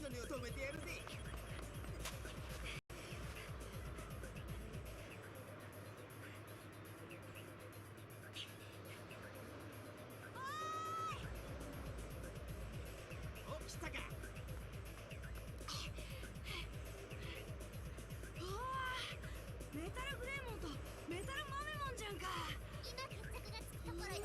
の根を止めてやるぜ。お、来たか。メタルグレーモンとメタルマメモンじゃんか。今決着がつくところよ。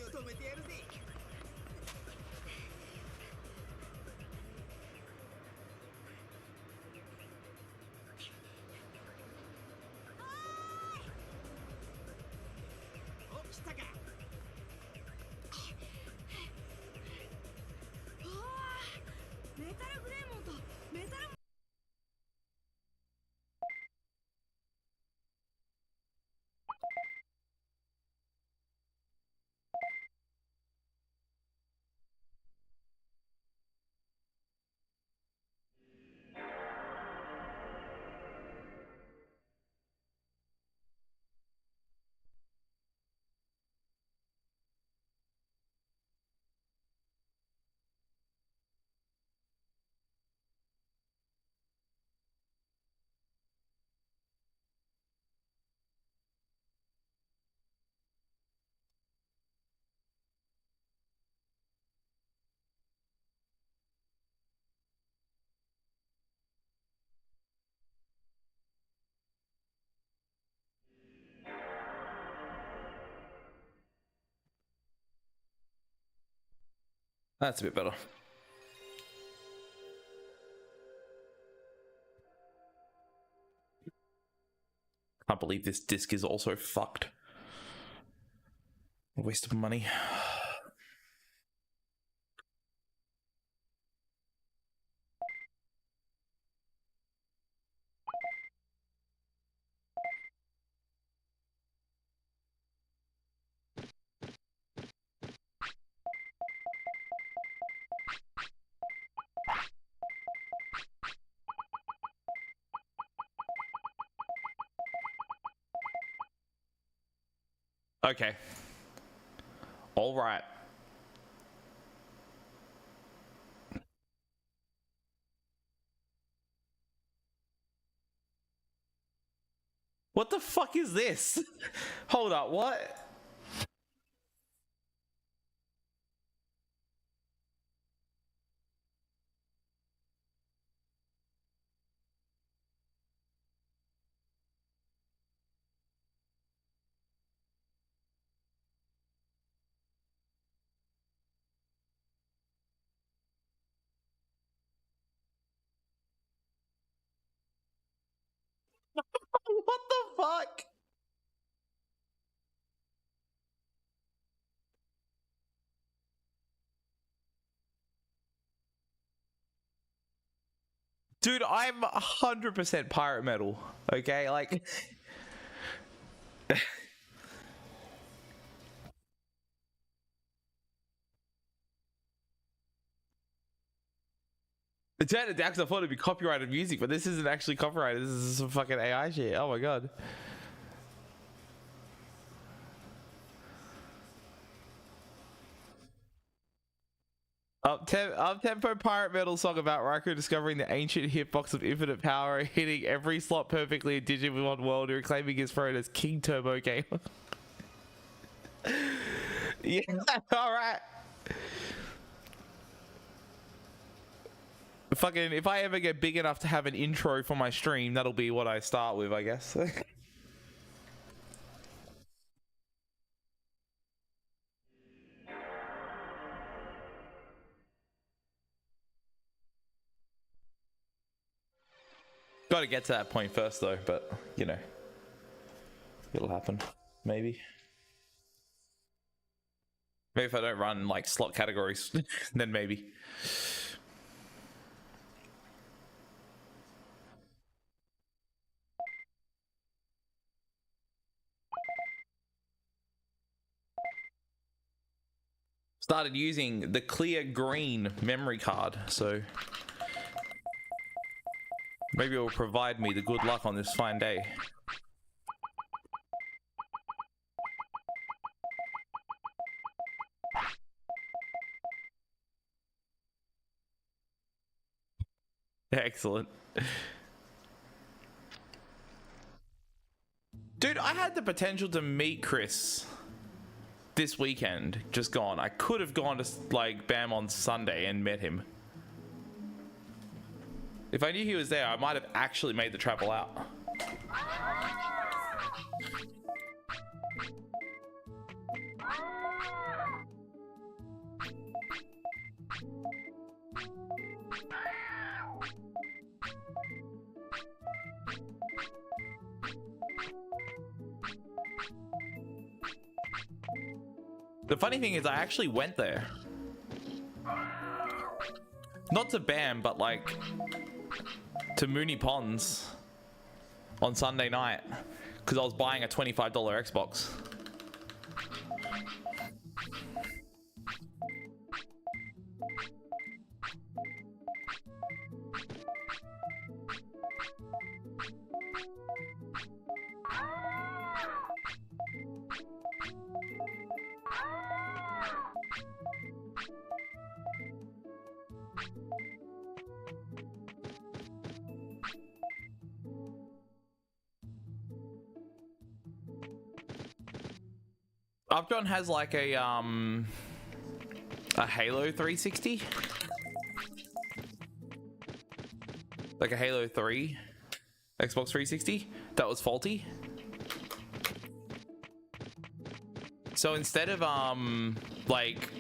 止めてやるぜ。お、来たか。メタルグレーモンとメタルThat's a bit better. Can't believe this disc is also fucked. A waste of money. Okay. All right. What the fuck is this? Hold up, what? What the fuck? Dude, I'm 100% pirate metal. Okay, like. The chat Dax, I thought it'd be copyrighted music, but this isn't actually copyrighted. This is some fucking AI shit. Oh my god. Up-tempo pirate metal song about Raikou discovering the ancient hitbox of infinite power, hitting every slot perfectly in Digimon World, and reclaiming his throne as King Turbo Gamer. Yeah, alright. Fucking, if I ever get big enough to have an intro for my stream, that'll be what I start with, I guess. Got to get to that point first, though, but, you know, it'll happen. Maybe. Maybe if I don't run, like, slot categories, then maybe. Started using the clear green memory card, so maybe it will provide me the good luck on this fine day. Excellent. Dude, I had the potential to meet Chris this weekend, just gone. I could have gone to like BAM on Sunday and met him. If I knew he was there, I might have actually made the travel out. The funny thing is, I actually went there. Not to BAM, but like to Mooney Ponds on Sunday night because I was buying a $25 Xbox. Upjohn has like a Halo 360, like a Halo 3 Xbox 360 that was faulty. So instead of like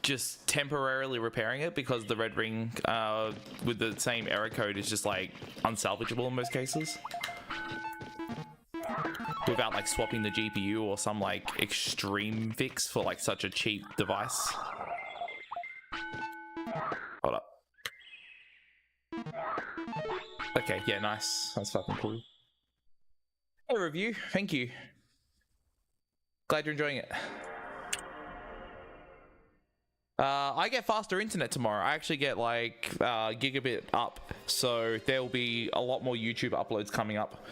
just temporarily repairing it, because the red ring with the same error code is just like unsalvageable in most cases, without like swapping the GPU or some like extreme fix for like such a cheap device. Hold up. Okay, yeah, nice. That's fucking cool. Hey, review. Thank you. Glad you're enjoying it. I get faster internet tomorrow. I actually get like gigabit up, so there will be a lot more YouTube uploads coming up.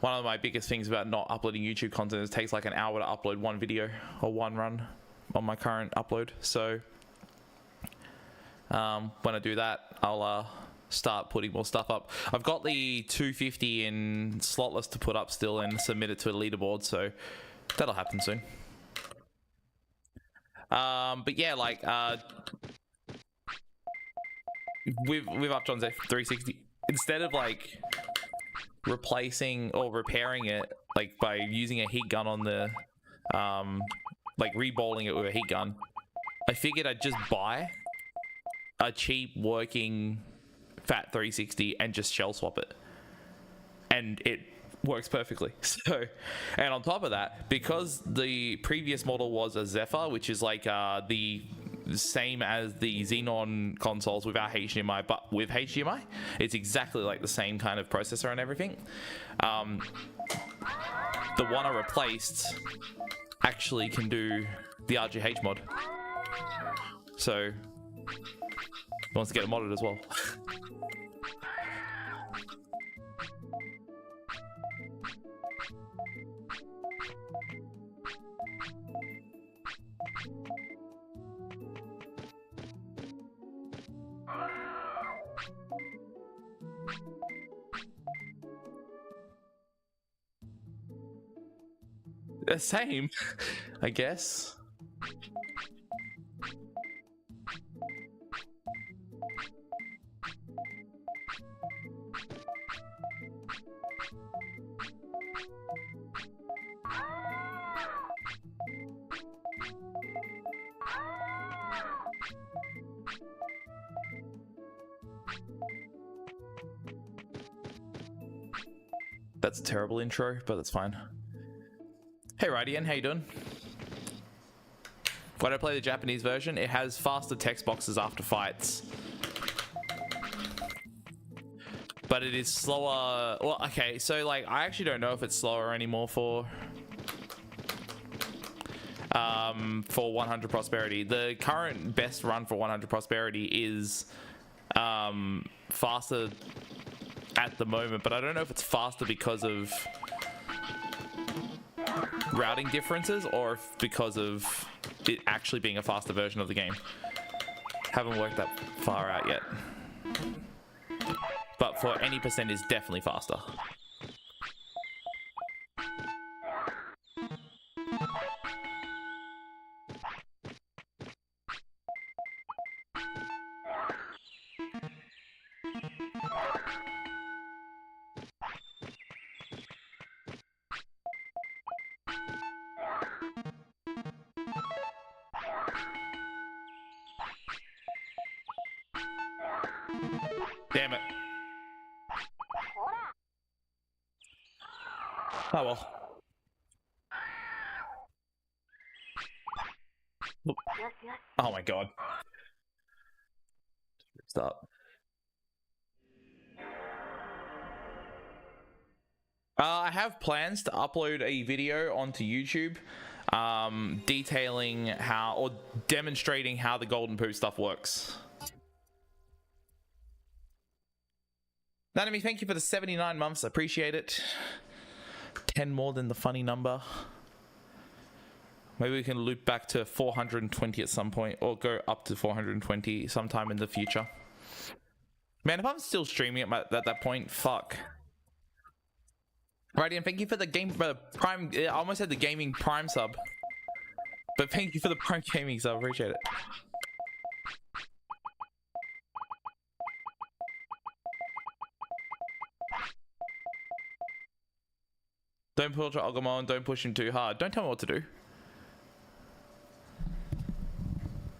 One of my biggest things about not uploading YouTube content is it takes like an hour to upload one video or one run on my current upload. So when I do that, I'll start putting more stuff up. I've got the 250 in slotless to put up still and submit it to a leaderboard, so that'll happen soon. But yeah, like with Upjohn's F360, instead of like replacing or repairing it like by using a heat gun on the like re-bowling it with a heat gun, I figured I'd just buy a cheap working fat 360 and just shell swap it, and it works perfectly. So, and on top of that, because the previous model was a Zephyr, which is like the same as the Xenon consoles without HDMI, but with HDMI, it's exactly like the same kind of processor and everything. The one I replaced actually can do the RGH mod, so he wants to get it modded as well. The same, I guess. That's a terrible intro, but that's fine. Hey Rydian, how you doing? When I play the Japanese version, it has faster text boxes after fights. But it is slower. Well, okay, so like I actually don't know if it's slower anymore for 100 Prosperity. The current best run for 100 Prosperity is faster at the moment, but I don't know if it's faster because of routing differences or if because of it actually being a faster version of the game. Haven't worked that far out yet, but for any percent is definitely faster. Damn it. Oh well. Oh my god. Start. I have plans to upload a video onto YouTube detailing how, or demonstrating how the golden poo stuff works. Nanami, thank you for the 79 months. I appreciate it. 10 more than the funny number. Maybe we can loop back to 420 at some point, or go up to 420 sometime in the future. Man, if I'm still streaming at that point, fuck. Radiant, thank you for the game Prime. I almost had the gaming Prime sub, but thank you for the Prime gaming sub. Appreciate it. Don't push Agumon, don't push him too hard. Don't tell me what to do.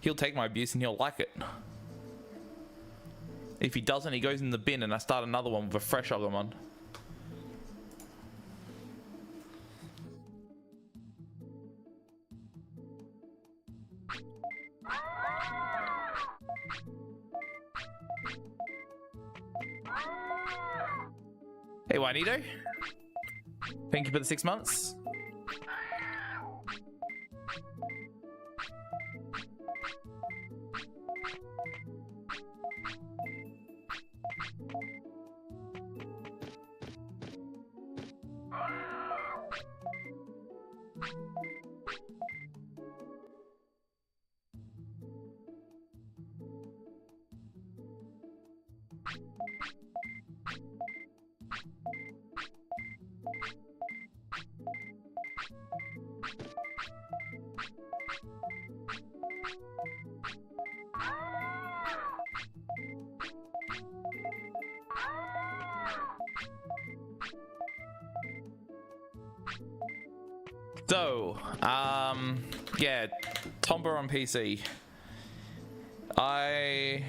He'll take my abuse and he'll like it. If he doesn't, he goes in the bin and I start another one with a fresh Agumon. Hey Juanito, thank you for the 6 months. So, yeah, Tomba on PC. I'm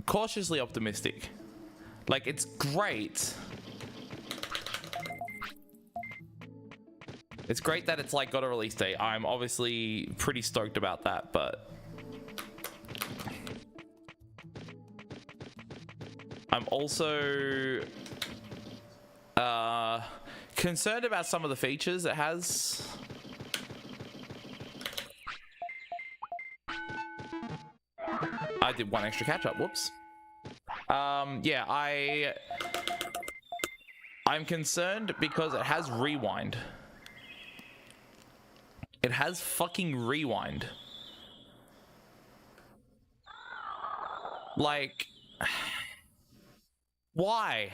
cautiously optimistic. Like, it's great. It's great that it's like got a release date. I'm obviously pretty stoked about that, but I'm also concerned about some of the features it has. I did one extra catch up. Whoops. Yeah, I'm concerned because it has rewind. It has fucking rewind. Like, why?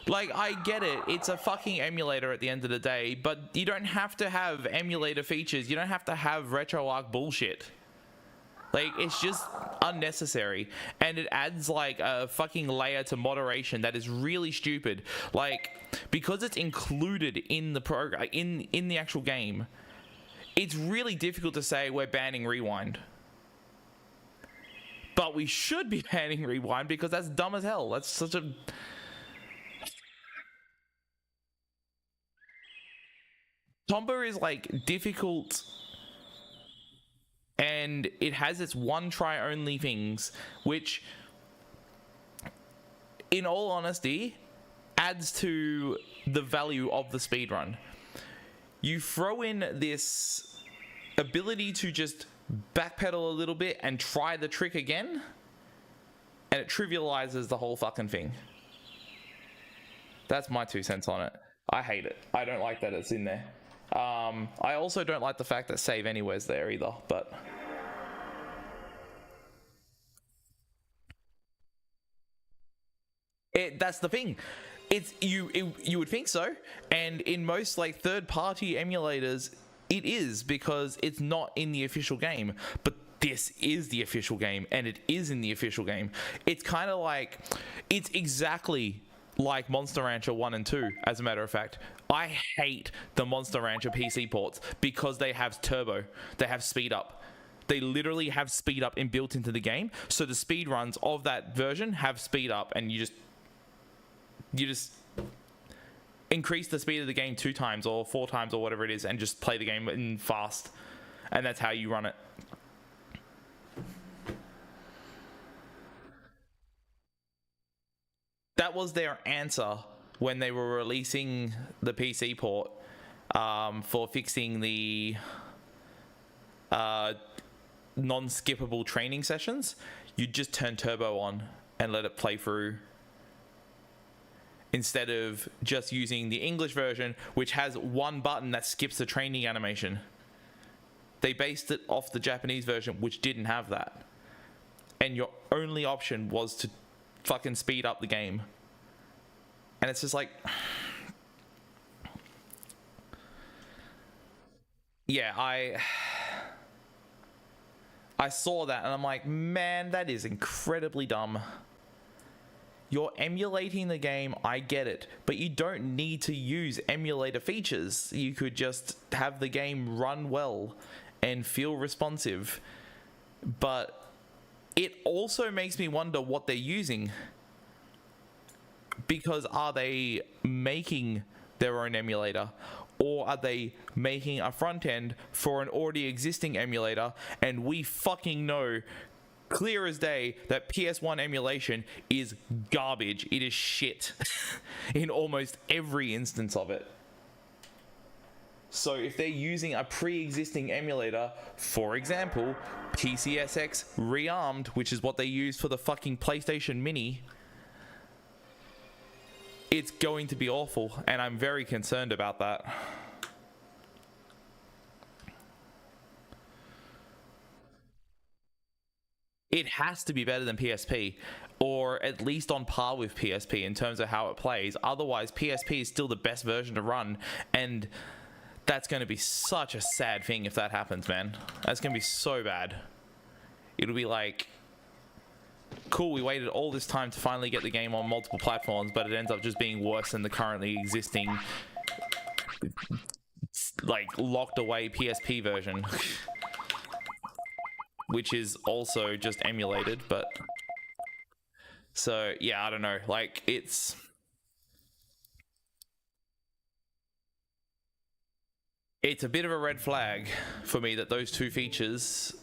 Like, I get it. It's a fucking emulator at the end of the day, but you don't have to have emulator features. You don't have to have RetroArch bullshit. Like, it's just unnecessary, and it adds like a fucking layer to moderation that is really stupid. Like, because it's included in the program, in the actual game, it's really difficult to say we're banning rewind. But we should be banning rewind because that's dumb as hell. That's such a... Tomba is like difficult, and it has its one try only things, which in all honesty adds to the value of the speedrun. You throw in this ability to just backpedal a little bit and try the trick again, and it trivializes the whole fucking thing. That's my 2 cents on it. I hate it. I don't like that it's in there. I also don't like the fact that Save Anywhere's there either, but that's the thing. It's you would think so, and in most like third-party emulators it is, because it's not in the official game, but this is the official game, and it is in the official game. It's kind of like, it's exactly like Monster Rancher 1 and 2, as a matter of fact. I hate the Monster Rancher PC ports because they have turbo, they have speed up. They literally have speed up inbuilt into the game, so the speed runs of that version have speed up, and you just increase the speed of the game 2 times or 4 times or whatever it is, and just play the game in fast, and that's how you run it. That was their answer when they were releasing the PC port for fixing the non-skippable training sessions. You just turn turbo on and let it play through, instead of just using the English version, which has one button that skips the training animation. They based it off the Japanese version, which didn't have that, and your only option was to fucking speed up the game. And it's just like, yeah, I saw that and I'm like, man, that is incredibly dumb. You're emulating the game, I get it, but you don't need to use emulator features. You could just have the game run well and feel responsive. But it also makes me wonder what they're using. Because are they making their own emulator, or are they making a front end for an already existing emulator? And we fucking know clear as day that PS1 emulation is garbage. It is shit in almost every instance of it. So if they're using a pre-existing emulator, for example, PCSX Rearmed, which is what they use for the fucking PlayStation Mini, it's going to be awful, and I'm very concerned about that. It has to be better than PSP, or at least on par with PSP in terms of how it plays. Otherwise, PSP is still the best version to run, and that's going to be such a sad thing if that happens, man. That's going to be so bad. It'll be like, cool, we waited all this time to finally get the game on multiple platforms, but it ends up just being worse than the currently existing, like, locked away PSP version. Which is also just emulated, but... So, yeah, I don't know. Like, it's... it's a bit of a red flag for me that those two features,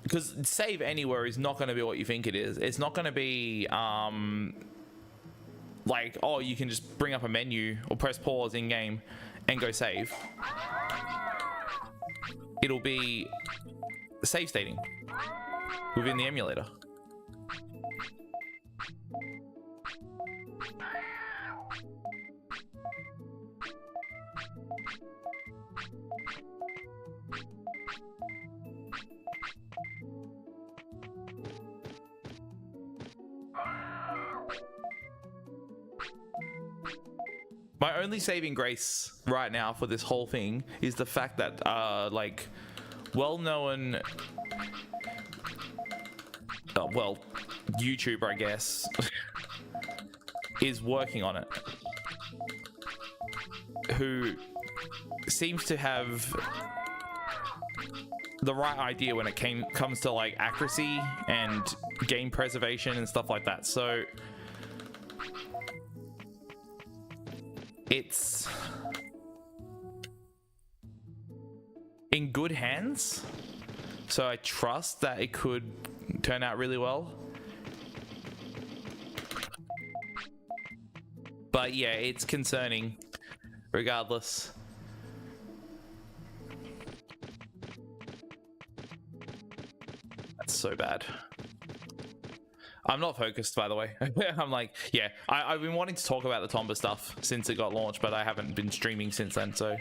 because save anywhere is not going to be what you think it is. It's not going to be like, oh, you can just bring up a menu or press pause in game and go save. It'll be save stating within the emulator. My only saving grace right now for this whole thing is the fact that like well-known well, YouTuber, I guess, is working on it, who seems to have the right idea when it comes to like accuracy and game preservation and stuff like that. So it's in good hands, so I trust that it could turn out really well. But yeah, it's concerning regardless. That's so bad. I'm not focused, by the way. I'm like, yeah, I've been wanting to talk about the Tomba stuff since it got launched, but I haven't been streaming since then, so.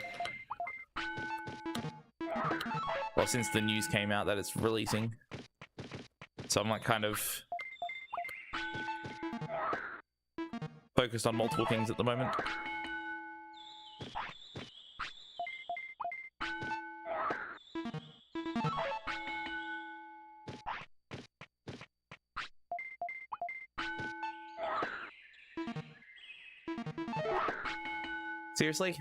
Well, since the news came out that it's releasing. So I'm like kind of focused on multiple things at the moment. Seriously?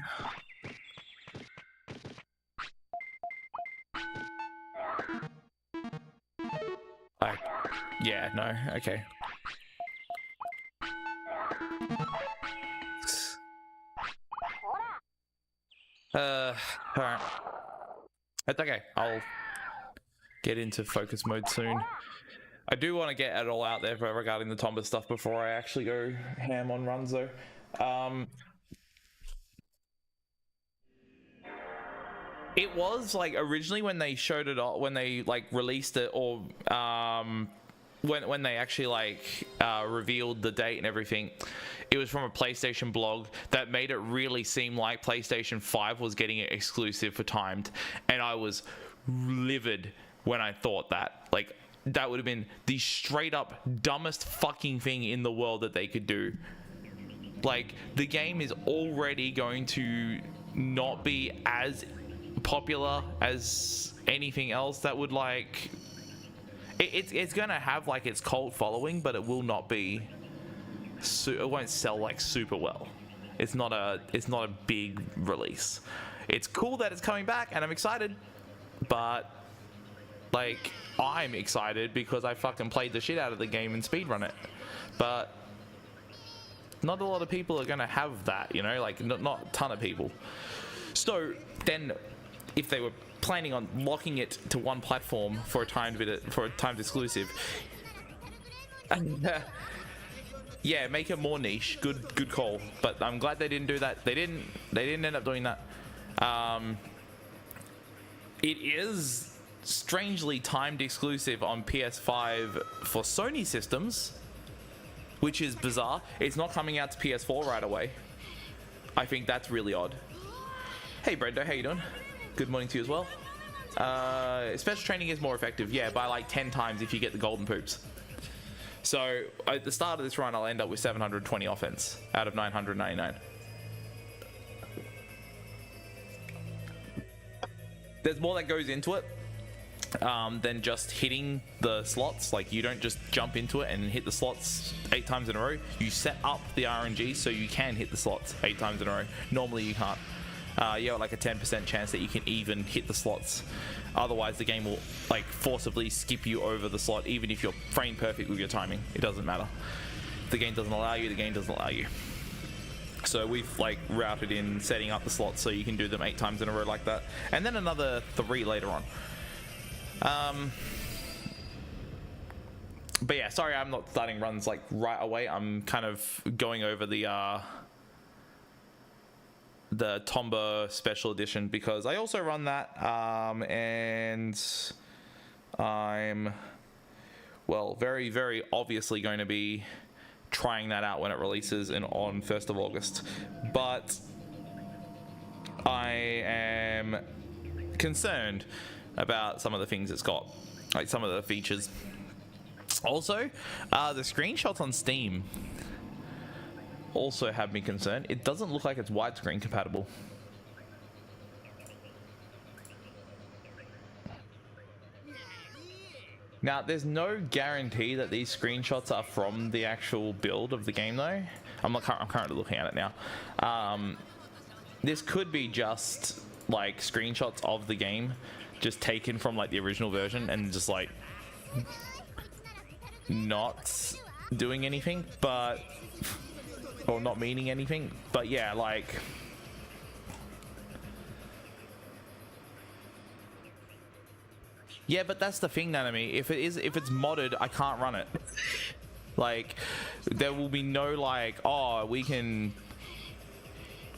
Yeah, no, okay. Alright. That's okay. I'll get into focus mode soon. I do want to get it all out there regarding the Tomba stuff before I actually go ham on runs though. It was like originally when they showed it off, when they like released it, or when they actually like revealed the date and everything, it was from a PlayStation blog that made it really seem like PlayStation 5 was getting it exclusive for timed, and I was livid when I thought that. Like, that would have been the straight up dumbest fucking thing in the world that they could do. Like, the game is already going to not be as popular as anything else that would like it's gonna have like its cult following, but it will not be it won't sell like super well. It's not a big release. It's cool that it's coming back and I'm excited, but like I'm excited because I fucking played the shit out of the game and speedrun it, but not a lot of people are gonna have that, you know, like not a ton of people. So then if they were planning on locking it to one platform for a timed exclusive, yeah, make it more niche. Good call. But I'm glad they didn't do that. They didn't end up doing that. It is strangely timed exclusive on PS5 for Sony systems, which is bizarre. It's not coming out to PS4 right away. I think that's really odd. Hey Brendo, how you doing? Good morning to you as well. Special training is more effective, yeah, by like 10 times if you get the golden poops. So at the start of this run, I'll end up with 720 offense out of 999. There's more that goes into it than just hitting the slots. Like, you don't just jump into it and hit the slots 8 times in a row. You set up the RNG so you can hit the slots 8 times in a row. Normally you can't. You have like a 10% chance that you can even hit the slots. Otherwise the game will like forcibly skip you over the slot, even if you're frame perfect with your timing. It doesn't matter. If the game doesn't allow you, the game doesn't allow you. So we've like routed in setting up the slots so you can do them 8 times in a row like that, and then another 3 later on. But yeah, sorry, I'm not starting runs like right away. I'm kind of going over the Tomba Special Edition because I also run that, and I'm, well, very, very obviously going to be trying that out when it releases on 1st of August. But I am concerned about some of the things it's got, like some of the features. Also, the screenshots on Steam also have me concerned. It doesn't look like it's widescreen compatible. Now, there's no guarantee that these screenshots are from the actual build of the game, though. I'm currently looking at it now. This could be just like screenshots of the game, just taken from like the original version and just like not doing anything, but or not meaning anything. But yeah, like yeah, but that's the thing, Nanami. If it's modded, I can't run it. Like there will be no like, oh, we can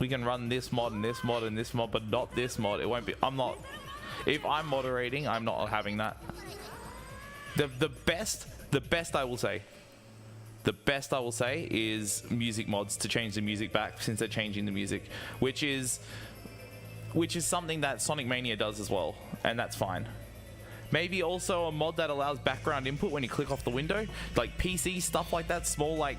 run this mod and this mod and this mod, but not this mod. It won't be. If I'm moderating, I'm not having that. The best I will say is music mods to change the music back, since they're changing the music, which is something that Sonic Mania does as well, and that's fine. Maybe also a mod that allows background input when you click off the window, like PC stuff like that, small like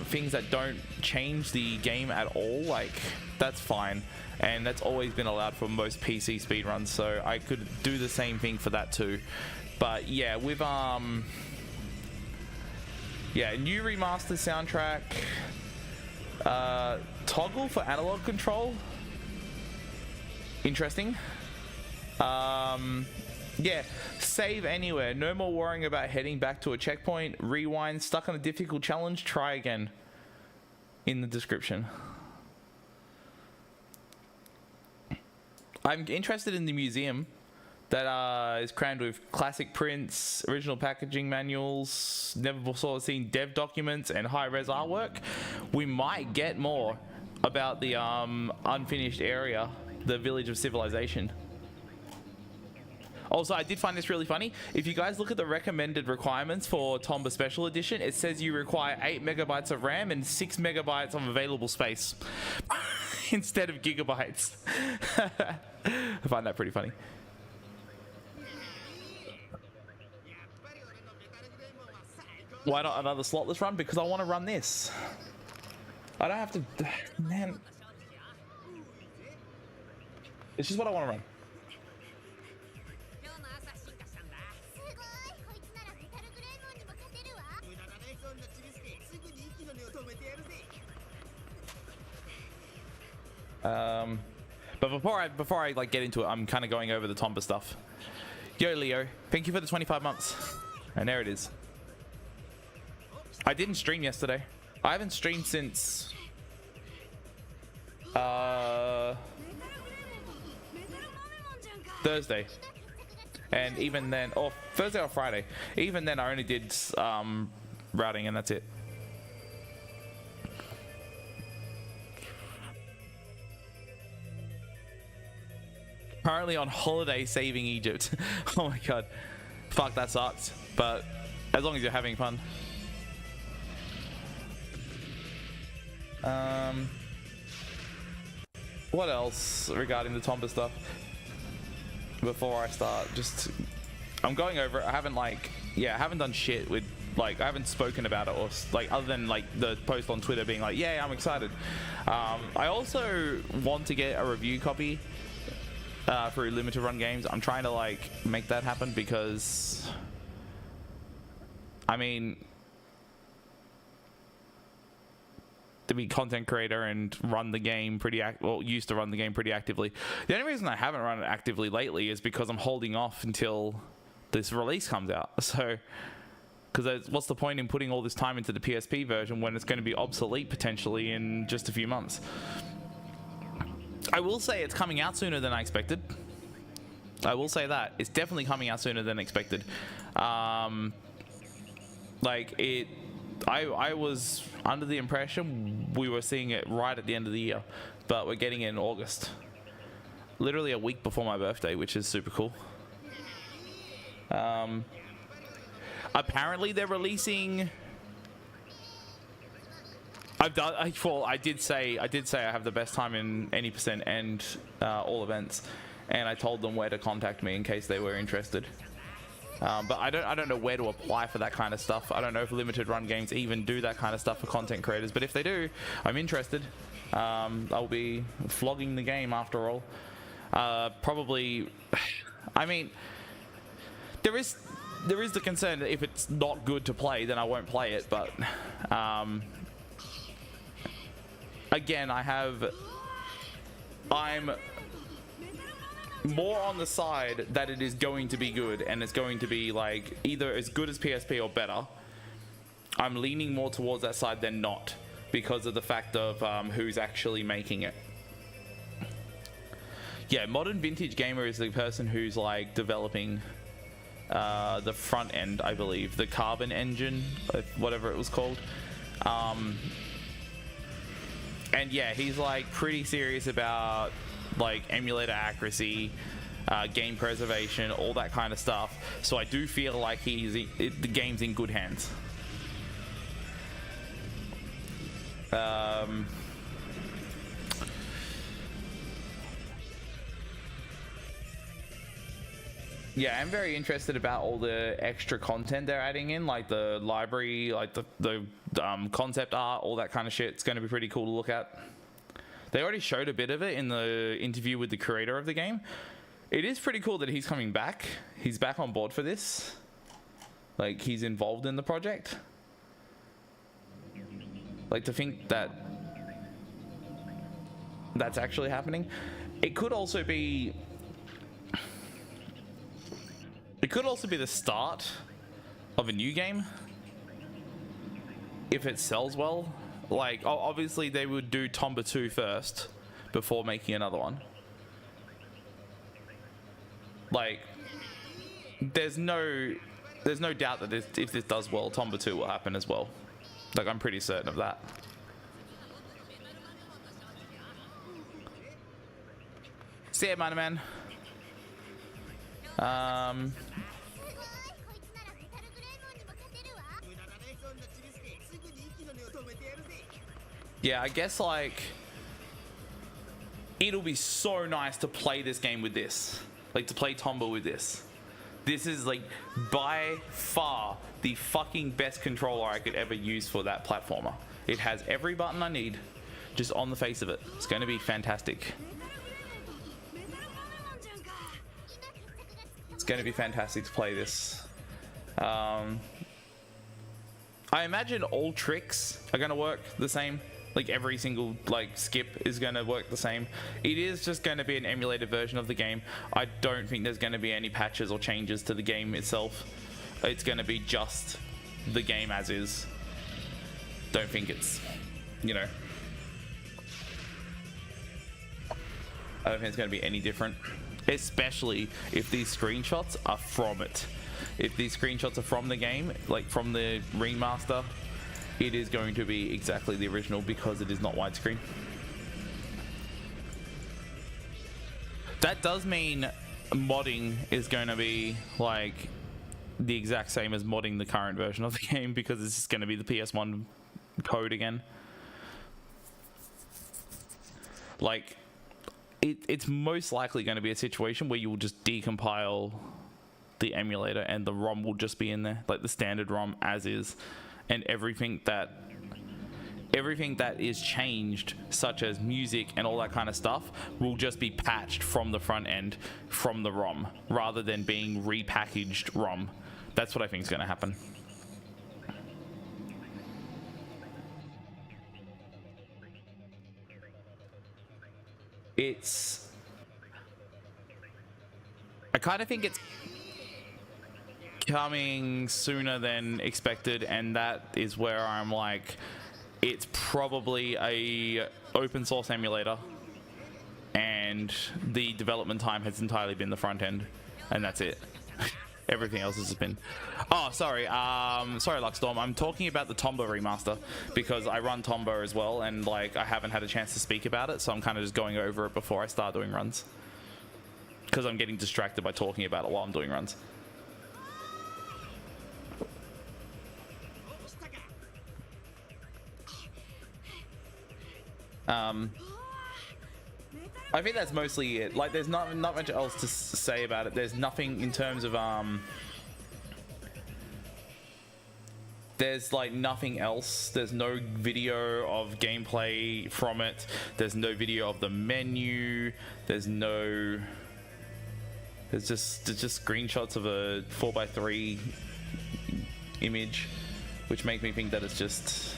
things that don't change the game at all, like that's fine, and that's always been allowed for most PC speedruns, so I could do the same thing for that too. But yeah, with new remastered soundtrack, toggle for analog control, interesting. Yeah, save anywhere, no more worrying about heading back to a checkpoint, rewind, stuck on a difficult challenge, try again, in the description. I'm interested in the museum that is crammed with classic prints, original packaging manuals, never before seen dev documents, and high-res artwork. We might get more about the unfinished area, the Village of Civilization. Also, I did find this really funny. If you guys look at the recommended requirements for Tomba Special Edition, it says you require 8 megabytes of RAM and 6 megabytes of available space instead of gigabytes. I find that pretty funny. Why not another slotless run? Because I want to run this. I don't have to... Man. It's just what I want to run. But before I like get into it, I'm kind of going over the Tomba stuff. Yo, Leo, thank you for the 25 months. And there it is. I didn't stream yesterday. I haven't streamed since Thursday, and even then, or Thursday or Friday, even then I only did routing, and that's it. Currently on holiday saving Egypt. Oh my god, fuck, that sucks, but as long as you're having fun. What else regarding the Tomba stuff? Before I start, just I'm going over it. I haven't I haven't done shit with, like, I haven't spoken about it, or like, other than like the post on Twitter being like, yeah, I'm excited. I also want to get a review copy for limited run games. I'm trying to like make that happen because, I mean, to be content creator and run the game used to run the game pretty actively. The only reason I haven't run it actively lately is because I'm holding off until this release comes out. So Because what's the point in putting all this time into the PSP version when it's going to be obsolete potentially in just a few months? I will say it's coming out sooner than I expected. I will say that. It's definitely coming out sooner than expected. Like it... I was under the impression we were seeing it right at the end of the year, but we're getting it in August. Literally a week before my birthday, which is super cool. Apparently they're releasing... I did say I have the best time in any percent and all events, and I told them where to contact me in case they were interested. But I don't know where to apply for that kind of stuff. I don't know if limited run games even do that kind of stuff for content creators. But if they do, I'm interested. I'll be flogging the game after all. Probably, I mean, there is the concern that if it's not good to play, then I won't play it. But again, I'm more on the side that it is going to be good and it's going to be like either as good as PSP or better. I'm leaning more towards that side than not because of the fact of who's actually making it. Yeah, Modern Vintage Gamer is the person who's like developing the front end, I believe, the Carbon engine, whatever it was called. And yeah, he's like pretty serious about like emulator accuracy, game preservation, all that kind of stuff. So I do feel like the game's in good hands. Yeah, I'm very interested about all the extra content they're adding in, like the library, like the concept art, all that kind of shit. It's going to be pretty cool to look at. They already showed a bit of it in the interview with the creator of the game. It is pretty cool that he's coming back. He's back on board for this. Like, he's involved in the project. Like, to think that that's actually happening. It could also be... It could also be the start of a new game. If it sells well. Like, obviously they would do Tomba 2 first before making another one. Like, there's no doubt that if this does well, Tomba 2 will happen as well. Like, I'm pretty certain of that. See ya, man. Yeah, I guess like it'll be so nice to play this game with this, like to play Tomba with this. This is like by far the fucking best controller I could ever use for that platformer. It has every button I need just on the face of it. It's going to be fantastic. It's going to be fantastic to play this. I imagine all tricks are going to work the same. Like every single like skip is going to work the same. It is just going to be an emulated version of the game. I don't think there's going to be any patches or changes to the game itself. It's going to be just the game as is. Don't think it's, you know, I don't think it's going to be any different, especially if these screenshots are from it. If these screenshots are from the game, like from the remaster, it is going to be exactly the original because it is not widescreen. That does mean modding is going to be like the exact same as modding the current version of the game because it's just going to be the PS1 code again. Like, it's most likely going to be a situation where you will just decompile the emulator and the ROM will just be in there, like the standard ROM as is. And everything that is changed, such as music and all that kind of stuff, will just be patched from the front end, from the ROM, rather than being repackaged ROM. That's what I think is going to happen. I kind of think it's coming sooner than expected, and that is where I'm like, it's probably a open source emulator, and the development time has entirely been the front end, and that's it. Everything else has been... Oh, sorry. Sorry, Luxstorm. I'm talking about the Tomba remaster because I run Tomba as well, and like I haven't had a chance to speak about it, so I'm kind of just going over it before I start doing runs because I'm getting distracted by talking about it while I'm doing runs. I think that's mostly it. Like, there's not much else to say about it. There's nothing in terms of there's like nothing else. There's no video of gameplay from it. There's no video of the menu. There's just screenshots of a 4x3 image, which make me think that it's just...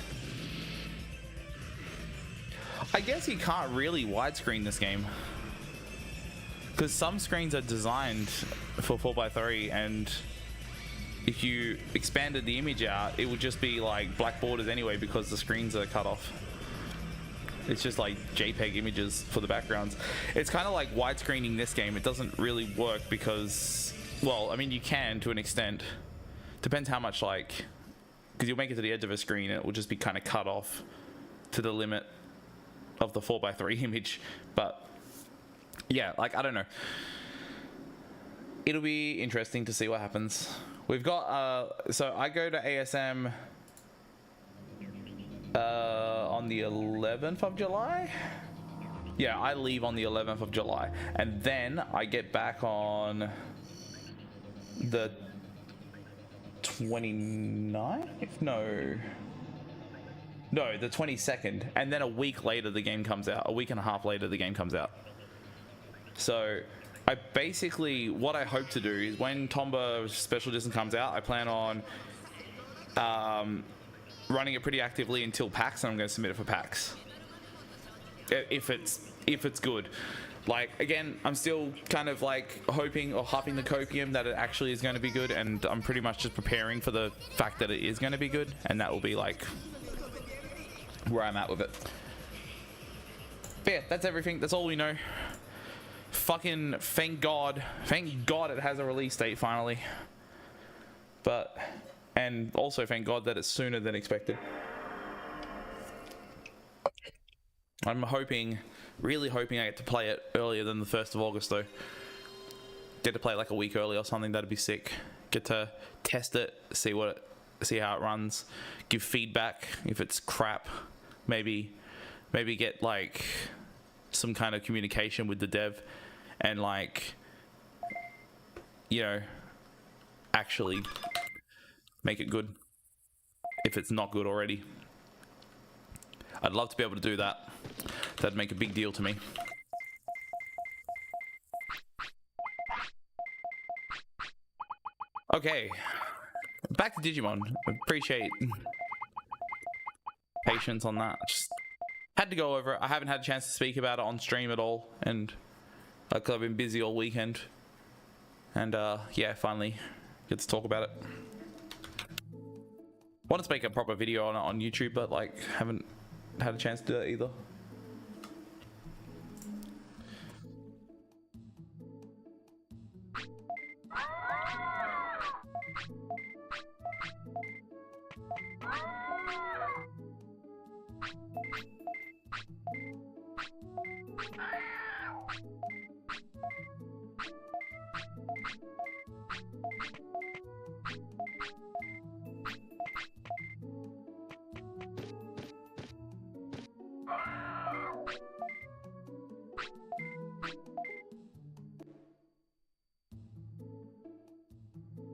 I guess you can't really widescreen this game because some screens are designed for 4x3, and if you expanded the image out, it would just be like black borders anyway because the screens are cut off. It's just like JPEG images for the backgrounds. It's kind of like widescreening this game. It doesn't really work because, well, I mean, you can to an extent. Depends how much, like, because you'll make it to the edge of a screen and it will just be kind of cut off to the limit of the 4x3 image. But yeah, like, I don't know, it'll be interesting to see what happens. We've got so I go to ASM on the 11th of July. Yeah, I leave on the 11th of July, and then I get back on the 29th. No, the 22nd, and then a week later the game comes out. A week and a half later the game comes out. So I basically, what I hope to do is when Tomba Special Edition comes out, I plan on running it pretty actively until PAX, and I'm going to submit it for PAX. If it's good. Like, again, I'm still kind of like hoping or huffing the copium that it actually is going to be good, and I'm pretty much just preparing for the fact that it is going to be good, and that will be like where I'm at with it. But yeah, that's everything. That's all we know. Fucking thank God it has a release date finally. But, and also thank God that it's sooner than expected. I'm hoping, really hoping I get to play it earlier than the 1st of August though. Get to play it like a week early or something. That'd be sick. Get to test it, see how it runs, give feedback if it's crap. Maybe get like some kind of communication with the dev, and like, you know, actually make it good if it's not good already. I'd love to be able to do that. That'd make a big deal to me. Okay, back to Digimon. Appreciate patience on that. Just had to go over it. I haven't had a chance to speak about it on stream at all, and like, I've been busy all weekend, and yeah, finally get to talk about it. Wanted to make a proper video on it on YouTube, but like haven't had a chance to do that either.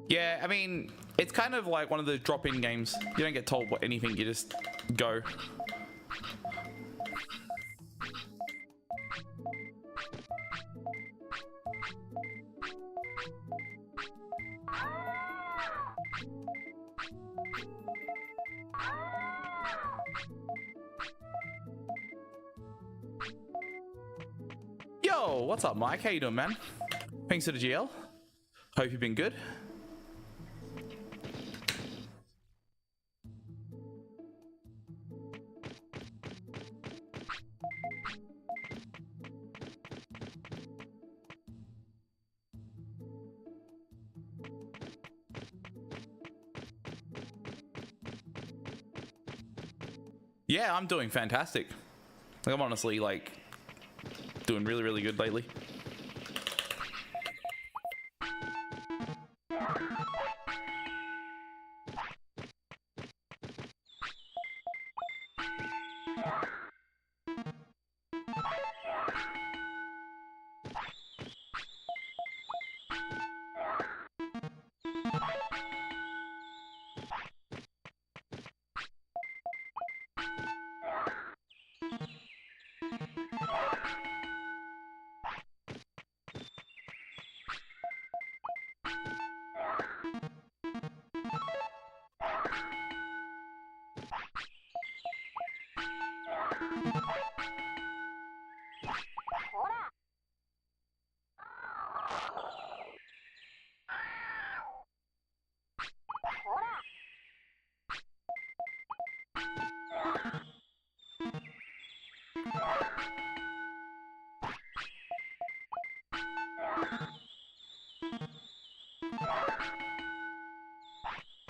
Yeah, I mean, it's kind of like one of those drop-in games. You don't get told what anything, you just go. Yo, what's up, Mike? How you doing, man? Thanks for the GL. Hope you've been good. Yeah, I'm doing fantastic. Like, I'm honestly like doing really, really good lately.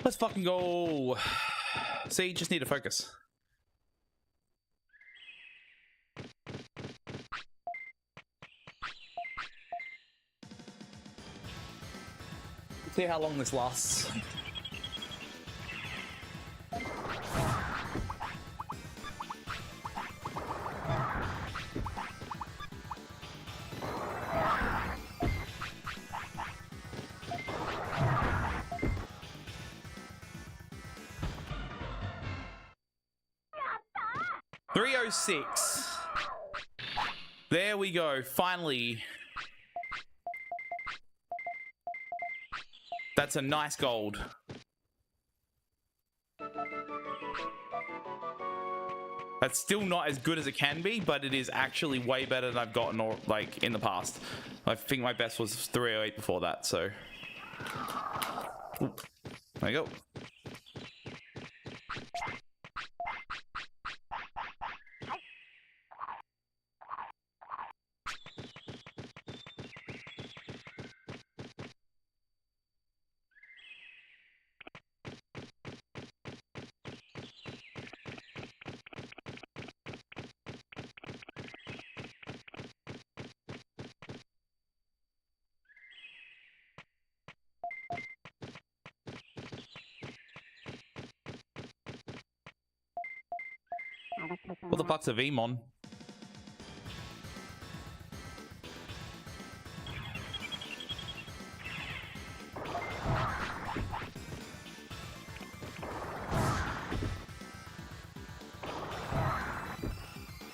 Let's fucking go. See, just need to focus. See how long this lasts. .306. There we go. Finally. That's a nice gold. That's still not as good as it can be, but it is actually way better than I've gotten like in the past. I think my best was 308 before that, so. Ooh. There you go. What the fuck's a Vmon?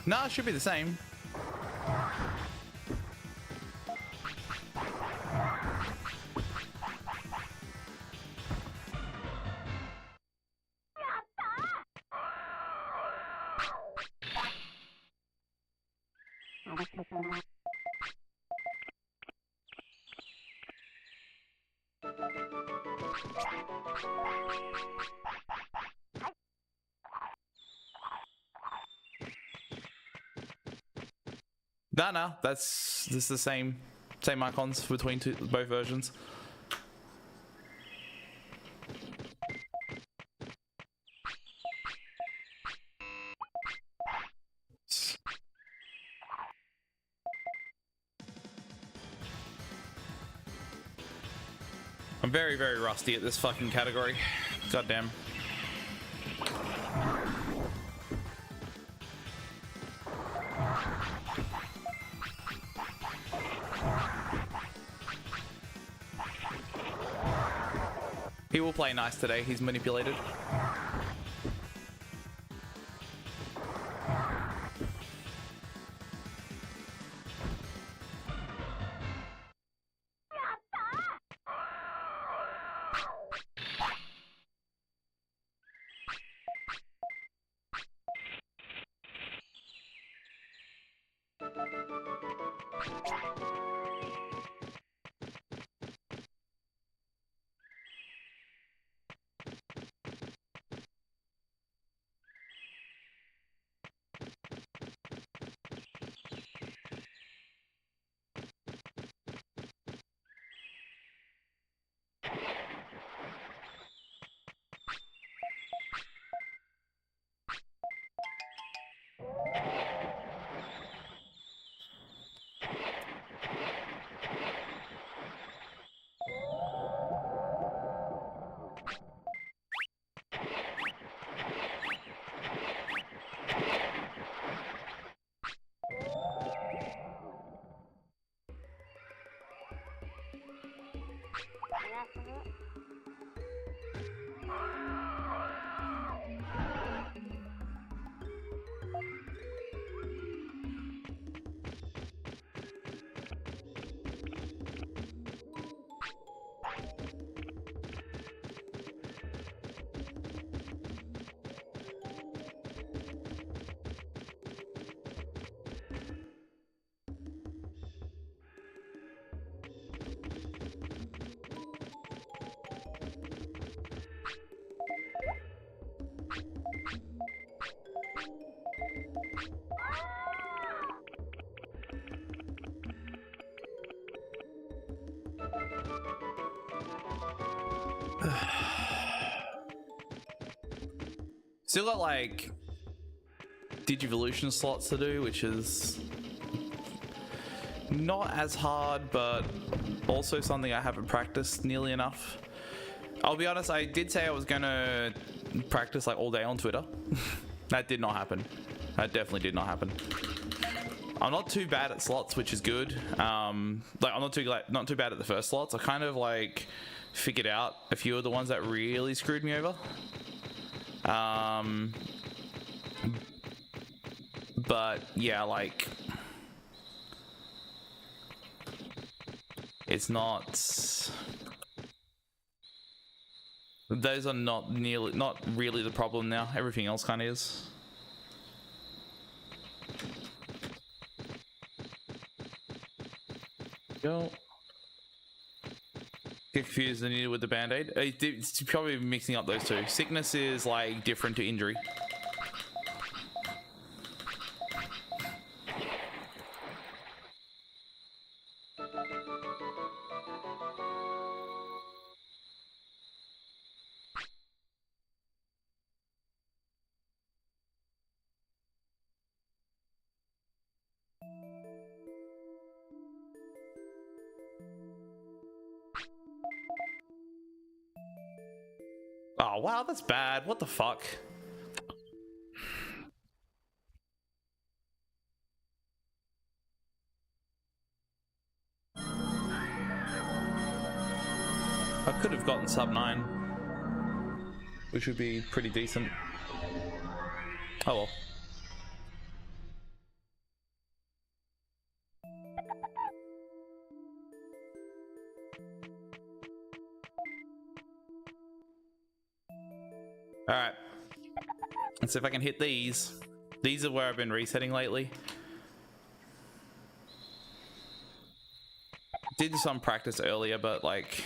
No, it should be the same. No, that's just the same icons between both versions. I'm very, very rusty at this fucking category. Goddamn. He will play nice today. He's manipulated. Still got like Digivolution slots to do, which is not as hard, but also something I haven't practiced nearly enough. I'll be honest, I did say I was gonna practice like all day on Twitter. That did not happen. That definitely did not happen. I'm not too bad at slots, which is good. Like I'm not too bad at the first slots. I kind of like figured out a few of the ones that really screwed me over. But yeah, like it's not. Those are not really the problem now. Everything else kind of is. Go. Get confused and needed with the band-aid. It's probably mixing up those two. Sickness is like different to injury. Oh wow, that's bad. What the fuck? I could have gotten sub 9, which would be pretty decent. Oh well. Alright. Let's see if I can hit these. These are where I've been resetting lately. Did some practice earlier, but like...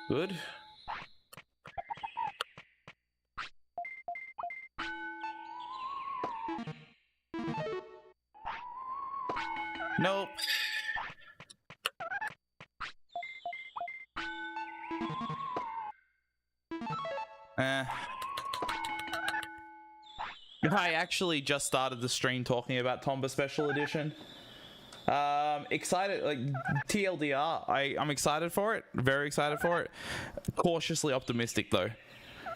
Good. Nope. I actually just started the stream talking about Tomba Special Edition. Excited, like TLDR, I'm excited for it, very excited for it. Cautiously optimistic though,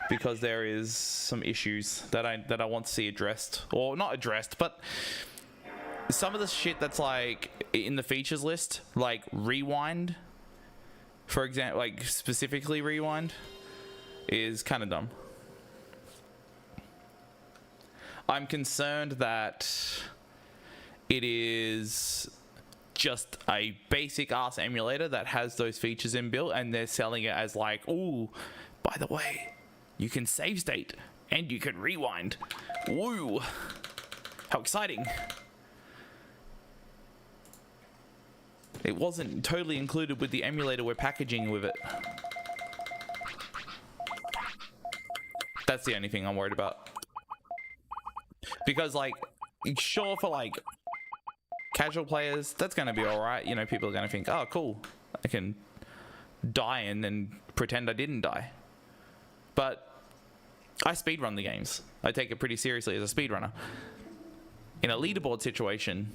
because there is some issues that I want to see addressed, or not addressed, but some of the shit that's like in the features list, like rewind, for example, like specifically rewind, is kind of dumb. I'm concerned that it is just a basic ass emulator that has those features inbuilt, and they're selling it as like, ooh, by the way, you can save state and you can rewind. Woo! How exciting! It wasn't totally included with the emulator we're packaging with it. That's the only thing I'm worried about. Because like, sure, for like casual players, that's going to be all right. You know, people are going to think, oh, cool, I can die and then pretend I didn't die. But I speedrun the games. I take it pretty seriously as a speedrunner. In a leaderboard situation,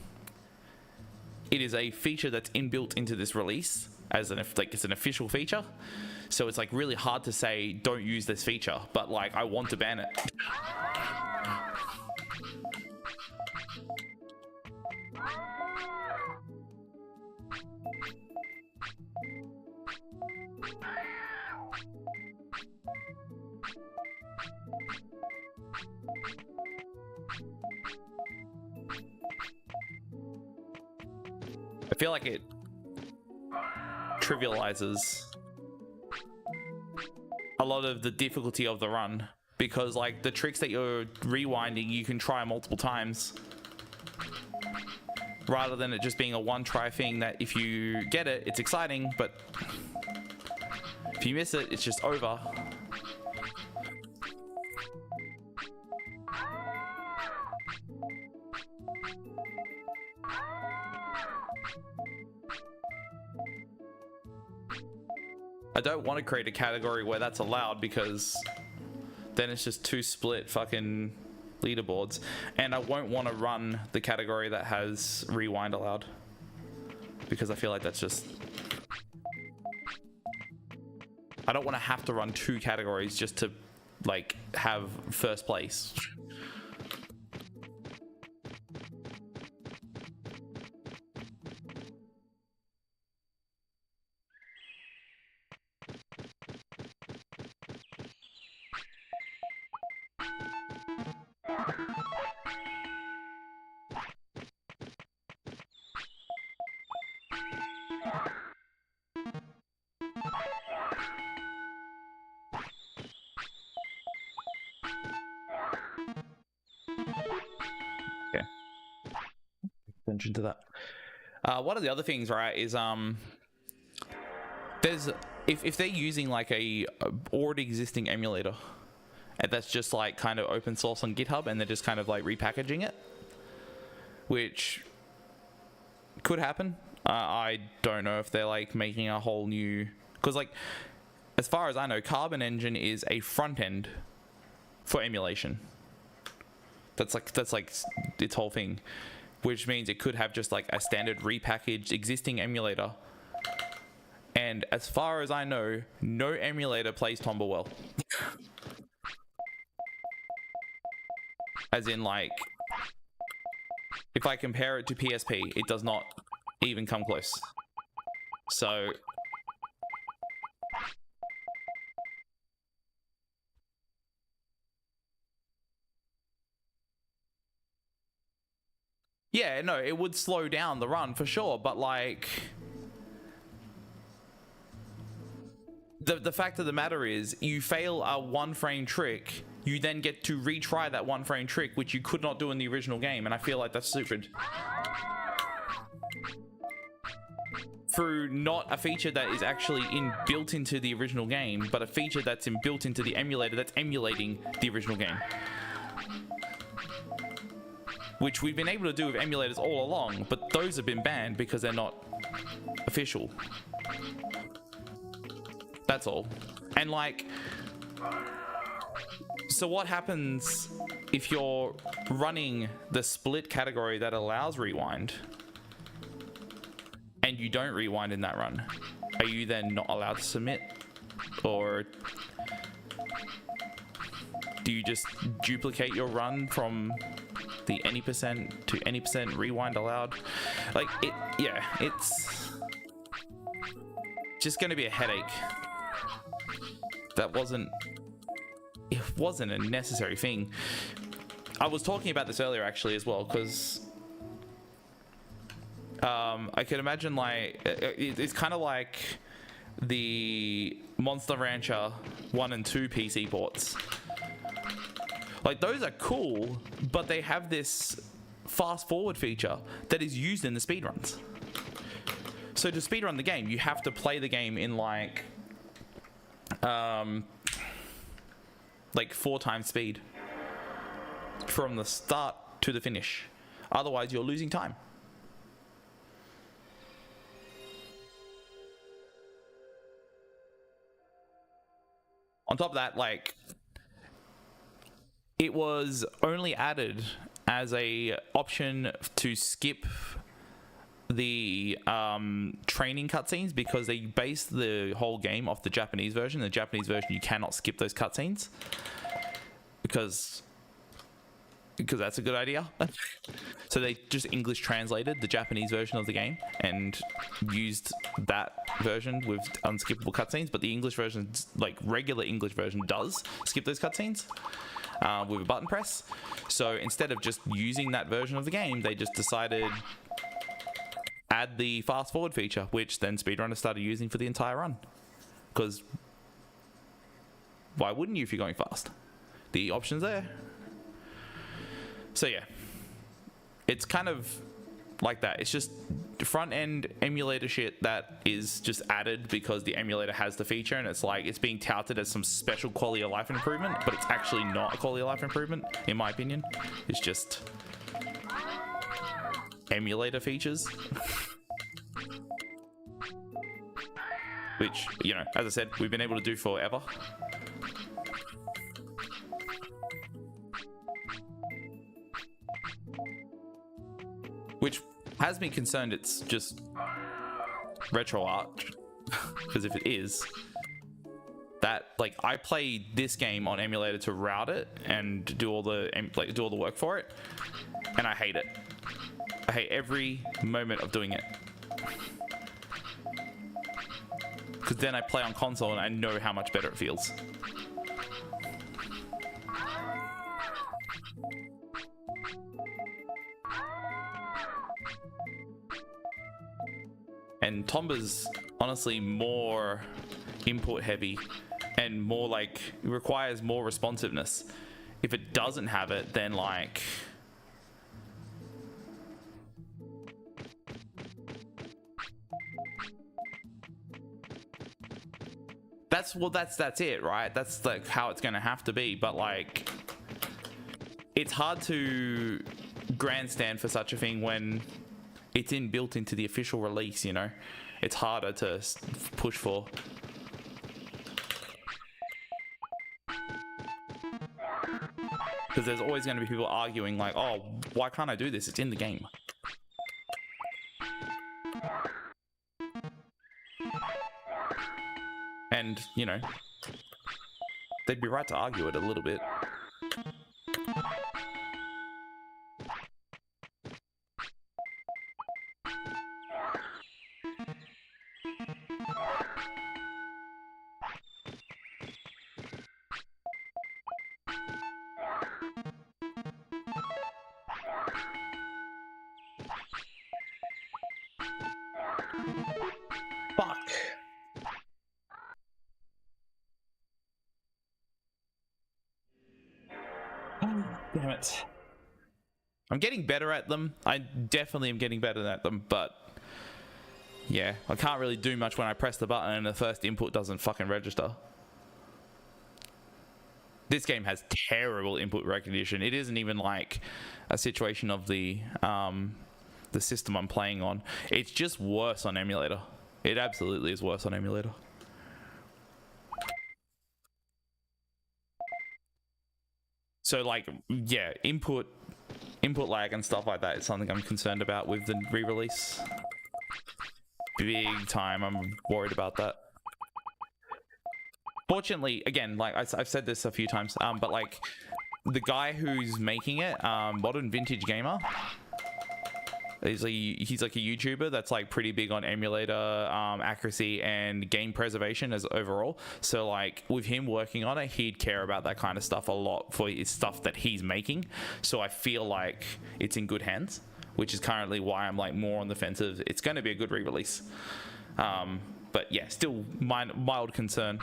it is a feature that's inbuilt into this release as an, like, it's an official feature. So it's like really hard to say, don't use this feature, but like, I want to ban it. I feel like it trivializes a lot of the difficulty of the run, because like the tricks that you're rewinding, you can try multiple times rather than it just being a one try thing that if you get it, it's exciting, but if you miss it, it's just over. I don't want to create a category where that's allowed, because then it's just two split fucking leaderboards, and I won't want to run the category that has rewind allowed, because I feel like that's just, I don't want to have to run two categories just to like have first place. Attention to that. One of the other things, right, is there's if they're using like a already existing emulator, and that's just like kind of open source on GitHub, and they're just kind of like repackaging it, which could happen. I don't know if they're like making a whole new, because like as far as I know, Carbon Engine is a front end for emulation. That's like its whole thing, which means it could have just like a standard repackaged existing emulator. And as far as I know, no emulator plays Tomba well. As in, like, if I compare it to PSP, it does not even come close. So yeah, no, it would slow down the run for sure, but like the fact of the matter is, you fail a 1-frame trick, you then get to retry that 1-frame trick, which you could not do in the original game, and I feel like that's stupid. Through not a feature that is actually built into the original game, but a feature that's built into the emulator that's emulating the original game. Which we've been able to do with emulators all along, but those have been banned because they're not official. That's all. And like, so what happens if you're running the split category that allows rewind and you don't rewind in that run? Are you then not allowed to submit? Or do you just duplicate your run from the any percent to any percent rewind allowed? Like, it's just gonna be a headache. It wasn't a necessary thing. I was talking about this earlier actually as well, because I could imagine like it's kind of like the Monster Rancher 1 and 2 PC ports. Like, those are cool, but they have this fast forward feature that is used in the speedruns. So to speedrun the game, you have to play the game in like 4 times speed from the start to the finish. Otherwise, you're losing time. On top of that, like, it was only added as a option to skip the training cutscenes, because they base the whole game off the Japanese version. The Japanese version, you cannot skip those cutscenes because that's a good idea. So they just English translated the Japanese version of the game and used that version with unskippable cutscenes. But the English version, like regular English version, does skip those cutscenes with a button press. So instead of just using that version of the game, they just decided add the fast forward feature, which then speedrunners started using for the entire run. Because why wouldn't you if you're going fast? The option's there. So yeah, it's kind of like that. It's just front end emulator shit that is just added because the emulator has the feature, and it's like it's being touted as some special quality of life improvement, but it's actually not a quality of life improvement, in my opinion. It's just emulator features. which, you know, as I said, we've been able to do forever. Which has me concerned it's just retro art, because if it is, that, like, I play this game on emulator to route it and do all the work for it, and I hate it. I hate every moment of doing it, because then I play on console and I know how much better it feels. And Tomba's honestly more input heavy and more like, it requires more responsiveness. If it doesn't have it, then like, that's it, right? That's like how it's gonna have to be. But like, it's hard to grandstand for such a thing when it's built into the official release, you know? It's harder to push for. Because there's always going to be people arguing like, oh, why can't I do this? It's in the game. And, you know, they'd be right to argue it a little bit. Fuck. Oh, damn it. I'm getting better at them. I definitely am getting better at them, but yeah, I can't really do much when I press the button and the first input doesn't fucking register. This game has terrible input recognition. It isn't even like a situation of the system I'm playing on. It's just worse on emulator. It absolutely is worse on emulator. So like, yeah, input lag and stuff like that is something I'm concerned about with the re-release. Big time, I'm worried about that. Fortunately, again, like I've said this a few times, but like the guy who's making it, Modern Vintage Gamer, he's like a YouTuber that's like pretty big on emulator accuracy and game preservation as overall. So like with him working on it, he'd care about that kind of stuff a lot for his stuff that he's making. So I feel like it's in good hands, which is currently why I'm like more on the fence of it's going to be a good re-release. But yeah, still mild concern.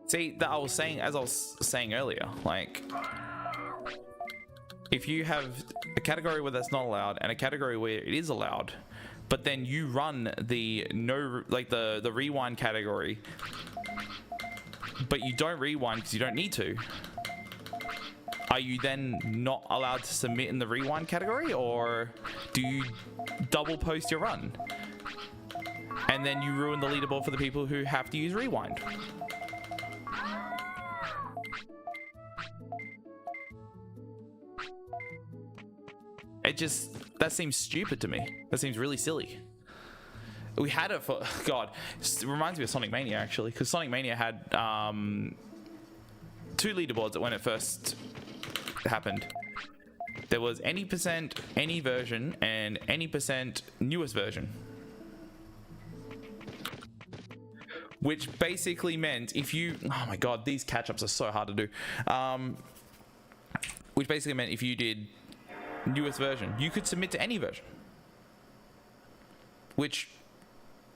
See, that I was saying earlier, like, if you have a category where that's not allowed and a category where it is allowed, but then you run the the rewind category, but you don't rewind because you don't need to, are you then not allowed to submit in the rewind category, or do you double post your run and then you ruin the leaderboard for the people who have to use rewind? That seems stupid to me. That seems really silly. We had it for, God, it reminds me of Sonic Mania actually, because Sonic Mania had 2 leaderboards when it first happened. There was any percent, any version, and any percent newest version. Which basically meant if you, oh my God, these catch-ups are so hard to do. Which basically meant if you did newest version, you could submit to any version, which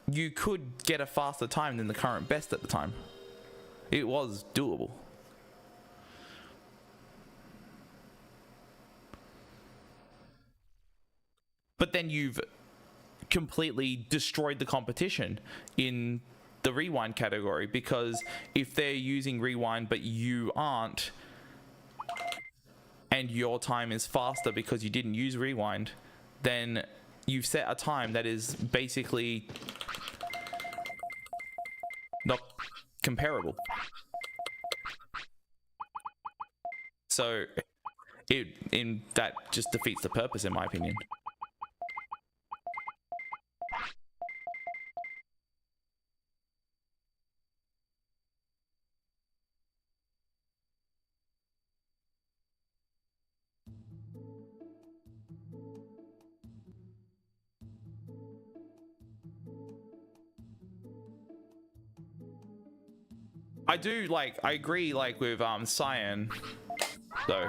you could get a faster time than the current best at the time. It was doable. but then you've completely destroyed the competition in the rewind category, because if they're using rewind but you aren't, and your time is faster because you didn't use rewind, then you've set a time that is basically not comparable. So that just defeats the purpose, in my opinion. I agree like with Cyan though.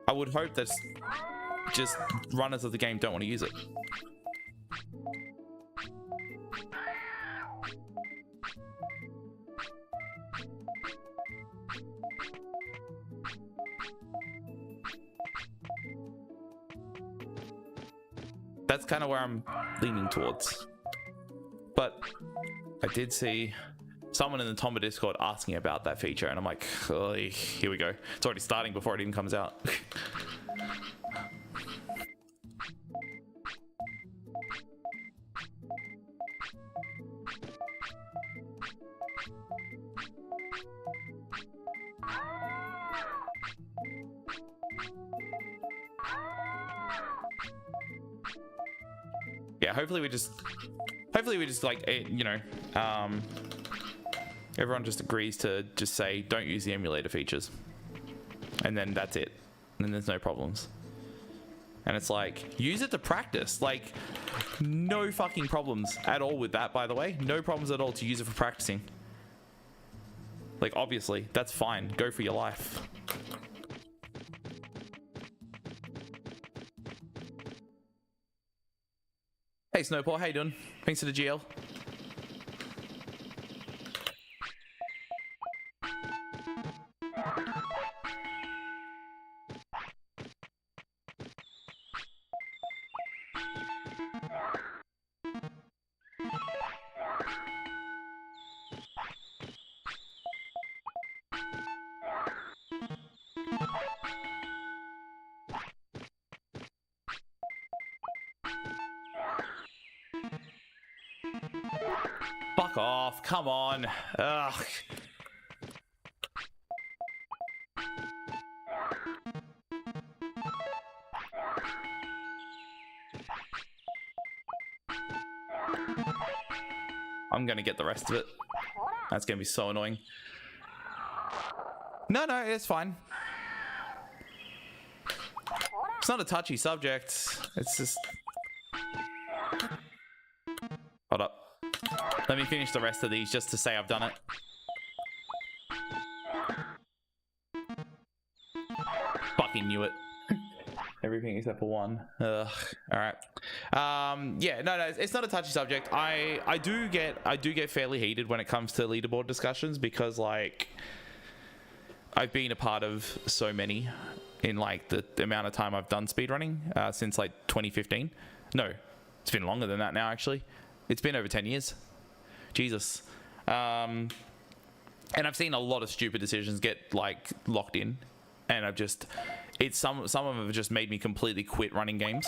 I would hope that just runners of the game don't want to use it. That's kind of where I'm leaning towards. But I did see someone in the Tomba Discord asking about that feature, and I'm like, oh, here we go. It's already starting before it even comes out. Yeah, hopefully we just like, you know, everyone just agrees to just say don't use the emulator features, and then that's it, and then there's no problems. And it's like, use it to practice. Like, no fucking problems at all with that, by the way. No problems at all to use it for practicing. Like, obviously that's fine, go for your life. Hey Snowpaw, how you doing? Thanks for the GL. Fuck off, come on. Ugh. I'm gonna get the rest of it. That's gonna be so annoying. No, it's fine. It's not a touchy subject. It's just... Hold up. Let me finish the rest of these just to say I've done it. Fucking knew it. Everything except for one. Ugh. All right. Yeah. No. It's not a touchy subject. I do get fairly heated when it comes to leaderboard discussions, because like I've been a part of so many in like the amount of time I've done speedrunning since like 2015. No, it's been longer than that now. Actually, it's been over 10 years. Jesus. And I've seen a lot of stupid decisions get like locked in, and I've just, some of them have just made me completely quit running games,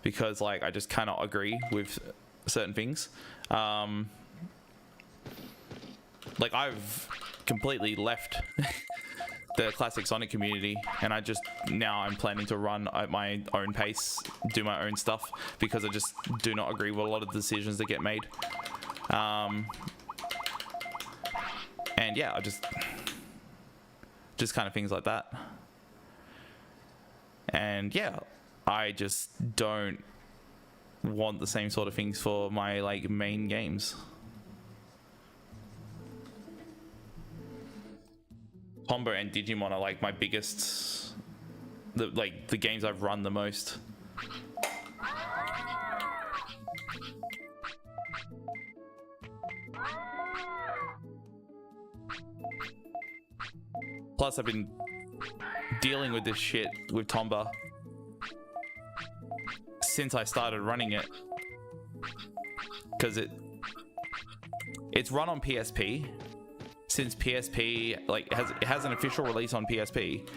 because like I just cannot agree with certain things. Like I've completely left the classic Sonic community, and I'm planning to run at my own pace, do my own stuff, because I just do not agree with a lot of the decisions that get made. And yeah, I just kind of things like that. And yeah, I just don't want the same sort of things for my like main games. Tomba and Digimon are like my biggest, the games I've run the most. Plus, I've been dealing with this shit with Tomba since I started running it, because it's run on PSP since PSP like it has an official release on PSP.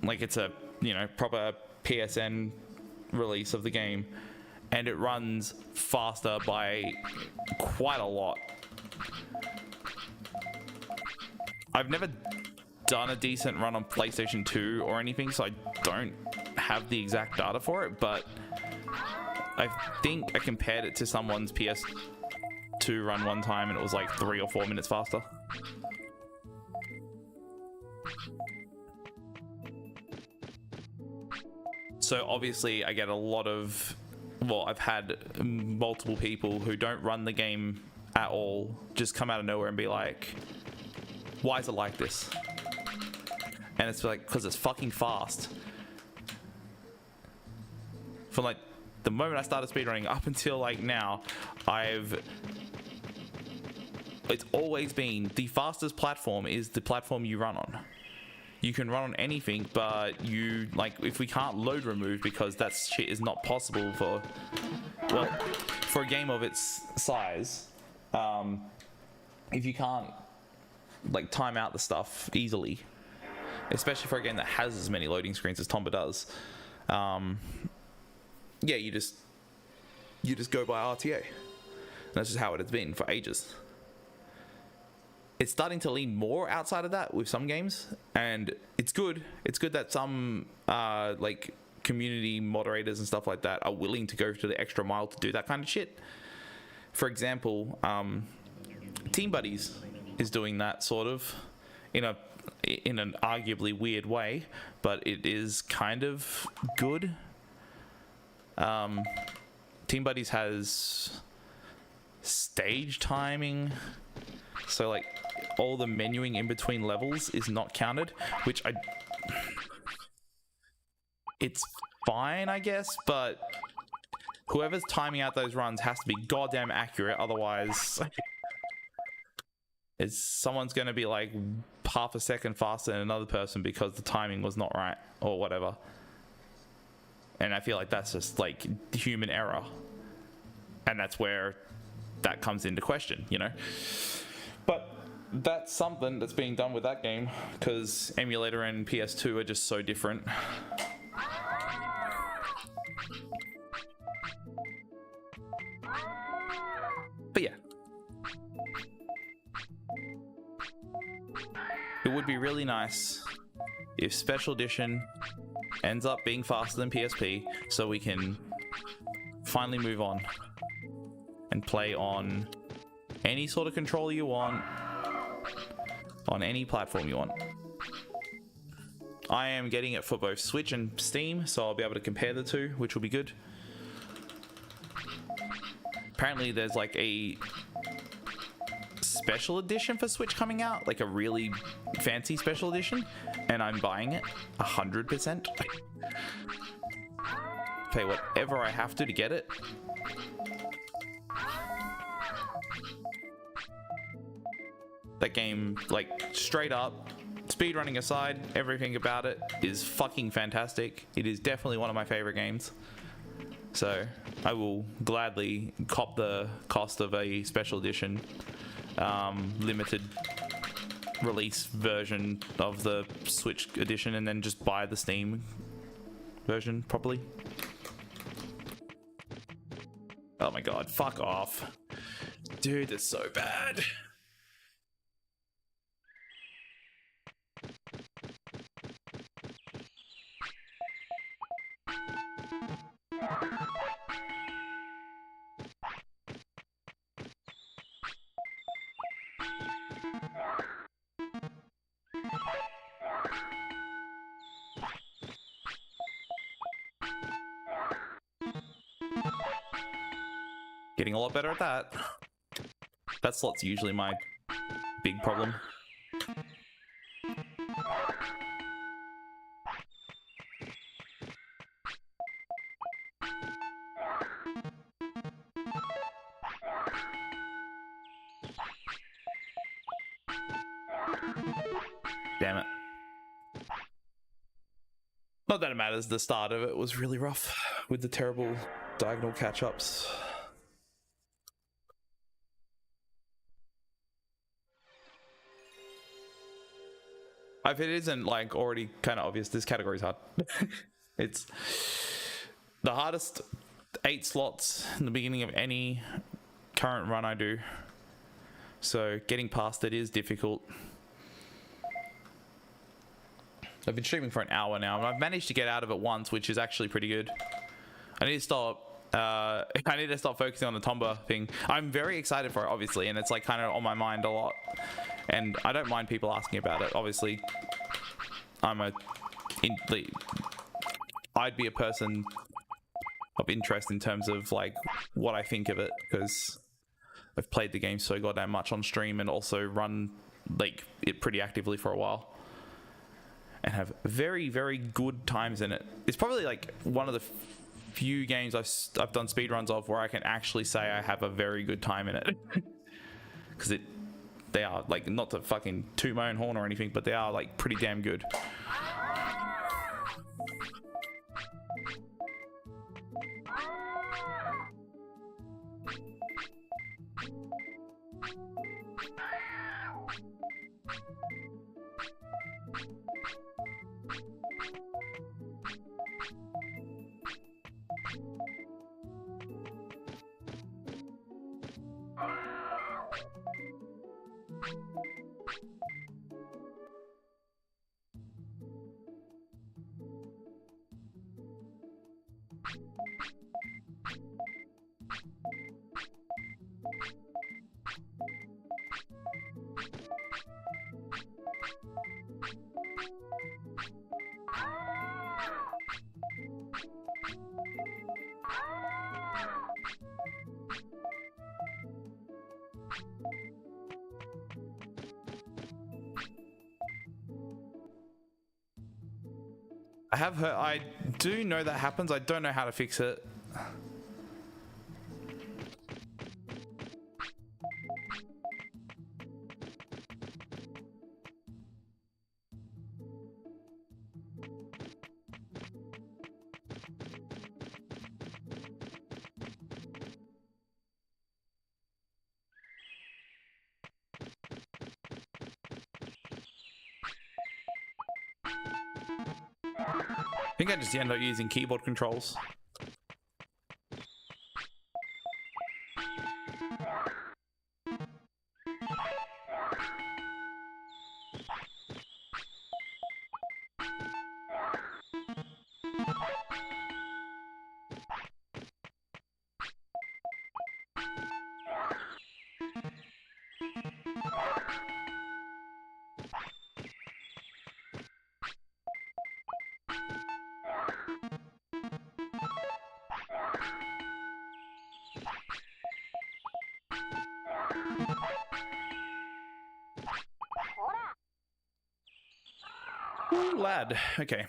Like it's a, you know, proper PSN release of the game, and it runs faster by quite a lot. I've never done a decent run on PlayStation 2 or anything, so I don't have the exact data for it, but I think I compared it to someone's PS2 run one time and it was like 3 or 4 minutes faster. So obviously I get a lot of, well, I've had multiple people who don't run the game at all just come out of nowhere and be like, why is it like this? And it's like, because it's fucking fast. From like the moment I started speedrunning up until like now, it's always been the fastest platform is the platform you run on. You can run on anything, but you, like, if we can't load remove because that shit is not possible for, well, for a game of its size, if you can't like time out the stuff easily, especially for a game that has as many loading screens as Tomba does, yeah, you just go by RTA. And that's just how it has been for ages. It's starting to lean more outside of that with some games, and it's good. It's good that some like community moderators and stuff like that are willing to go to the extra mile to do that kind of shit. For example, Team Buddies is doing that sort of in an arguably weird way, but it is kind of good. Team Buddies has stage timing, so like all the menuing in between levels is not counted, which it's fine, I guess, but whoever's timing out those runs has to be goddamn accurate, otherwise someone's going to be like half a second faster than another person because the timing was not right or whatever. And I feel like that's just like human error, and that's where that comes into question, you know. But that's something that's being done with that game, because emulator and PS2 are just so different. But yeah, it would be really nice if Special Edition ends up being faster than PSP, so we can finally move on and play on any sort of controller you want, on any platform you want. I am getting it for both Switch and Steam, so I'll be able to compare the two, which will be good. Apparently there's like a special edition for Switch coming out, like a really fancy special edition, and I'm buying it 100%. Pay whatever I have to get it. That game, like, straight up, speedrunning aside, everything about it is fucking fantastic. It is definitely one of my favorite games. So I will gladly cop the cost of a special edition limited release version of the Switch edition, and then just buy the Steam version properly. Oh my god, fuck off. Dude, that's so bad. Getting a lot better at that. That slot's usually my big problem. Damn it. Not that it matters, the start of it was really rough with the terrible diagonal catch-ups. If it isn't like already kind of obvious, this category is hard. It's the hardest 8 slots in the beginning of any current run I do. So getting past it is difficult. I've been streaming for an hour now, and I've managed to get out of it once, which is actually pretty good. I need to stop. I need to stop focusing on the Tomba thing. I'm very excited for it, obviously, and it's like kind of on my mind a lot. And I don't mind people asking about it. Obviously, I'd be a person of interest in terms of like what I think of it, because I've played the game so goddamn much on stream and also run like it pretty actively for a while. And have very, very good times in it. It's probably like one of the few games I've done speedruns of where I can actually say I have a very good time in it. Because they are like, not to fucking toot my own horn or anything, but they are like pretty damn good. I do know that happens. I don't know how to fix it. I think I just end up using keyboard controls. Ooh, lad. Okay.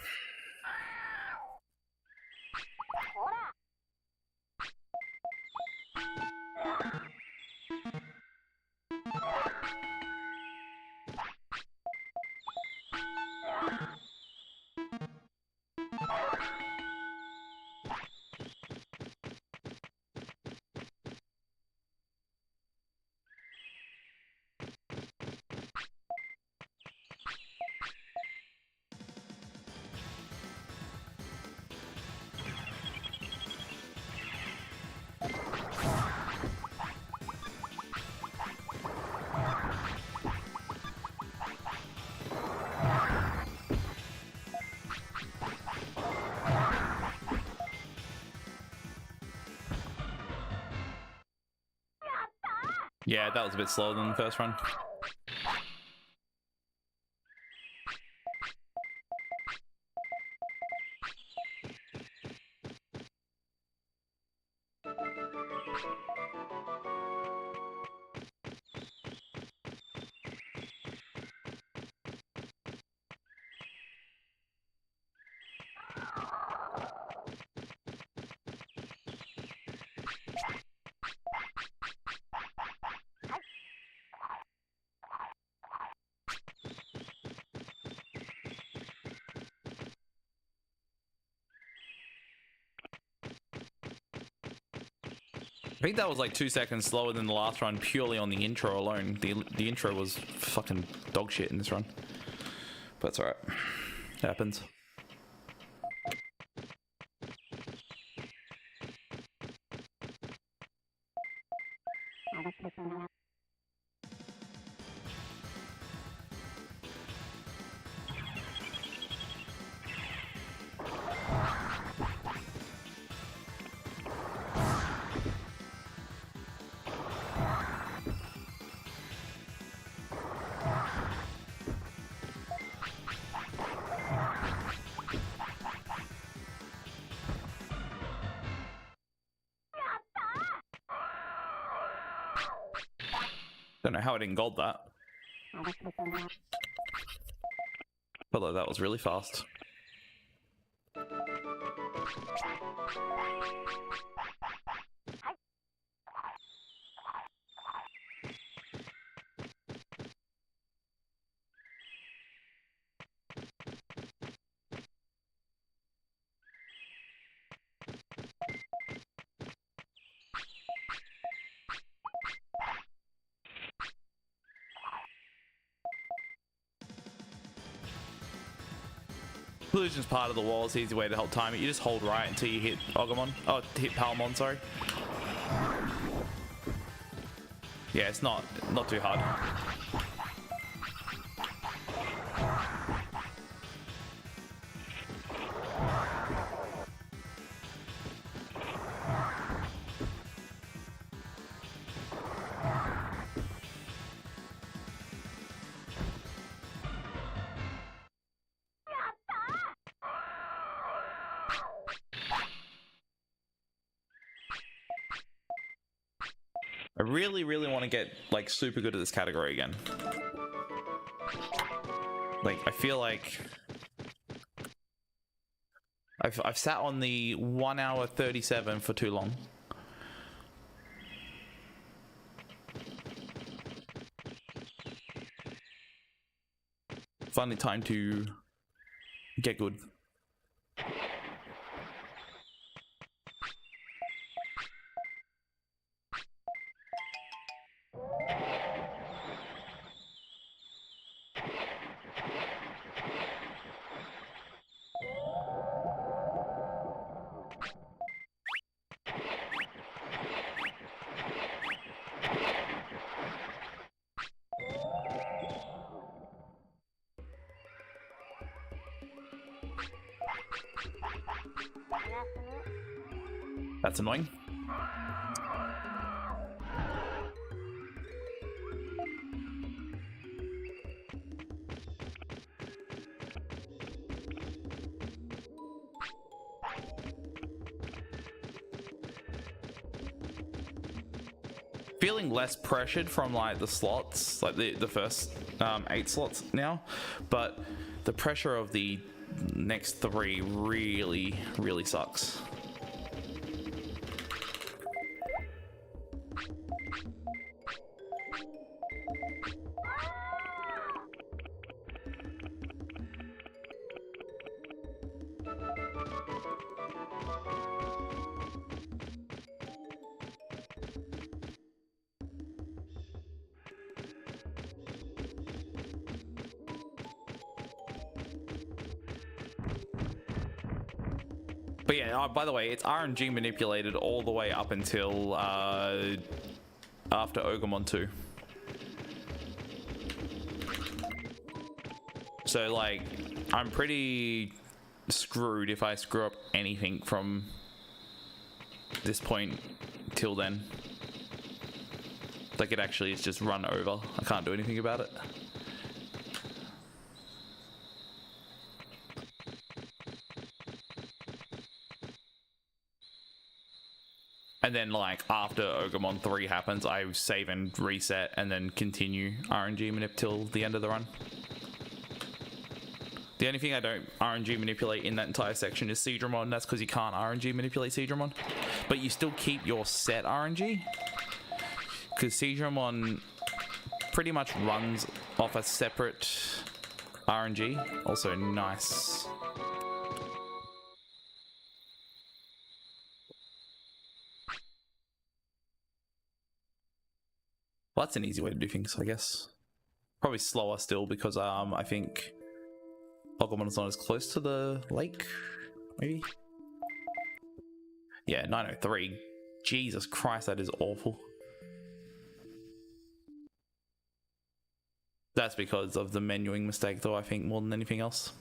Yeah, that was a bit slower than the first run. I think that was like 2 seconds slower than the last run purely on the intro alone. The intro was fucking dog shit in this run. But it's alright. It happens. Don't know how I didn't gold that. Although that was really fast. Collision's part of the wall. It's an easy way to help time it. You just hold right until you hit Ogumon. Oh, hit Palmon, sorry. Yeah, it's not too hard. I really want to get like super good at this category again. Like I feel like I've sat on the 1 hour 37 for too long. Finally time to get good. That's annoying. Feeling less pressured from like the slots, like the first 8 slots now, but the pressure of the next 3 really sucks. But yeah, by the way, it's RNG manipulated all the way up until after Ogumon 2. So like, I'm pretty screwed if I screw up anything from this point till then. Like it actually is just run over. I can't do anything about it. And then like after Ogumon 3 happens, I save and reset and then continue RNG manip till the end of the run. The only thing I don't RNG manipulate in that entire section is Seadramon. That's because you can't RNG manipulate Seadramon. But you still keep your set RNG. Because Seadramon pretty much runs off a separate RNG. Also nice. Well, that's an easy way to do things, I guess. Probably slower still because I think Pokemon's not as close to the lake, maybe. Yeah, 903. Jesus Christ, that is awful. That's because of the menuing mistake, though, I think, more than anything else.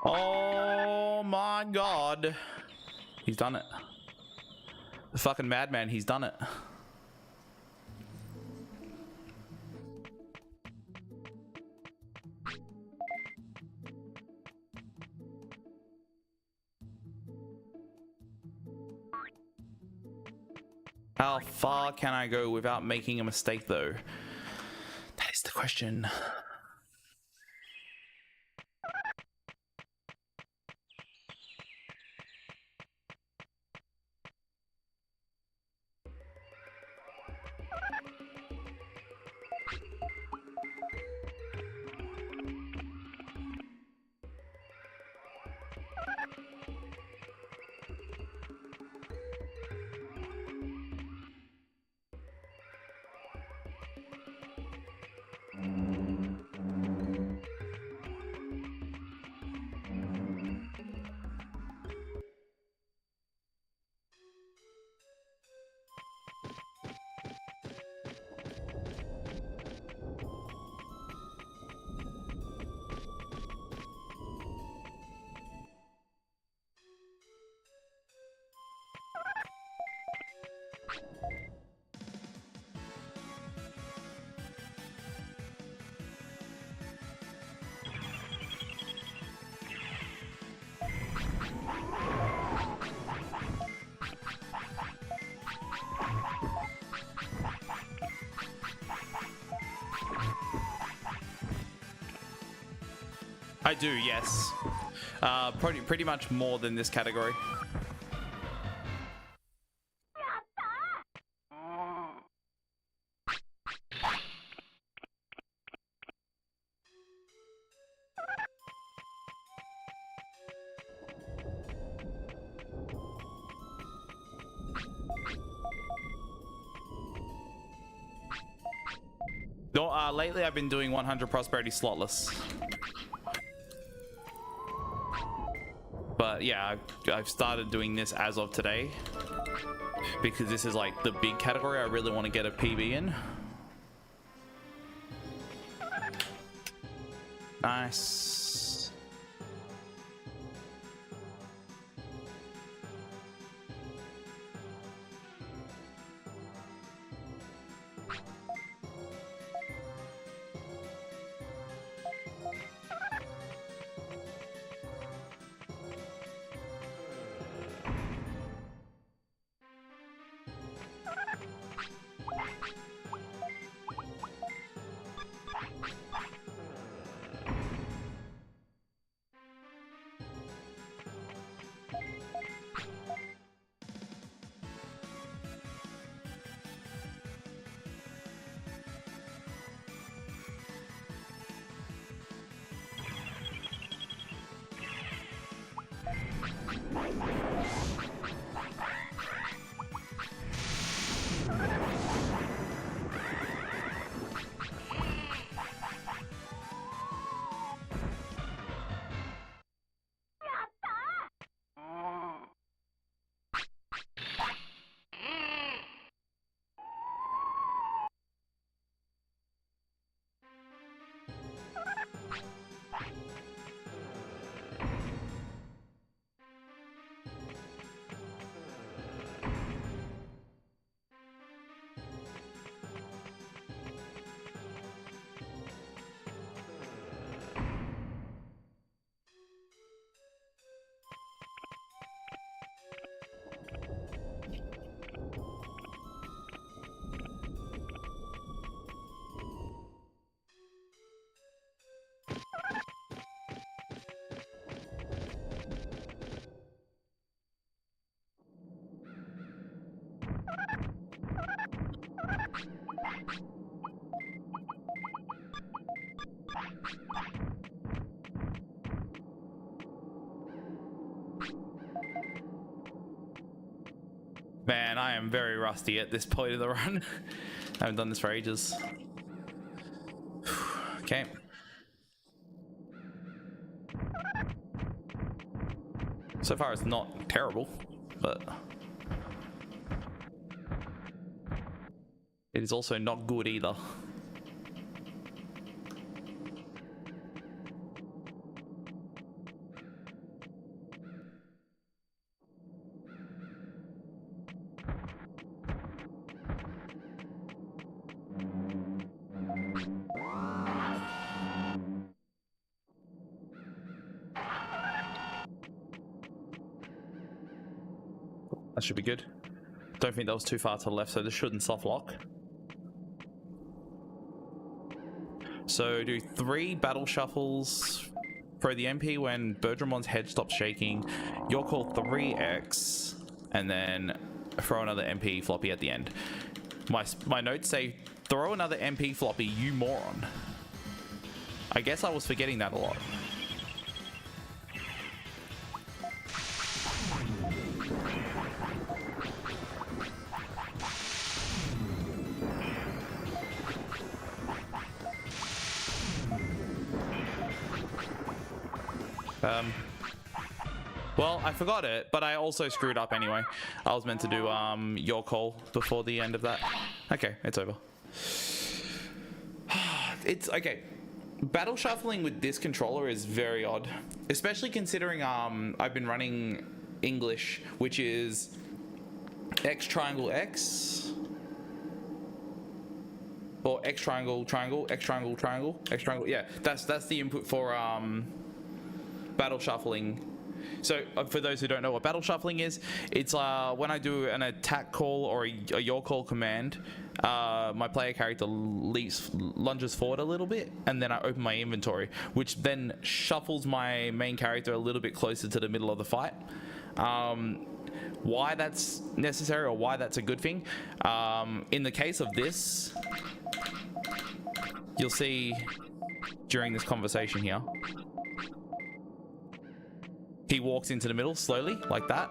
Oh my god. He's done it. The fucking madman, he's done it. How far can I go without making a mistake, though? That is the question. I do, yes. Pretty much more than this category. No, lately I've been doing 100 prosperity slotless. But yeah, I've started doing this as of today because this is like the big category I really want to get a PB in. Nice. Man, I am very rusty at this point of the run. I haven't done this for ages. Okay. So far it's not terrible, but it is also not good either. That should be good. Don't think that was too far to the left, so this shouldn't soft lock. So do 3 battle shuffles. Throw the MP when Berdramon's head stops shaking. Your call 3x, and then throw another MP floppy at the end. My notes say throw another MP floppy, you moron. I guess I was forgetting that a lot. Well, I forgot it, but I also screwed up anyway. I was meant to do your call before the end of that. Okay, it's over. It's okay. Battle shuffling with this controller is very odd, especially considering I've been running English, which is X triangle X, or X triangle triangle, X triangle triangle, X triangle. Yeah, that's the input for battle shuffling. So for those who don't know what battle shuffling is, it's when I do an attack call or a your call command, my player character lunges forward a little bit, and then I open my inventory, which then shuffles my main character a little bit closer to the middle of the fight. Why that's necessary or why that's a good thing, in the case of this, you'll see during this conversation here, he walks into the middle slowly like that.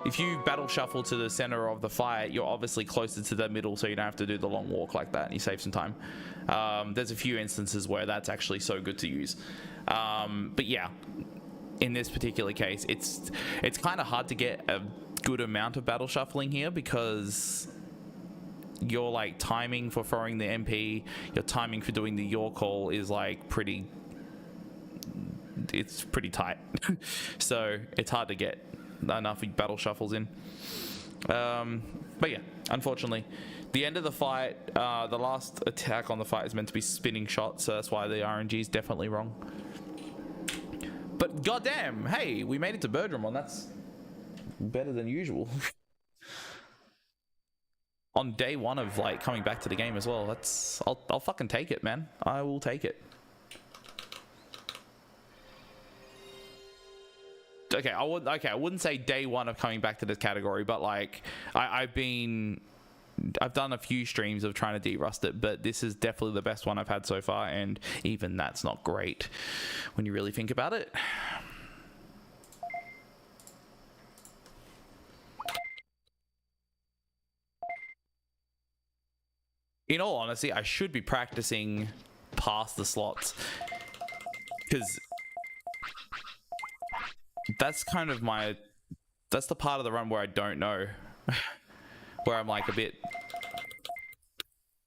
If you battle shuffle to the center of the fight, you're obviously closer to the middle, so you don't have to do the long walk like that, and you save some time. There's a few instances where that's actually so good to use. But yeah, in this particular case, it's kind of hard to get a good amount of battle shuffling here, because your like timing for throwing the MP, your timing for doing the your call is like it's pretty tight. So it's hard to get enough battle shuffles in. But yeah, unfortunately, the end of the fight, the last attack on the fight is meant to be spinning shots, so that's why the RNG is definitely wrong. But goddamn, hey, we made it to Bergramon. That's better than usual. On day 1 of like coming back to the game as well. That's I'll fucking take it, man. I will take it. Okay, I wouldn't say day 1 of coming back to this category, but like I've done a few streams of trying to de-rust it, but this is definitely the best one I've had so far, and even that's not great when you really think about it. In all honesty, I should be practicing past the slots, because that's kind of that's the part of the run where I don't know. Where I'm like a bit,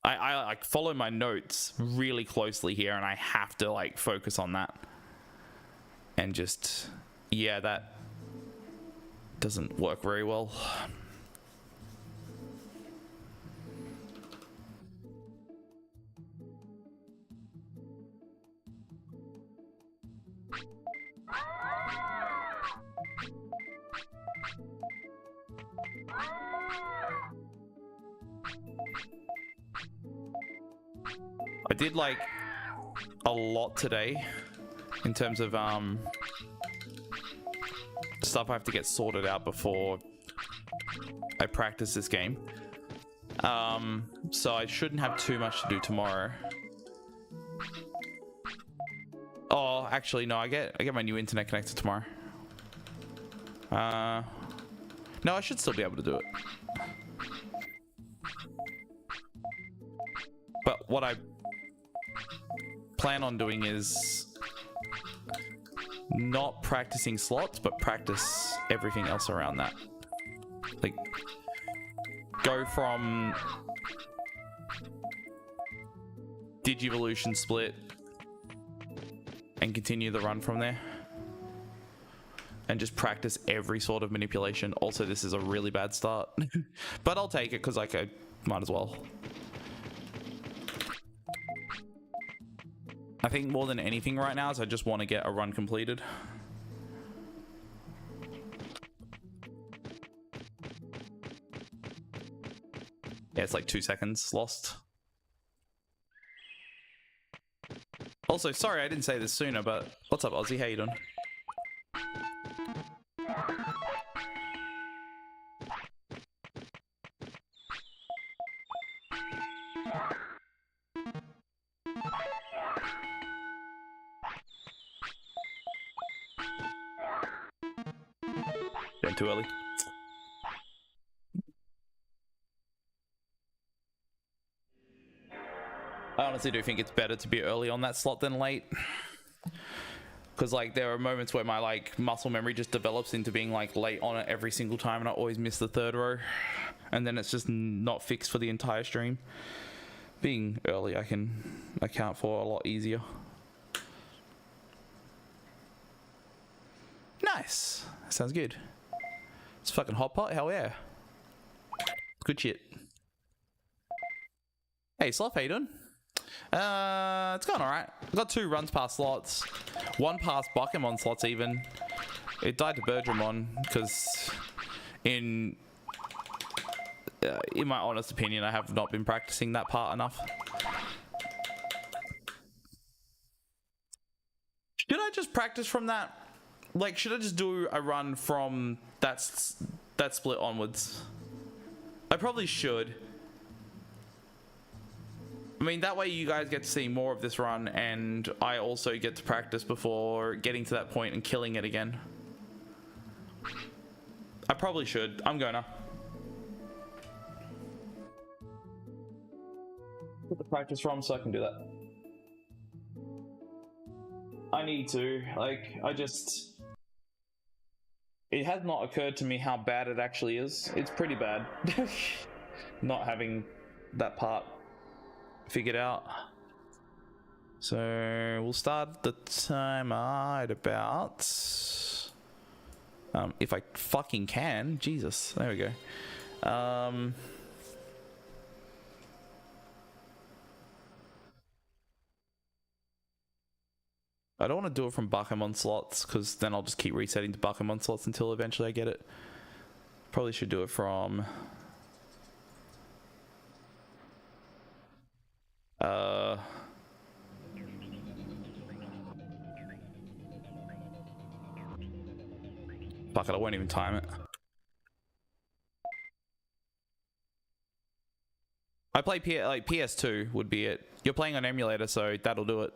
I like follow my notes really closely here, and I have to like focus on that, and just, yeah, that doesn't work very well. I did like a lot today in terms of stuff I have to get sorted out before I practice this game. So I shouldn't have too much to do tomorrow. Oh, actually no, I get my new internet connected tomorrow. No, I should still be able to do it. But what I plan on doing is not practicing slots, but practice everything else around that. Like, go from Digivolution split and continue the run from there. And just practice every sort of manipulation. Also, this is a really bad start. But I'll take it because like I might as well. I think more than anything right now is I just want to get a run completed. Yeah, it's like 2 seconds lost. Also, sorry I didn't say this sooner, but what's up, Ozzy? How you doing? Going too early. I honestly do think it's better to be early on that slot than late. Because like there are moments where my like muscle memory just develops into being like late on it every single time and I always miss the third row. And then it's just not fixed for the entire stream. Being early I can account for a lot easier. Nice. Sounds good. It's fucking hot pot, hell yeah. Good shit. Hey Sloth, how you doing? It's going alright. I've got 2 runs past slots. 1 past Pokemon slots even. It died to Birdramon because in my honest opinion, I have not been practicing that part enough. Should I just practice from that? Like, should I just do a run from that split onwards? I probably should. I mean, that way you guys get to see more of this run and I also get to practice before getting to that point and killing it again. I probably should. I'm gonna. Put the practice from so I can do that. I need to. Like, it has not occurred to me how bad it actually is. It's pretty bad. Not having that part figured out. So we'll start the timer at about if I fucking can. Jesus, there we go. I don't want to do it from Pokemon slots because then I'll just keep resetting to Pokemon slots until eventually I get it. Probably should do it from fuck it, I won't even time it. I play like PS2 would be it. You're playing on emulator, so that'll do it.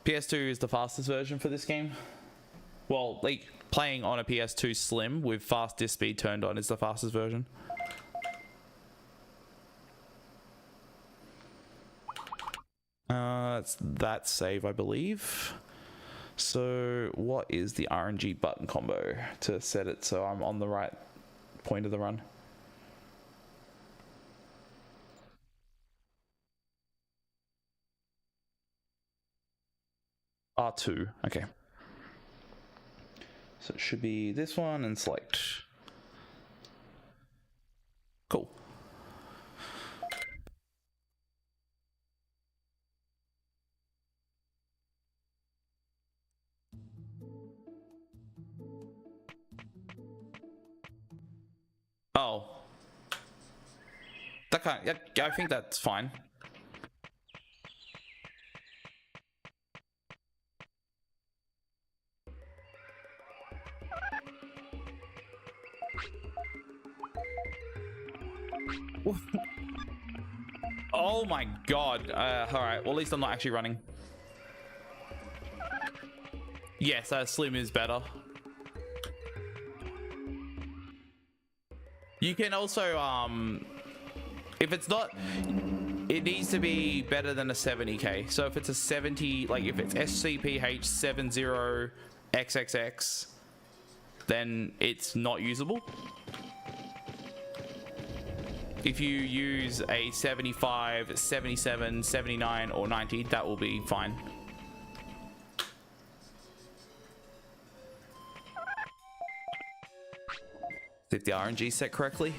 PS2 is the fastest version for this game. Well, like playing on a PS2 Slim with fast disk speed turned on is the fastest version. It's that save, I believe. So what is the RNG button combo to set it so I'm on the right point of the run? R2, okay. So it should be this one and select. Cool. Oh. That kind of, yeah, I think that's fine. Oh my god. Alright, well at least I'm not actually running. Yes, Slim is better. You can also if it's not, it needs to be better than a 70k. So if it's a 70, like if it's SCPH70XXX, then it's not usable. If you use a 75, 77, 79, or 90, that will be fine. If the RNG set correctly.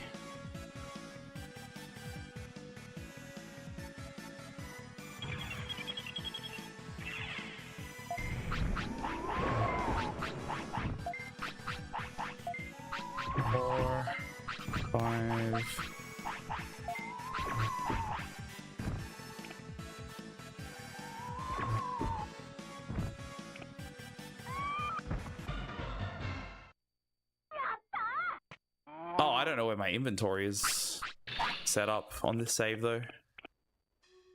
Four, five. Oh, I don't know where my inventory is set up on this save though.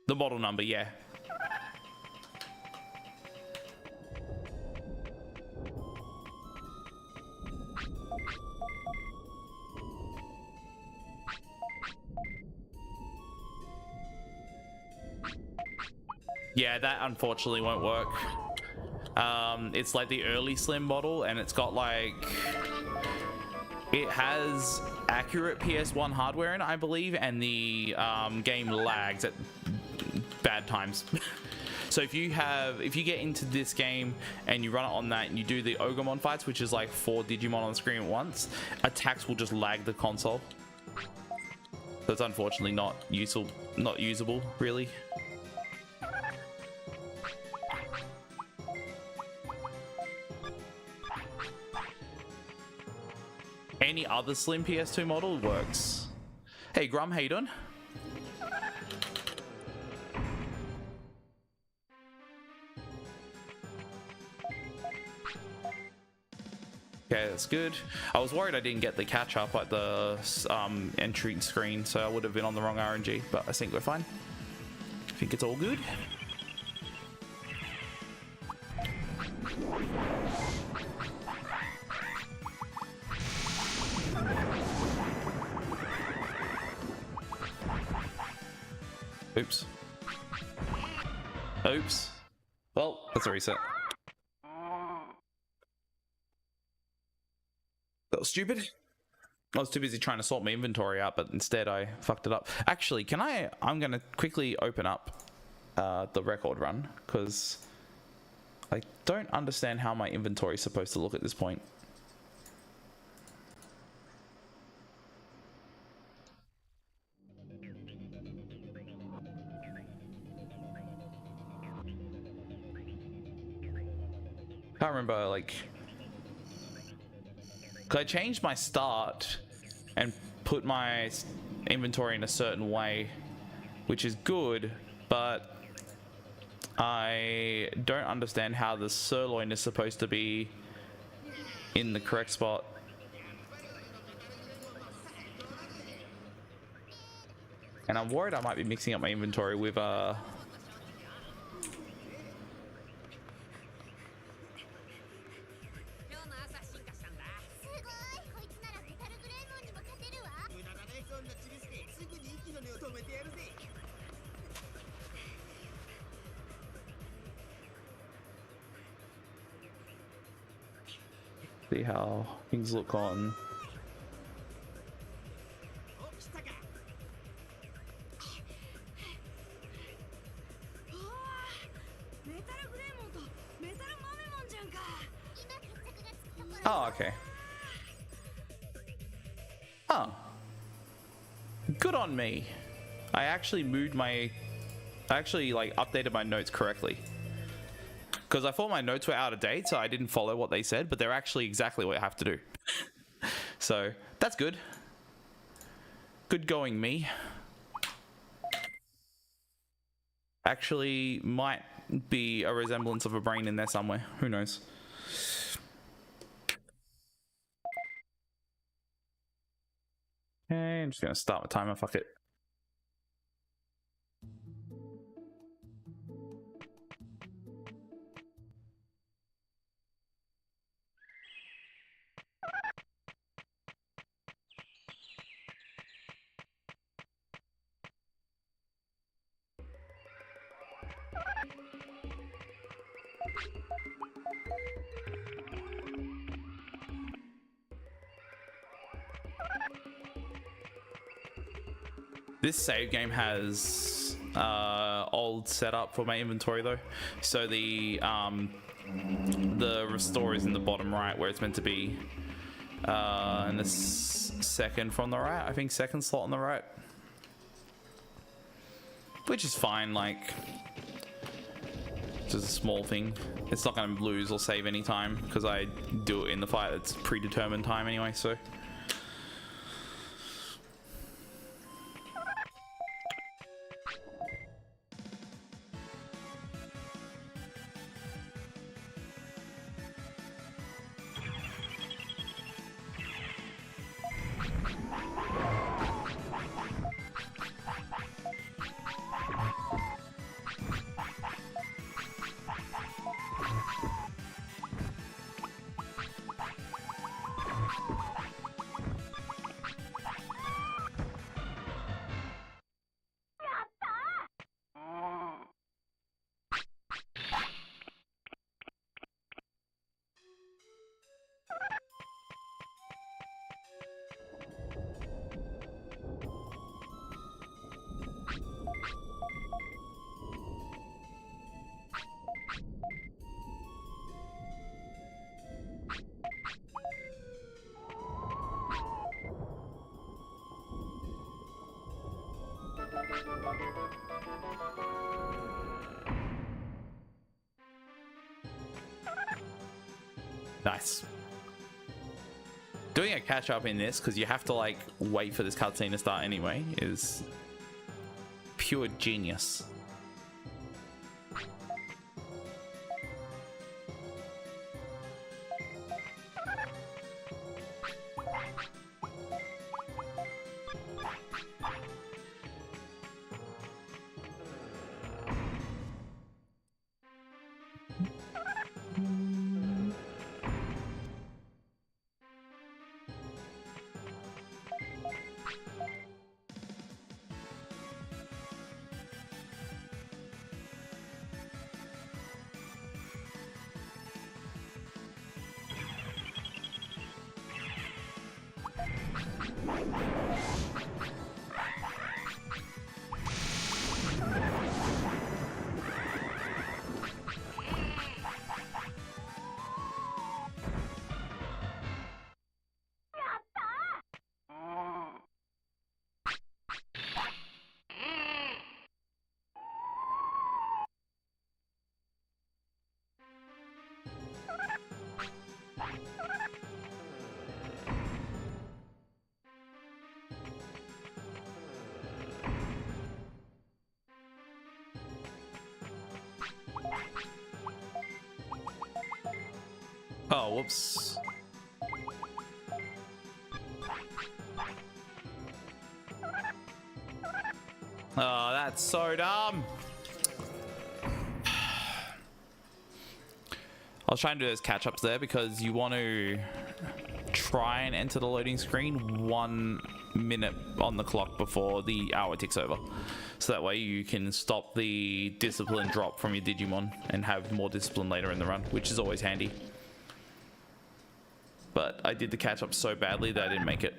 The model number, yeah. Yeah, that unfortunately won't work. It's like the early Slim model, and it's got like, it has accurate PS1 hardware in it, I believe, and the game lags at bad times. So if you get into this game and you run it on that and you do the Ogremon fights, which is like 4 Digimon on the screen at once, attacks will just lag the console. So it's unfortunately not usable, really. Any other Slim PS2 model works. Hey Grum, how you doing? Okay, that's good. I was worried I didn't get the catch up at the entry screen, so I would have been on the wrong RNG, but I think we're fine. I think it's all good. Oops. Oops. Well, that's a reset. That was stupid. I was too busy trying to sort my inventory out, but instead I fucked it up. Actually, I'm going to quickly open up the record run, because I don't understand how my inventory is supposed to look at this point. Can't remember, like, cause I changed my start and put my inventory in a certain way, which is good, but I don't understand how the sirloin is supposed to be in the correct spot. And I'm worried I might be mixing up my inventory with see how things look on. Oh, okay. Oh. Good on me. I actually like updated my notes correctly. Because I thought my notes were out of date, so I didn't follow what they said, but they're actually exactly what I have to do. So, that's good. Good going, me. Actually, might be a resemblance of a brain in there somewhere. Who knows? Okay, I'm just gonna start my timer, fuck it. This save game has old setup for my inventory though, so the restore is in the bottom right where it's meant to be, and the second from the right, I think second slot on the right, which is fine. Like, just a small thing. It's not going to lose or save any time because I do it in the fight. It's predetermined time anyway, so. Nice. Doing a catch up in this, because you have to like wait for this cutscene to start anyway, is pure genius. Oh, whoops. Oh, that's so dumb. I was trying to do those catch-ups there because you want to try and enter the loading screen 1 minute on the clock before the hour ticks over. So that way you can stop the discipline drop from your Digimon and have more discipline later in the run, which is always handy. But I did the catch-up so badly that I didn't make it.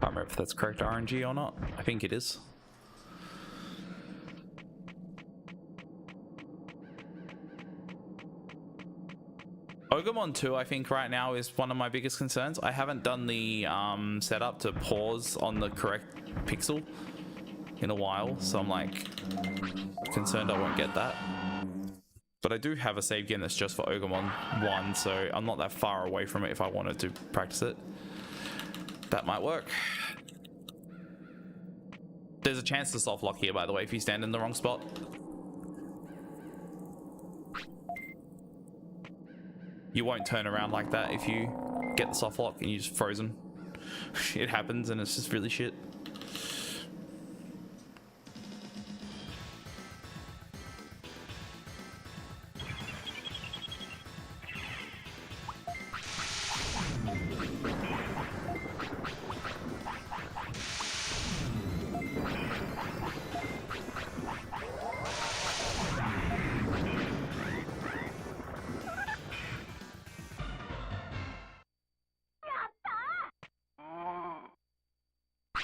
Can't remember if that's correct RNG or not. I think it is. Ogumon 2, I think right now is one of my biggest concerns. I haven't done the setup to pause on the correct pixel in a while, so I'm like concerned I won't get that. But I do have a save game that's just for Ogumon 1, so I'm not that far away from it if I wanted to practice it. That might work. There's a chance to soft lock here, by the way, if you stand in the wrong spot. You won't turn around like that if you get the soft lock and you're just frozen. It happens and it's just really shit.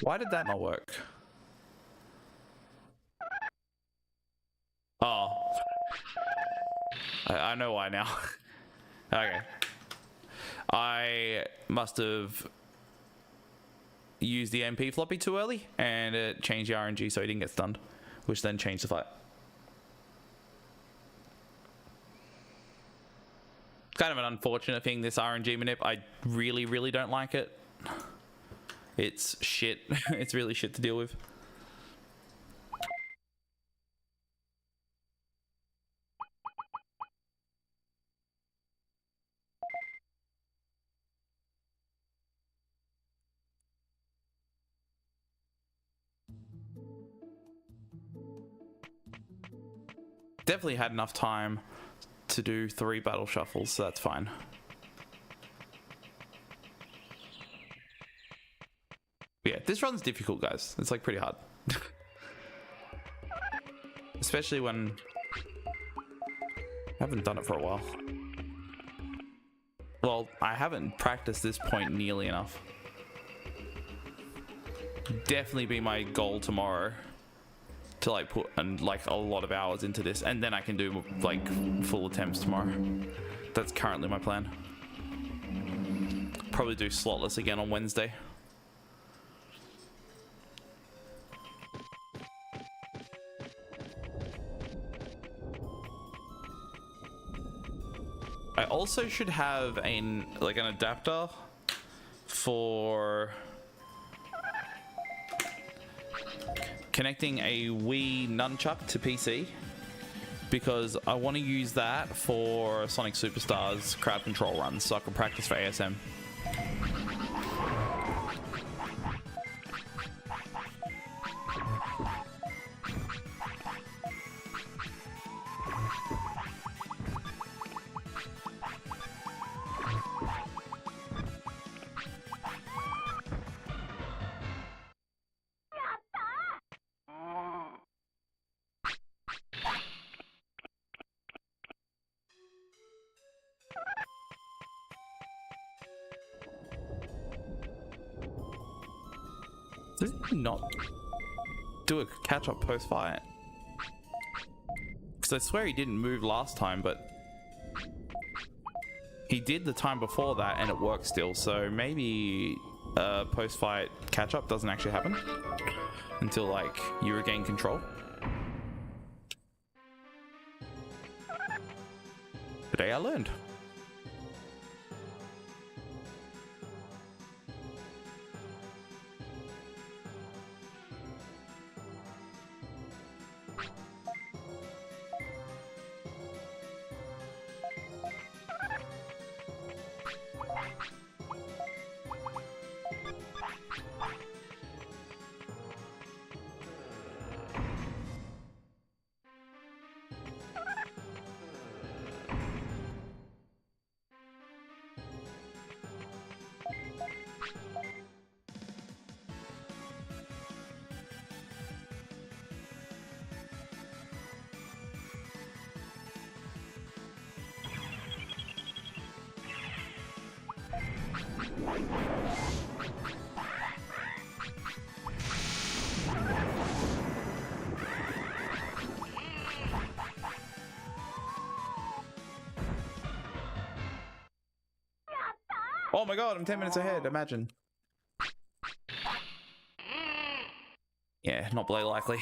Why did that not work? Oh. I know why now. Okay. I must have used the MP floppy too early and it changed the RNG so he didn't get stunned, which then changed the fight. Kind of an unfortunate thing, this RNG manip. I really don't like it. It's shit. It's really shit to deal with. Definitely had enough time to do 3 battle shuffles, so that's fine. Yeah, this run's difficult, guys. It's like pretty hard. Especially when I haven't done it for a while. Well, I haven't practiced this point nearly enough. Definitely be my goal tomorrow to like put like a lot of hours into this, and then I can do like full attempts tomorrow. That's currently my plan. Probably do slotless again on Wednesday. I also should have an adapter for connecting a Wii nunchuck to PC, because I want to use that for Sonic Superstars crowd control runs so I can practice for ASM. Does he not do a catch-up post-fight? Because I swear he didn't move last time, but he did the time before that and it worked still, so maybe post-fight catch-up doesn't actually happen until like you regain control. Today I learned. Oh my god, I'm 10 minutes ahead, imagine. Yeah, not very likely.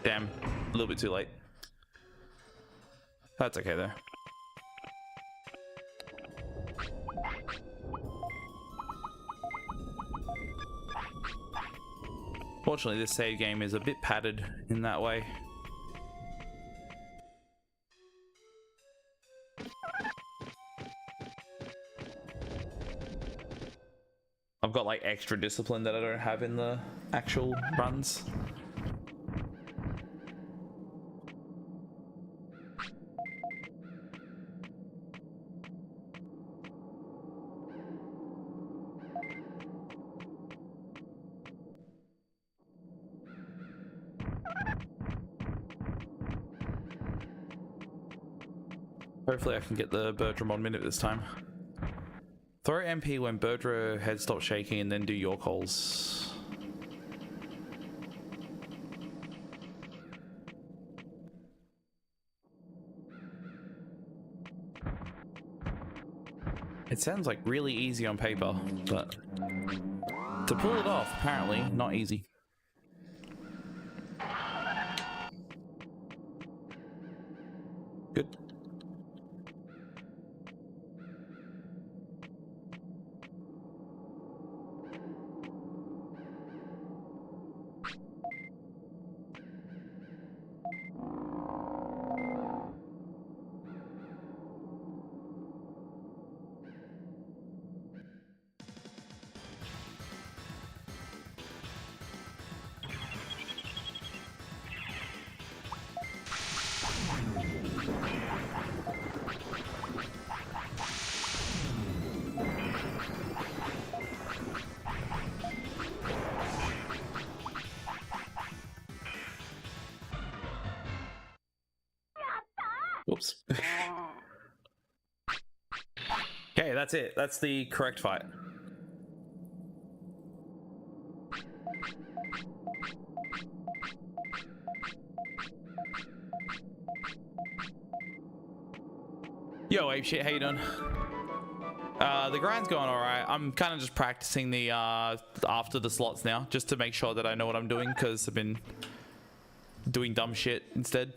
Damn, a little bit too late. That's okay though. Fortunately, this save game is a bit padded in that way. I've got like extra discipline that I don't have in the actual runs. Hopefully I can get the Bertramon minute this time. Throw MP when Berdra head stops shaking and then do your calls. It sounds like really easy on paper, but to pull it off, apparently, not easy. Good. Whoops. Okay, that's it. That's the correct fight. Yo, apeshit, how you doing? The grind's going alright. I'm kind of just practicing the after the slots now, just to make sure that I know what I'm doing, because I've been doing dumb shit instead.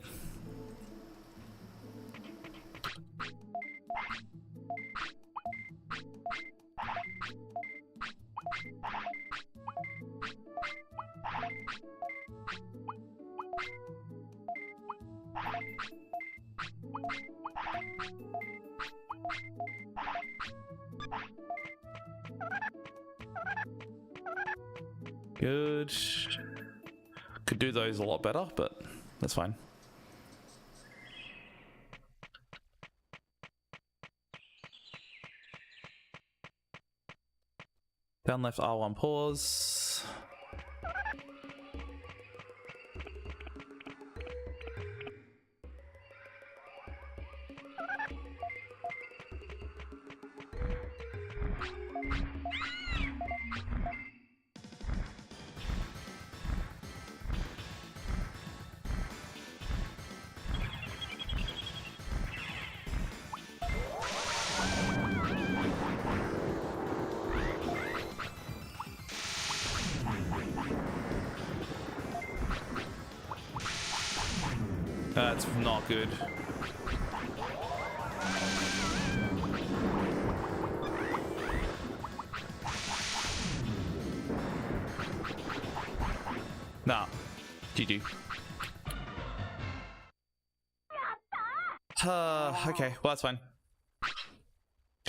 Good. Could do those a lot better, but that's fine. Down left R1 pause. That's not good. Nah. GG. Okay, well that's fine.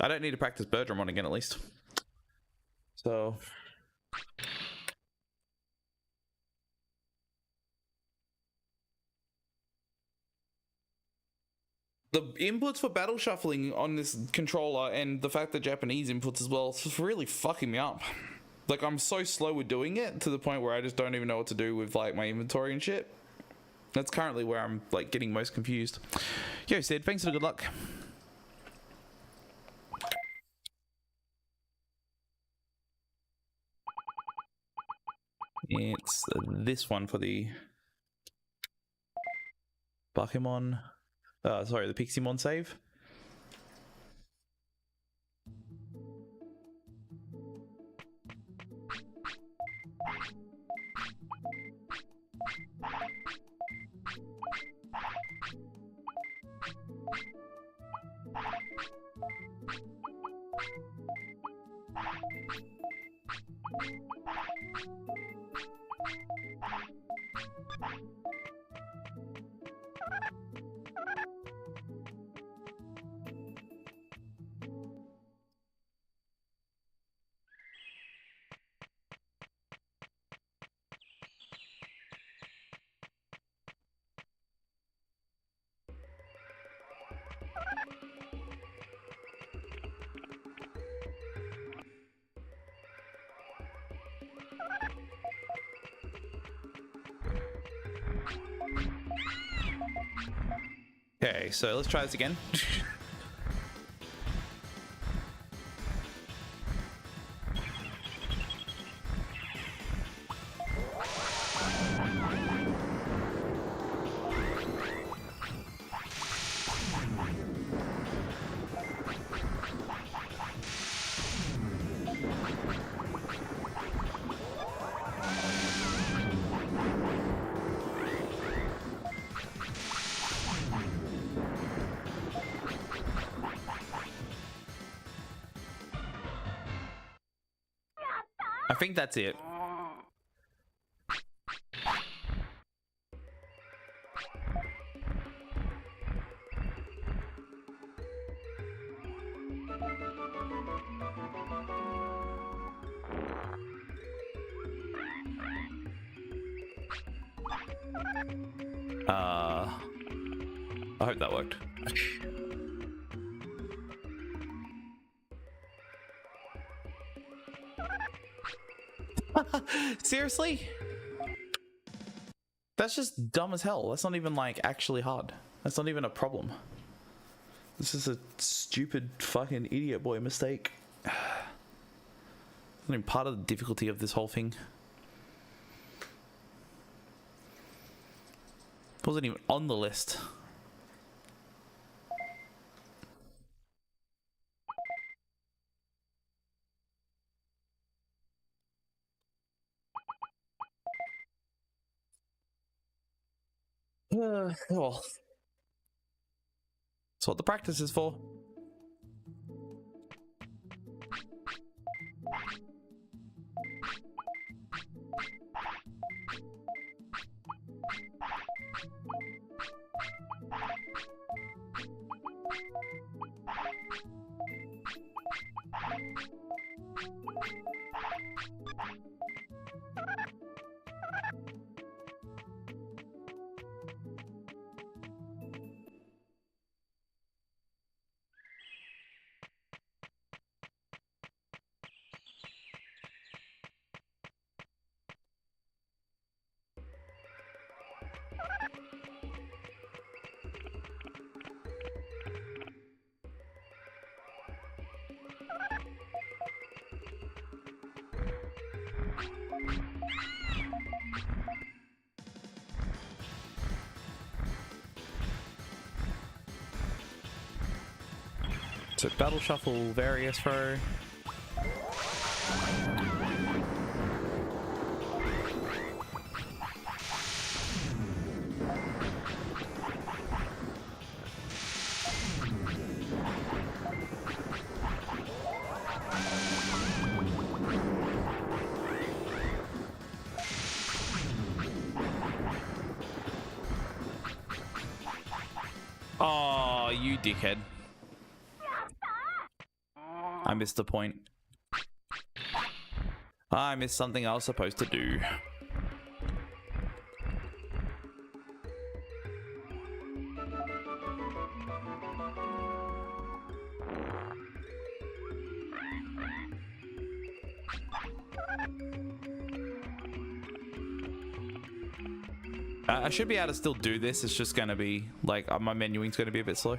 I don't need to practice Birdramon again at least. So... the inputs for battle shuffling on this controller and the fact that Japanese inputs as well is really fucking me up. Like, I'm so slow with doing it to the point where I just don't even know what to do with like my inventory and shit. That's currently where I'm like getting most confused. Yo, Sid, thanks for the good luck. It's this one for the Bakemon. Sorry, the Piximon save. Okay, so let's try this again. I think that's it. I hope that worked. Seriously? That's just dumb as hell. That's not even like actually hard. That's not even a problem. This is a stupid fucking idiot boy mistake. Not even part of the difficulty of this whole thing. Wasn't even on the list. Well, that's what the practice is for. So battle shuffle, various throw. Oh, you dickhead. I missed the point. I missed something I was supposed to do. I should be able to still do this. It's just going to be like my menuing's going to be a bit slow.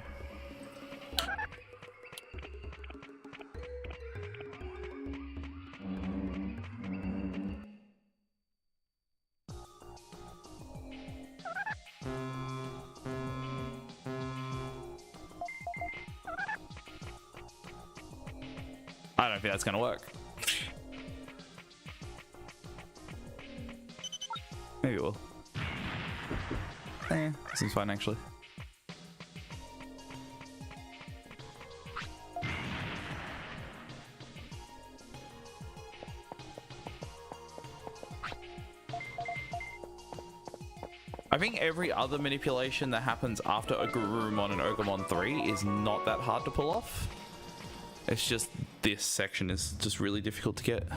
I don't think that's going to work. Maybe it will. Seems fine actually. I think every other manipulation that happens after a Gurumon and Ogremon 3 is not that hard to pull off. It's just this section is just really difficult to get.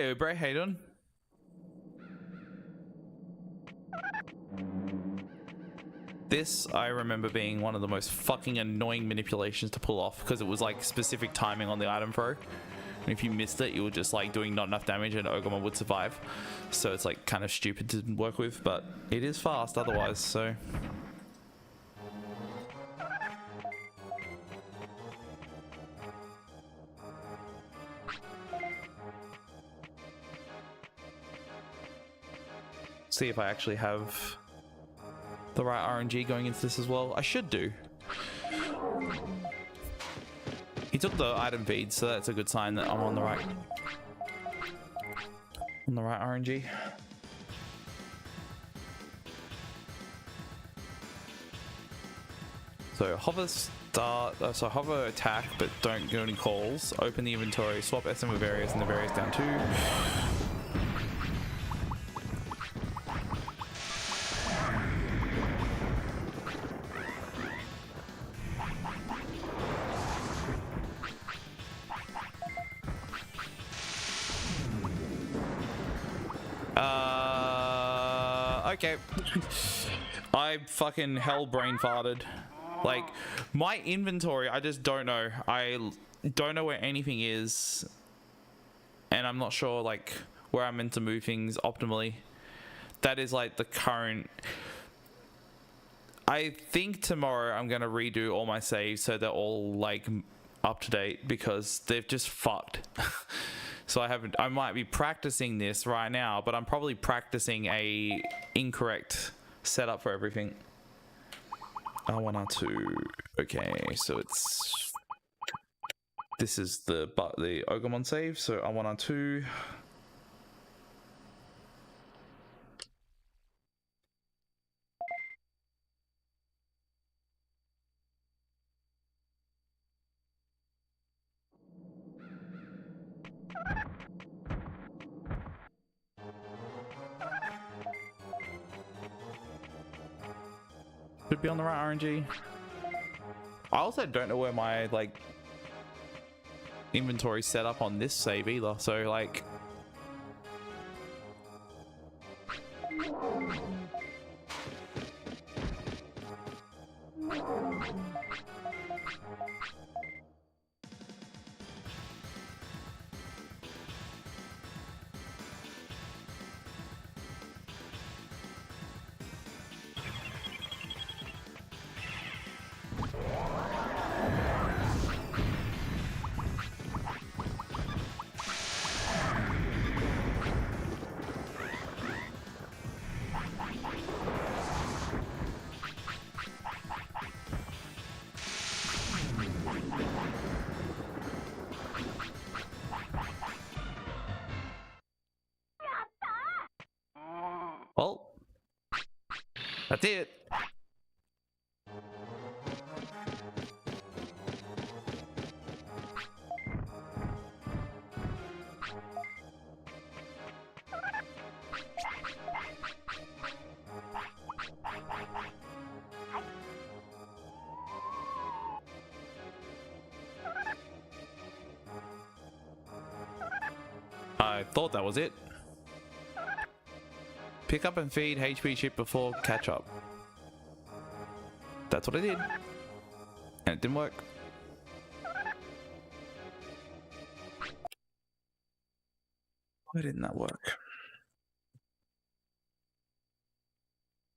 Hey, bro, how you doing? This, I remember being one of the most fucking annoying manipulations to pull off because it was like specific timing on the item throw. And if you missed it, you were just like doing not enough damage and Ogomon would survive. So it's like kind of stupid to work with, but it is fast otherwise, so... See if I actually have the right RNG going into this as well. I should do. He took the item feed, so that's a good sign that I'm on the right RNG. So hover start, so hover attack, but don't do any calls. Open the inventory, swap SM with Various and the Various down 2. Okay. I fucking hell brain farted. Like, my inventory, I just don't know. I don't know where anything is. And I'm not sure, like, where I'm meant to move things optimally. That is, like, the current... I think tomorrow I'm going to redo all my saves so they're all, like, up to date because they've just fucked. So I might be practicing this right now, but I'm probably practicing a incorrect setup for everything. R1, R2. Okay, so this is the Ogomon save. So R1, R2. Should be on the right RNG. I also don't know where my like inventory set up on this save either. So like well, that's it. I thought that was it. Pick up and feed HP chip before catch up. That's what I did. And it didn't work. Why didn't that work?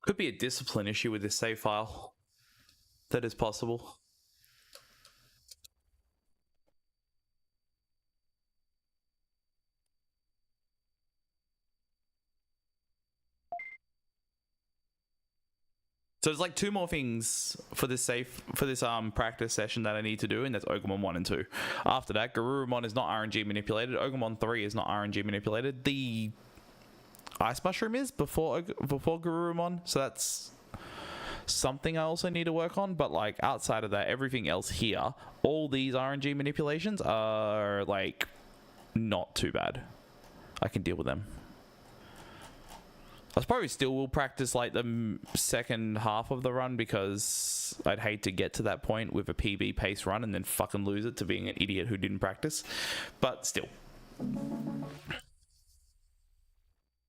Could be a discipline issue with this save file. That is possible. So there's like 2 more things for this practice session that I need to do, and that's Ogomon 1 and 2. After that, Garurumon is not RNG manipulated. Ogomon 3 is not RNG manipulated. The Ice Mushroom is before Garurumon, so that's something I also need to work on. But like outside of that, everything else here, all these RNG manipulations are like not too bad. I can deal with them. I probably still will practice like the second half of the run because I'd hate to get to that point with a PB pace run and then fucking lose it to being an idiot who didn't practice. But still.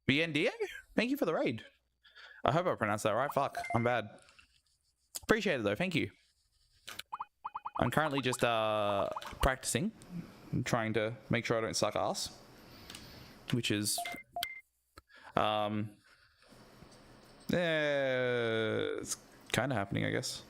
BNDO, thank you for the raid. I hope I pronounced that right. Fuck, I'm bad. Appreciate it though, thank you. I'm currently just practicing. I'm trying to make sure I don't suck ass. Which is it's kind of happening, I guess.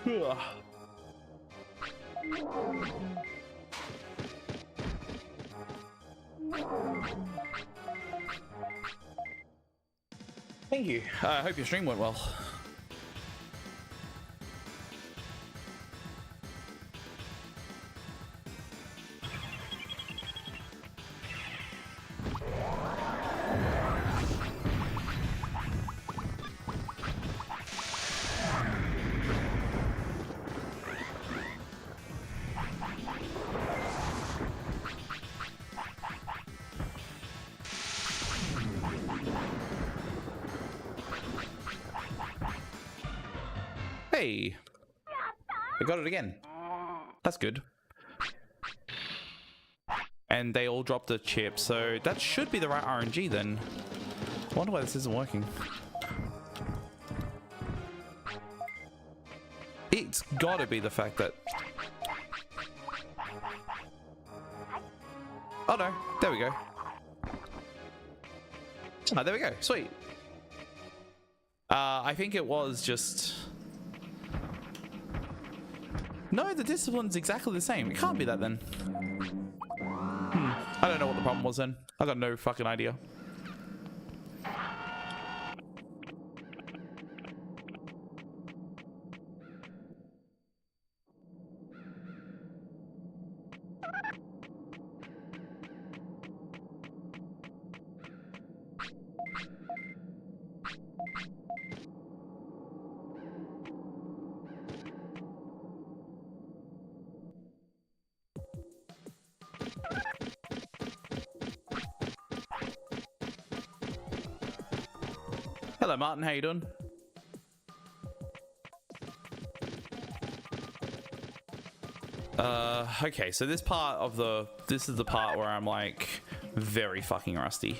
Ugh. Thank you. I hope your stream went well. Hey, I got it again. That's good. And they all dropped the chip, so that should be the right RNG then. I wonder why this isn't working. It's gotta be the fact that... Oh no, there we go. Oh, there we go, sweet. I think it was just... No, the discipline's exactly the same. It can't be that then. I don't know what the problem was then. I got no fucking idea. Hello Martin, how you doing? Okay, so this is the part where I'm like very fucking rusty.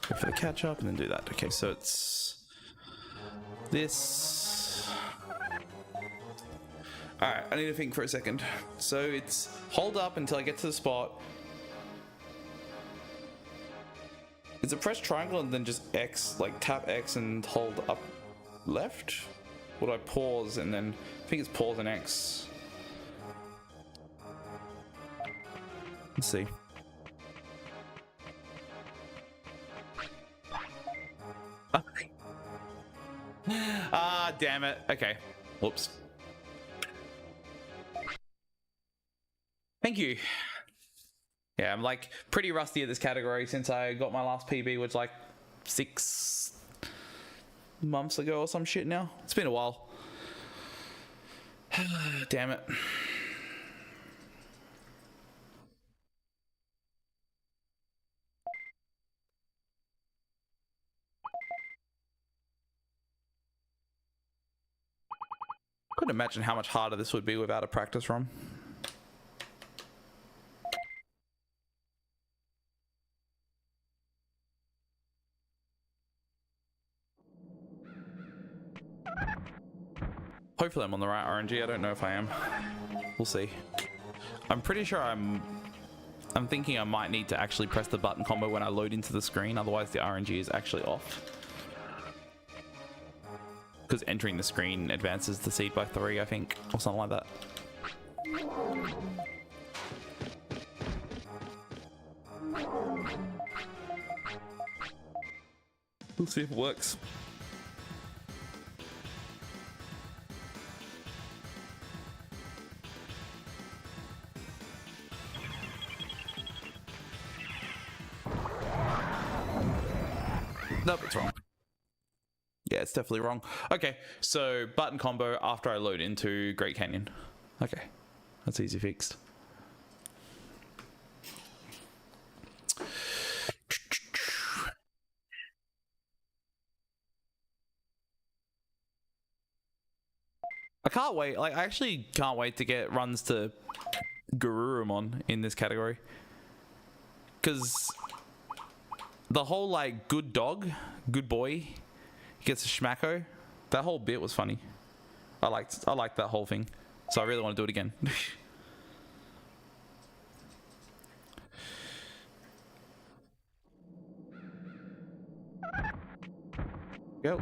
Go for the catch up and then do that. Okay, so it's this. Alright, I need to think for a second. So it's hold up until I get to the spot. Is it press triangle and then just X, like tap X and hold up left? Or do I pause and then, I think it's pause and X. Let's see. Ah, damn it. Okay. Whoops. Thank you. Yeah, I'm like pretty rusty at this category since I got my last PB, which like 6 months ago or some shit now. It's been a while. Damn it. Couldn't imagine how much harder this would be without a practice ROM. Hopefully I'm on the right RNG. I don't know if I am. We'll see. I'm pretty sure I'm thinking I might need to actually press the button combo when I load into the screen. Otherwise the RNG is actually off. Because entering the screen advances the seed by 3, I think. Or something like that. We'll see if it works. Nope, it's wrong. Yeah, it's definitely wrong. Okay, so button combo after I load into Great Canyon. Okay, that's easy fixed. I can't wait. Like, I actually can't wait to get runs to Garurumon in this category. Because the whole, like, good dog, good boy, gets a schmacko, that whole bit was funny. I liked that whole thing. So I really want to do it again. Go.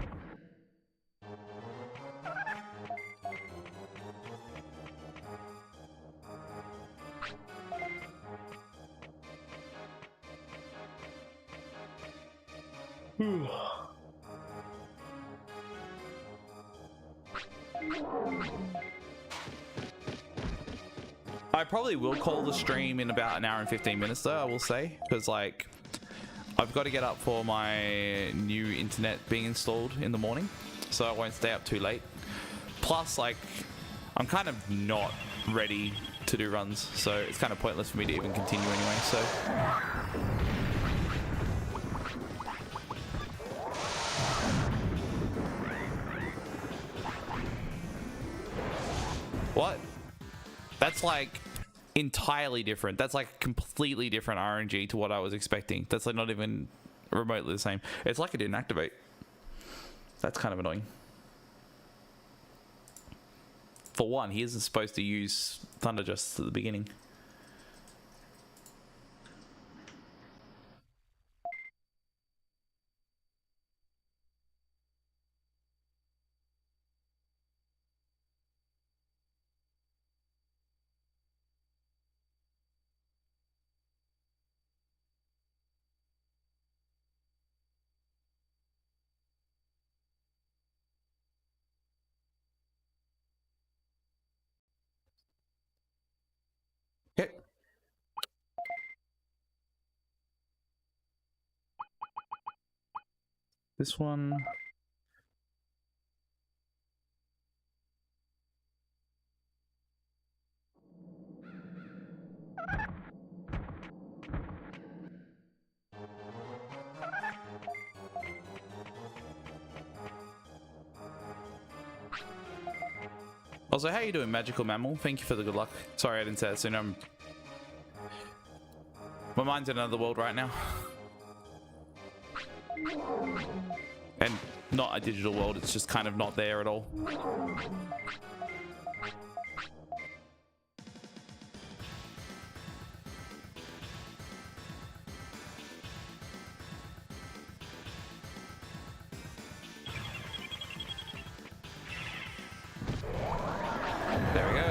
I probably will call the stream in about an hour and 15 minutes though, I will say, because like I've got to get up for my new internet being installed in the morning, so I won't stay up too late. Plus, like, I'm kind of not ready to do runs, so it's kind of pointless for me to even continue anyway, so. What? That's like entirely different. That's like completely different RNG to what I was expecting. That's like not even remotely the same. It's like it didn't activate. That's kind of annoying. For one, he isn't supposed to use Thunder just at the beginning. Okay. This one. Also, how you doing, Magical Mammal? Thank you for the good luck. Sorry I didn't say that soon. My mind's in another world right now. And not a digital world, it's just kind of not there at all. There we go.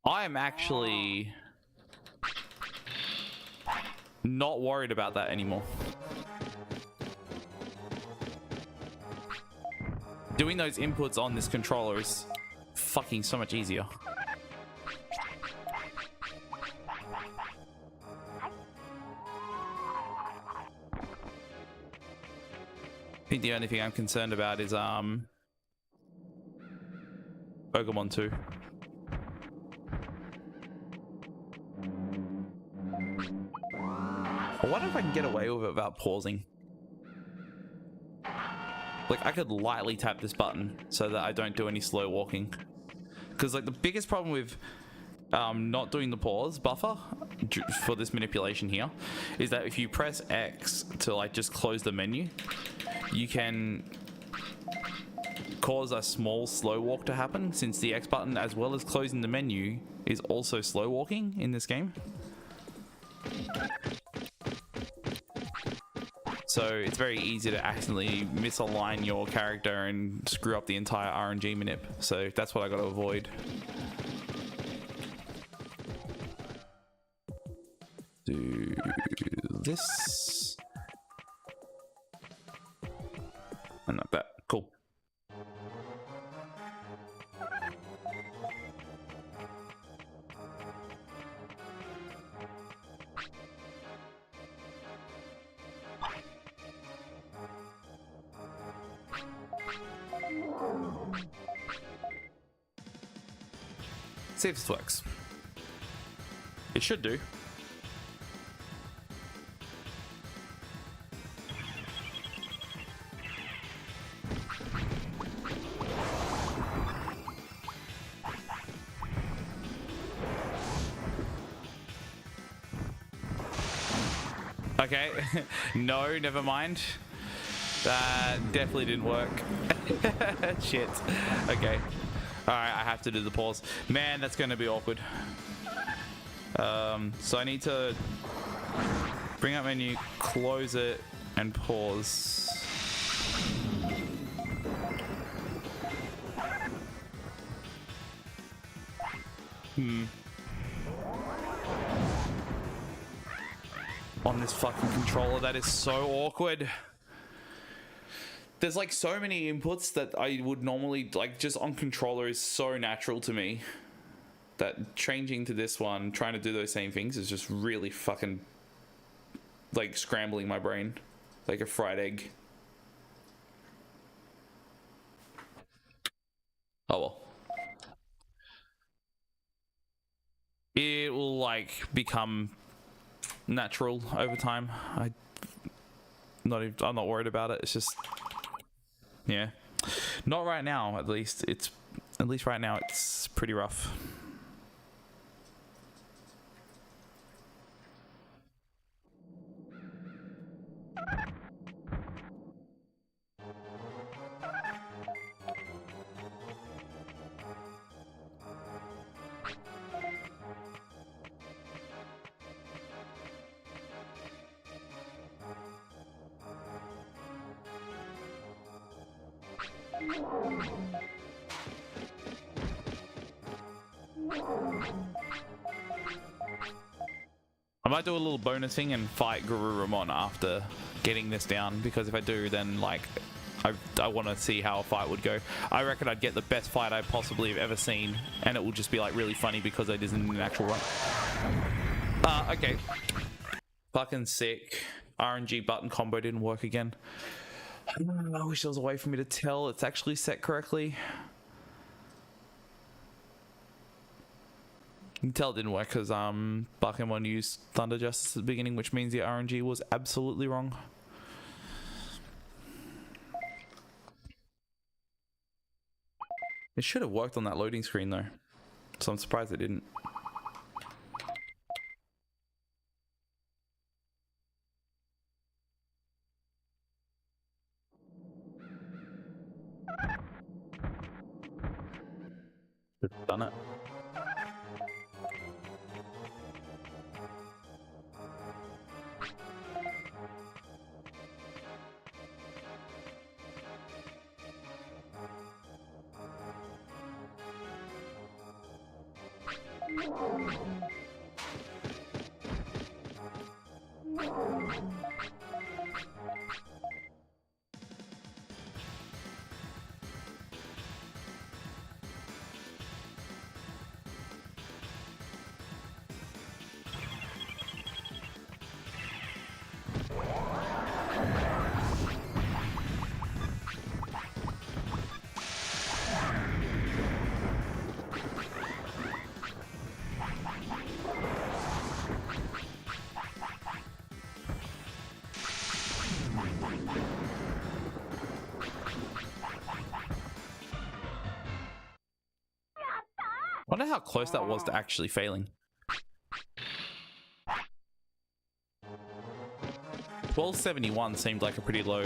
I'm actually not worried about that anymore. Doing those inputs on this controller is fucking so much easier. I think the only thing I'm concerned about is Pokemon 2. I wonder if I can get away with it without pausing. Like, I could lightly tap this button so that I don't do any slow walking. Because, like, the biggest problem with not doing the pause buffer for this manipulation here is that if you press X to, like, just close the menu, you can cause a small slow walk to happen, since the X button, as well as closing the menu, is also slow walking in this game. So it's very easy to accidentally misalign your character and screw up the entire RNG manip. So that's what I got to avoid. Do this. And like that. Cool. See if this works. It should do. Okay. No, never mind. That definitely didn't work. Shit. Okay. Alright, I have to do the pause. Man, that's going to be awkward. So I need to bring up menu, close it, and pause. On this fucking controller, that is so awkward. There's like so many inputs that I would normally like just on controller is so natural to me that changing to this one, trying to do those same things is just really fucking like scrambling my brain like a fried egg. Oh well. It will like become natural over time. I'm not worried about it. It's just, yeah, not right now. At least right now it's pretty rough. I might do a little bonus thing and fight Garurumon after getting this down, because if I do, then like I want to see how a fight would go. I reckon I'd get the best fight I possibly have ever seen, and it will just be like really funny because it isn't an actual run. Okay. Fucking sick. RNG button combo didn't work again. I wish there was a way for me to tell it's actually set correctly. You can tell it didn't work because Pokemon used Thunder Justice at the beginning, which means the RNG was absolutely wrong. It should have worked on that loading screen though, so I'm surprised it didn't. Should have done it. I wonder how close that was to actually failing. 1271 seemed like a pretty low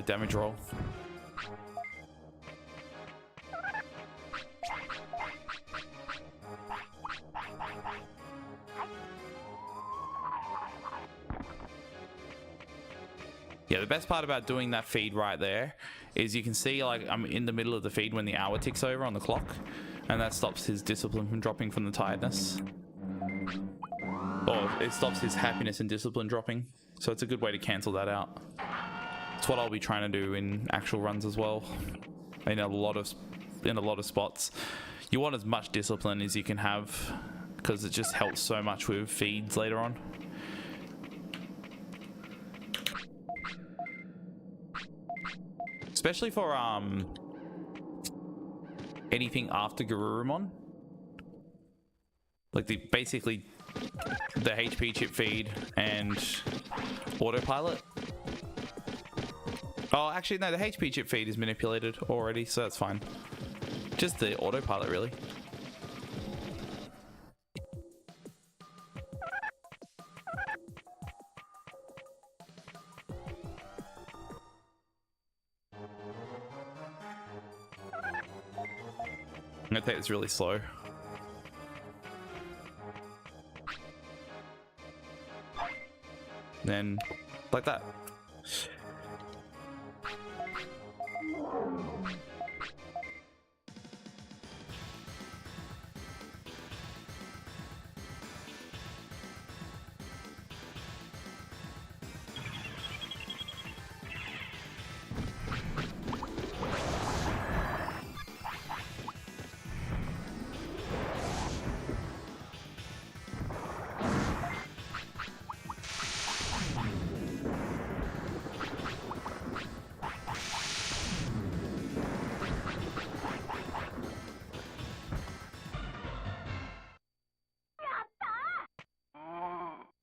damage roll. Yeah, the best part about doing that feed right there is you can see like I'm in the middle of the feed when the hour ticks over on the clock, and that stops his discipline from dropping from the tiredness. Or it stops his happiness and discipline dropping. So it's a good way to cancel that out. It's what I'll be trying to do in actual runs as well. In a lot of spots. You want as much discipline as you can have, because it just helps so much with feeds later on. Especially for anything after Garurumon. Like basically the HP chip feed and autopilot. Oh, actually no, the HP chip feed is manipulated already, so that's fine. Just the autopilot, really. I'm gonna take this really slow. Then, like that.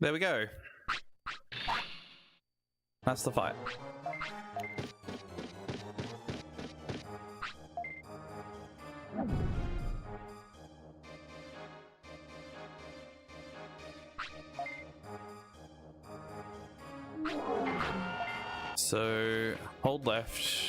There we go. That's the fight. So, hold left.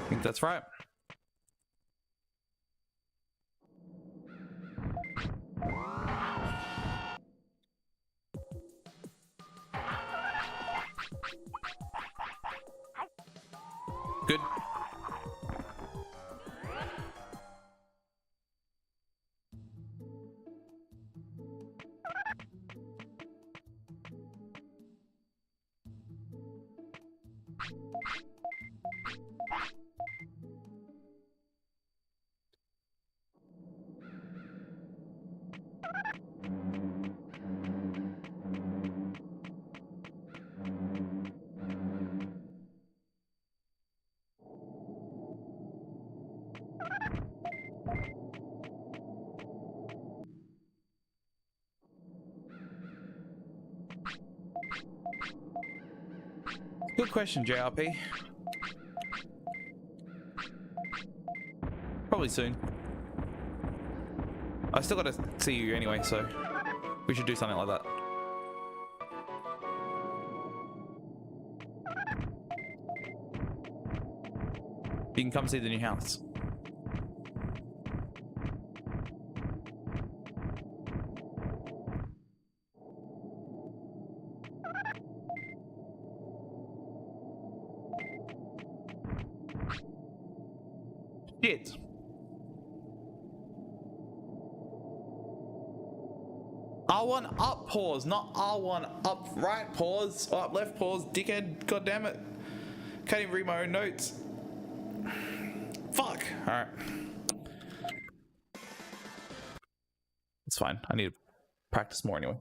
I think that's right. Good. Good question, JRP. Probably soon. I still gotta see you anyway, so we should do something like that. You can come see the new house. Shit. R1 up pause, not R1 up right pause, or up left pause, dickhead. God damn it. Can't even read my own notes. Fuck. Alright. It's fine. I need to practice more anyway.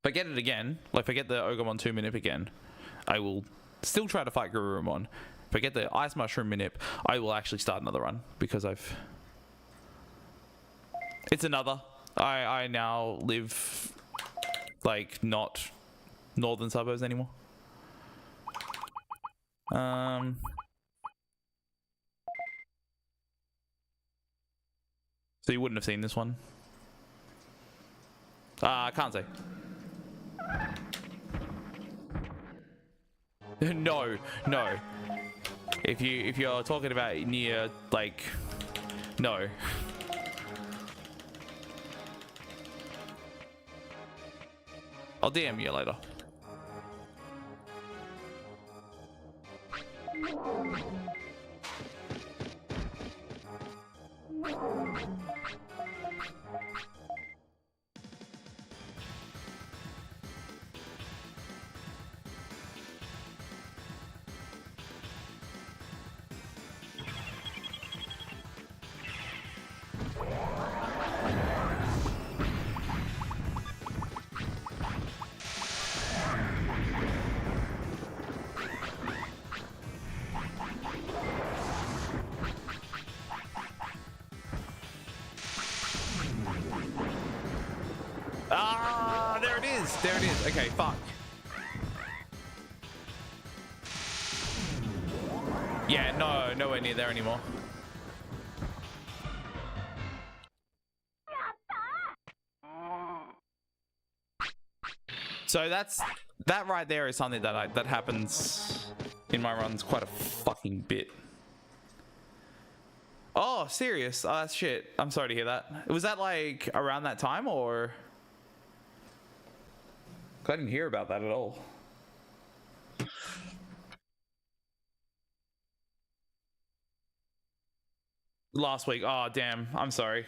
If I get it again, like if I get the Ogremon 2 Minip again, I will still try to fight Garurumon. If I get the Ice Mushroom Minip, I will actually start another run because I've... It's another. I now live like not northern suburbs anymore. So you wouldn't have seen this one. I can't say. No. If you're talking about near, like, no. I'll DM you later. Ah, there it is. There it is. Okay, fuck. Yeah, no, nowhere near there anymore. So that right there is something that happens in my runs quite a fucking bit. Oh, serious? Oh, that's shit. I'm sorry to hear that. Was that like around that time or? I didn't hear about that at all. Last week. Oh, damn. I'm sorry.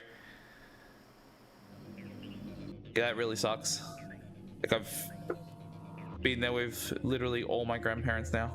Yeah, that really sucks. Like, I've been there with literally all my grandparents now.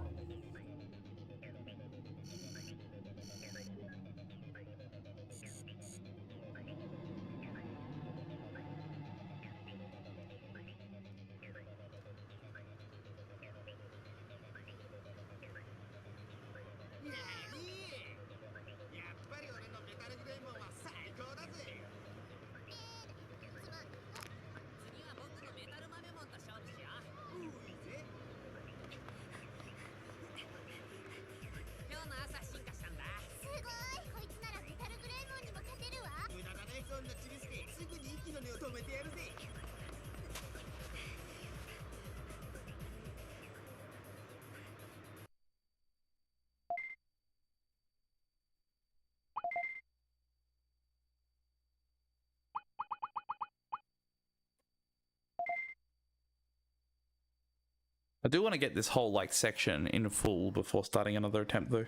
I do want to get this whole like section in full before starting another attempt though.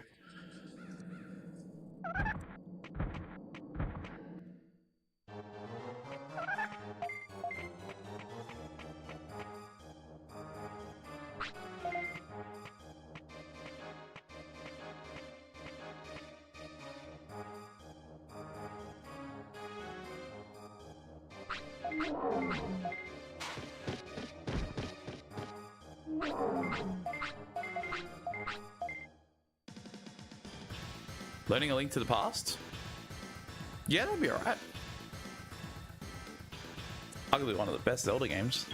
Learning A Link to the Past? Yeah, that'd be alright. Arguably one of the best Zelda games.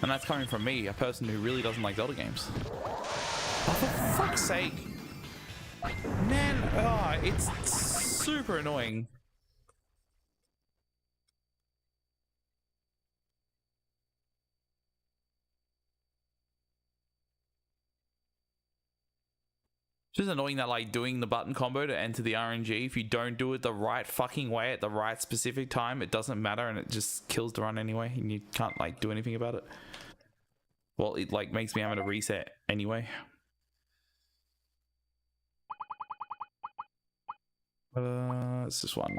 And that's coming from me, a person who really doesn't like Zelda games. Oh, for fuck's sake. Man, oh, it's super annoying. It's just annoying that like doing the button combo to enter the RNG, if you don't do it the right fucking way at the right specific time, it doesn't matter and it just kills the run anyway and you can't like do anything about it. Well, it like makes me having to reset anyway. It's this one.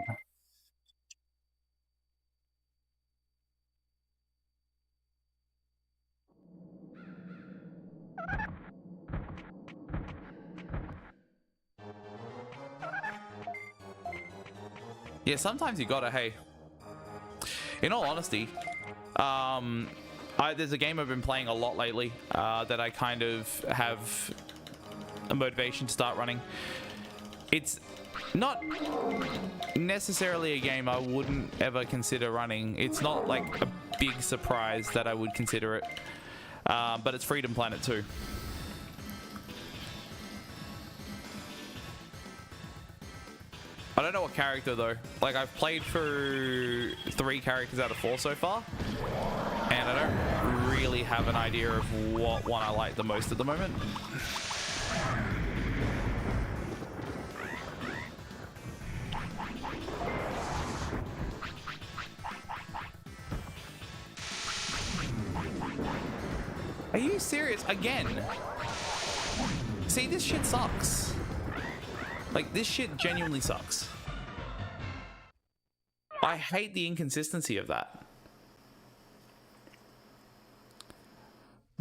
Yeah, sometimes you gotta, hey. In all honesty, there's a game I've been playing a lot lately that I kind of have a motivation to start running. It's not necessarily a game I wouldn't ever consider running. It's not like a big surprise that I would consider it, but it's Freedom Planet 2. I don't know what character though. Like, I've played through 3 characters out of 4 so far, and I don't really have an idea of what one I like the most at the moment. Are you serious? Again? See, this shit sucks. Like, this shit genuinely sucks. I hate the inconsistency of that.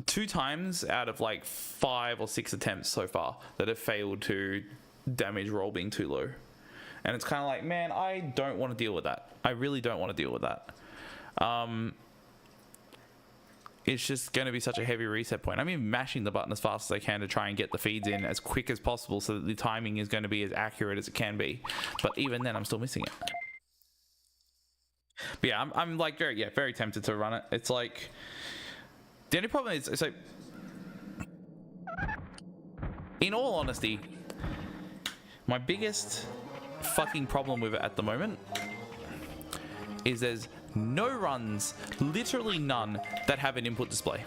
2 times out of like 5 or 6 attempts so far that have failed to damage roll being too low. And it's kind of like, man, I don't want to deal with that. I really don't want to deal with that. It's just going to be such a heavy reset point. I'm even mashing the button as fast as I can to try and get the feeds in as quick as possible so that the timing is going to be as accurate as it can be. But even then, I'm still missing it. But yeah, I'm like very tempted to run it. It's like, the only problem is, so in all honesty, my biggest fucking problem with it at the moment is there's no runs, literally none, that have an input display.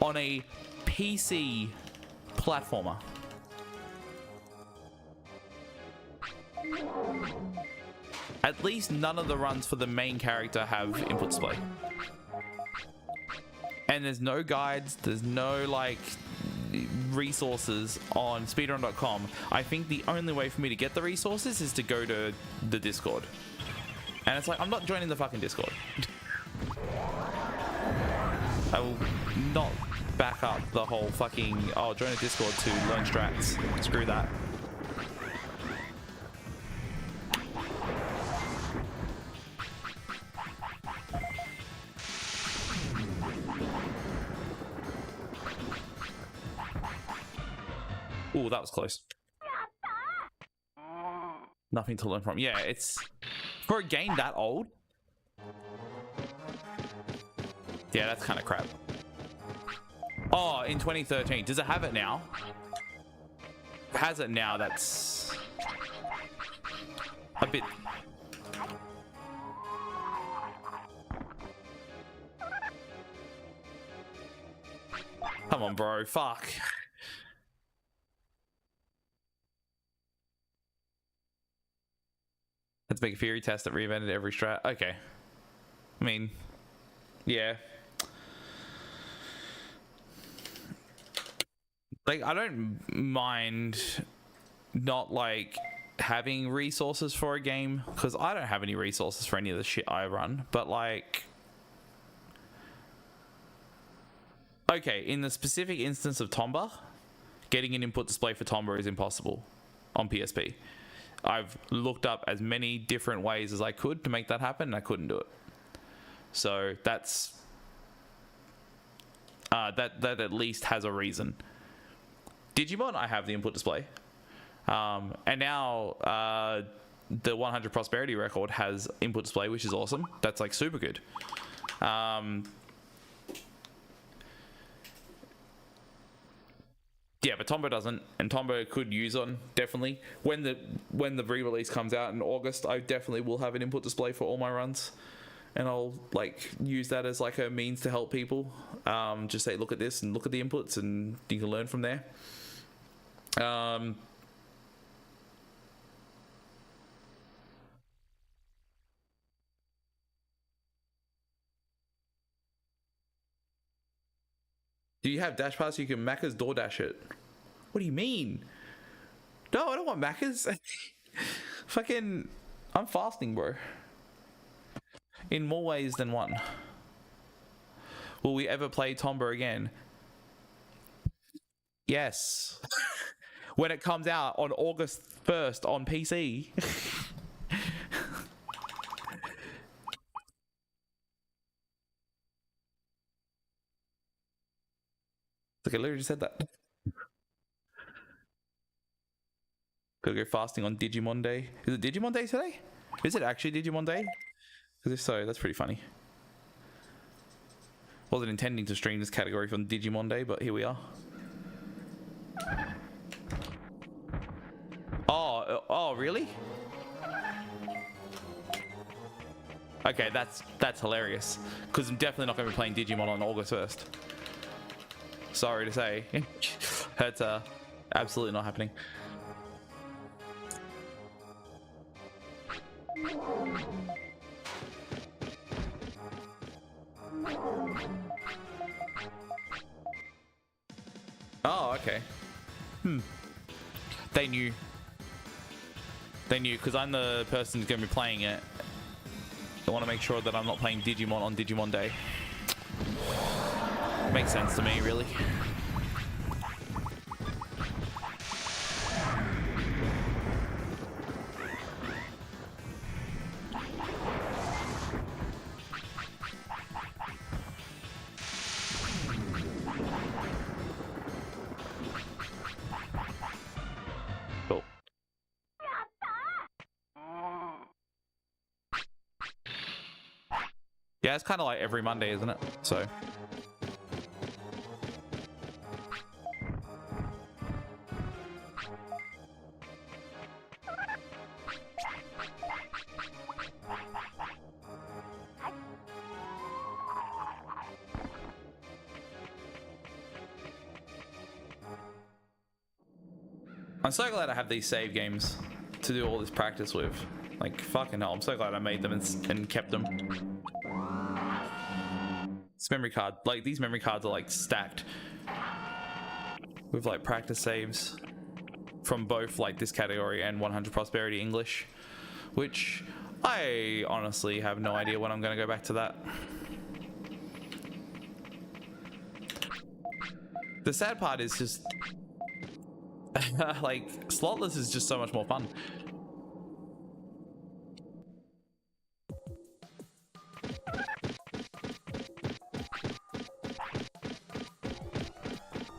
On a PC platformer. At least none of the runs for the main character have input display. And there's no guides, there's no like resources on speedrun.com. I think the only way for me to get the resources is to go to the Discord. And it's like, I'm not joining the fucking Discord. I will not back up the whole fucking, oh, join a Discord to learn strats. Screw that. Ooh, that was close. Nothing to learn from. Yeah, it's... For a game that old? Yeah, that's kind of crap. Oh, in 2013. Does it have it now? If it has it now, that's... a bit... Come on, bro. Fuck. Let's make a theory test that reinvented every strat. Okay. I mean, yeah. Like, I don't mind not, like, having resources for a game, because I don't have any resources for any of the shit I run, but, like... Okay, in the specific instance of Tomba, getting an input display for Tomba is impossible on PSP. I've looked up as many different ways as I could to make that happen, and I couldn't do it. So that's that at least has a reason. Digimon, I have the input display, and now the 100 prosperity record has input display, which is awesome. That's like super good. Yeah, but Tombo doesn't, and Tombo could use on, definitely. When the re-release comes out in August, I definitely will have an input display for all my runs, and I'll like use that as like a means to help people. Just say, look at this and look at the inputs, and you can learn from there. Do you have Dash Pass? You can Macca's DoorDash it. What do you mean? No, I don't want Macca's. Fucking, I'm fasting, bro. In more ways than one. Will we ever play Tomba again? Yes. When it comes out on August 1st on PC. Like, I literally just said that. Gotta go fasting on Digimon Day. Is it Digimon Day today? Is it actually Digimon Day? Because if so, that's pretty funny. Wasn't intending to stream this category from Digimon Day, but here we are. Oh, really? Okay, that's hilarious. Because I'm definitely not going to be playing Digimon on August 1st. Sorry to say. That's absolutely not happening. Oh, okay. They knew. They knew, because I'm the person who's going to be playing it. I want to make sure that I'm not playing Digimon on Digimon Day. Makes sense to me, really. Cool. Yeah, it's kind of like every Monday, isn't it? So. I'm so glad I have these save games to do all this practice with. Like, fucking hell, I'm so glad I made them and kept them. This memory card, like, these memory cards are like stacked with like practice saves from both like this category and 100 Prosperity English, which I honestly have no idea when I'm going to go back to that. The sad part is just like slotless is just so much more fun.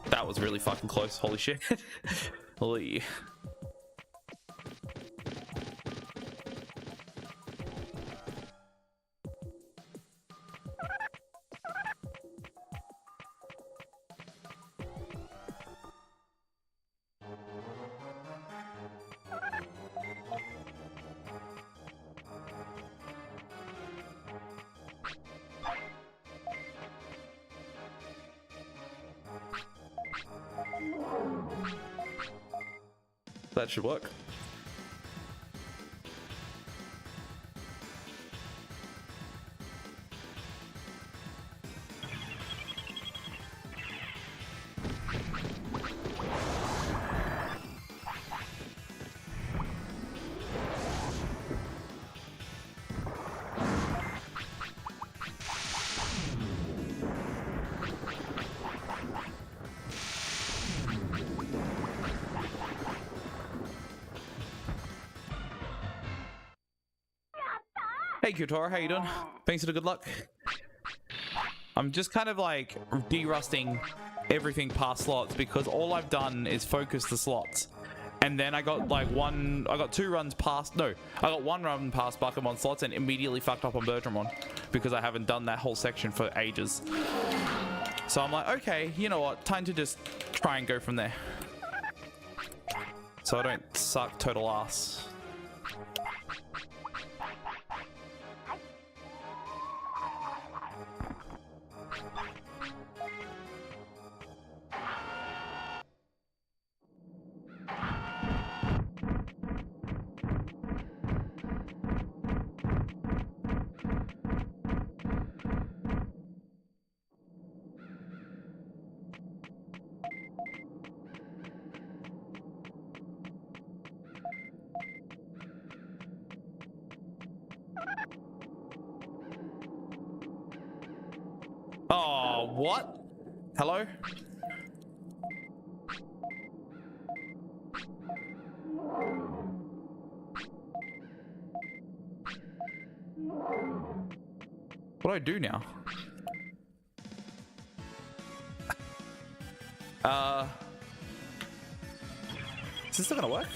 That was really fucking close. Holy shit. Holy. That should work. Hey Kutora, how you doing? Thanks for the good luck. I'm just kind of like de-rusting everything past slots because all I've done is focus the slots. And then I got like I got 2 runs past, no, I got 1 run past Buckamon slots and immediately fucked up on Bertramon because I haven't done that whole section for ages. So I'm like, okay, you know what, time to just try and go from there. So I don't suck total ass. Oh, what? Hello? What do I do now? Is this still gonna work?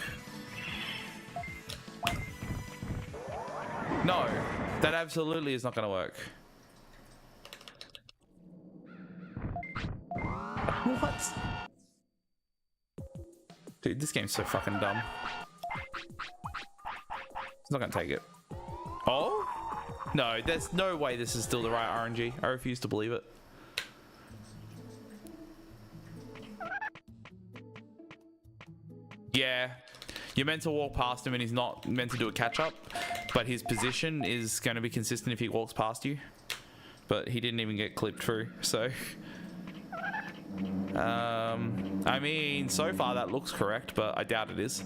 No, that absolutely is not going to work. What? Dude, this game's so fucking dumb. It's not going to take it. Oh? No, there's no way this is still the right RNG. I refuse to believe it. Yeah. You're meant to walk past him and he's not meant to do a catch-up, but his position is going to be consistent if he walks past you. But he didn't even get clipped through, so... I mean, so far that looks correct, but I doubt it is.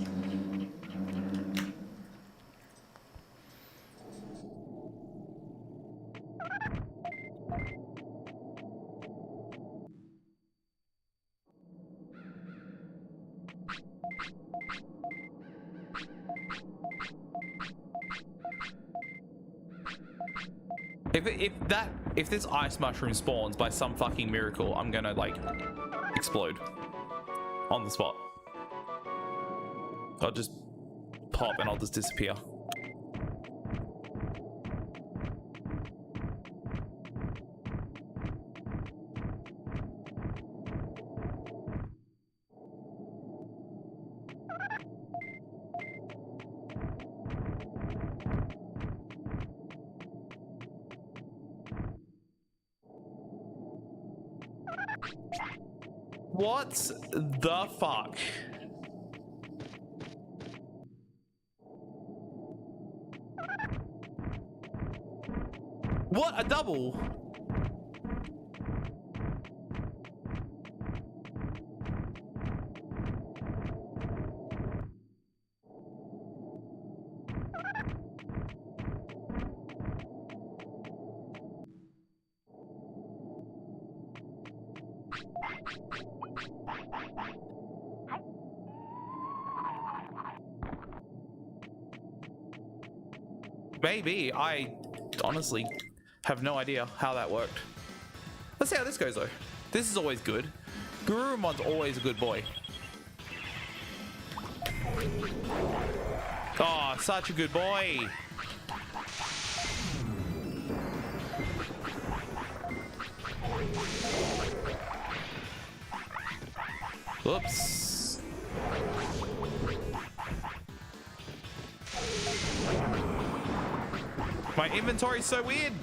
If this ice mushroom spawns by some fucking miracle, I'm gonna like explode on the spot. I'll just pop and I'll just disappear. What the fuck? What? A double? Maybe. I honestly have no idea how that worked. Let's see how this goes though. This is always good. Gurumon's always a good boy. Oh, such a good boy. Whoops. My inventory's so weird.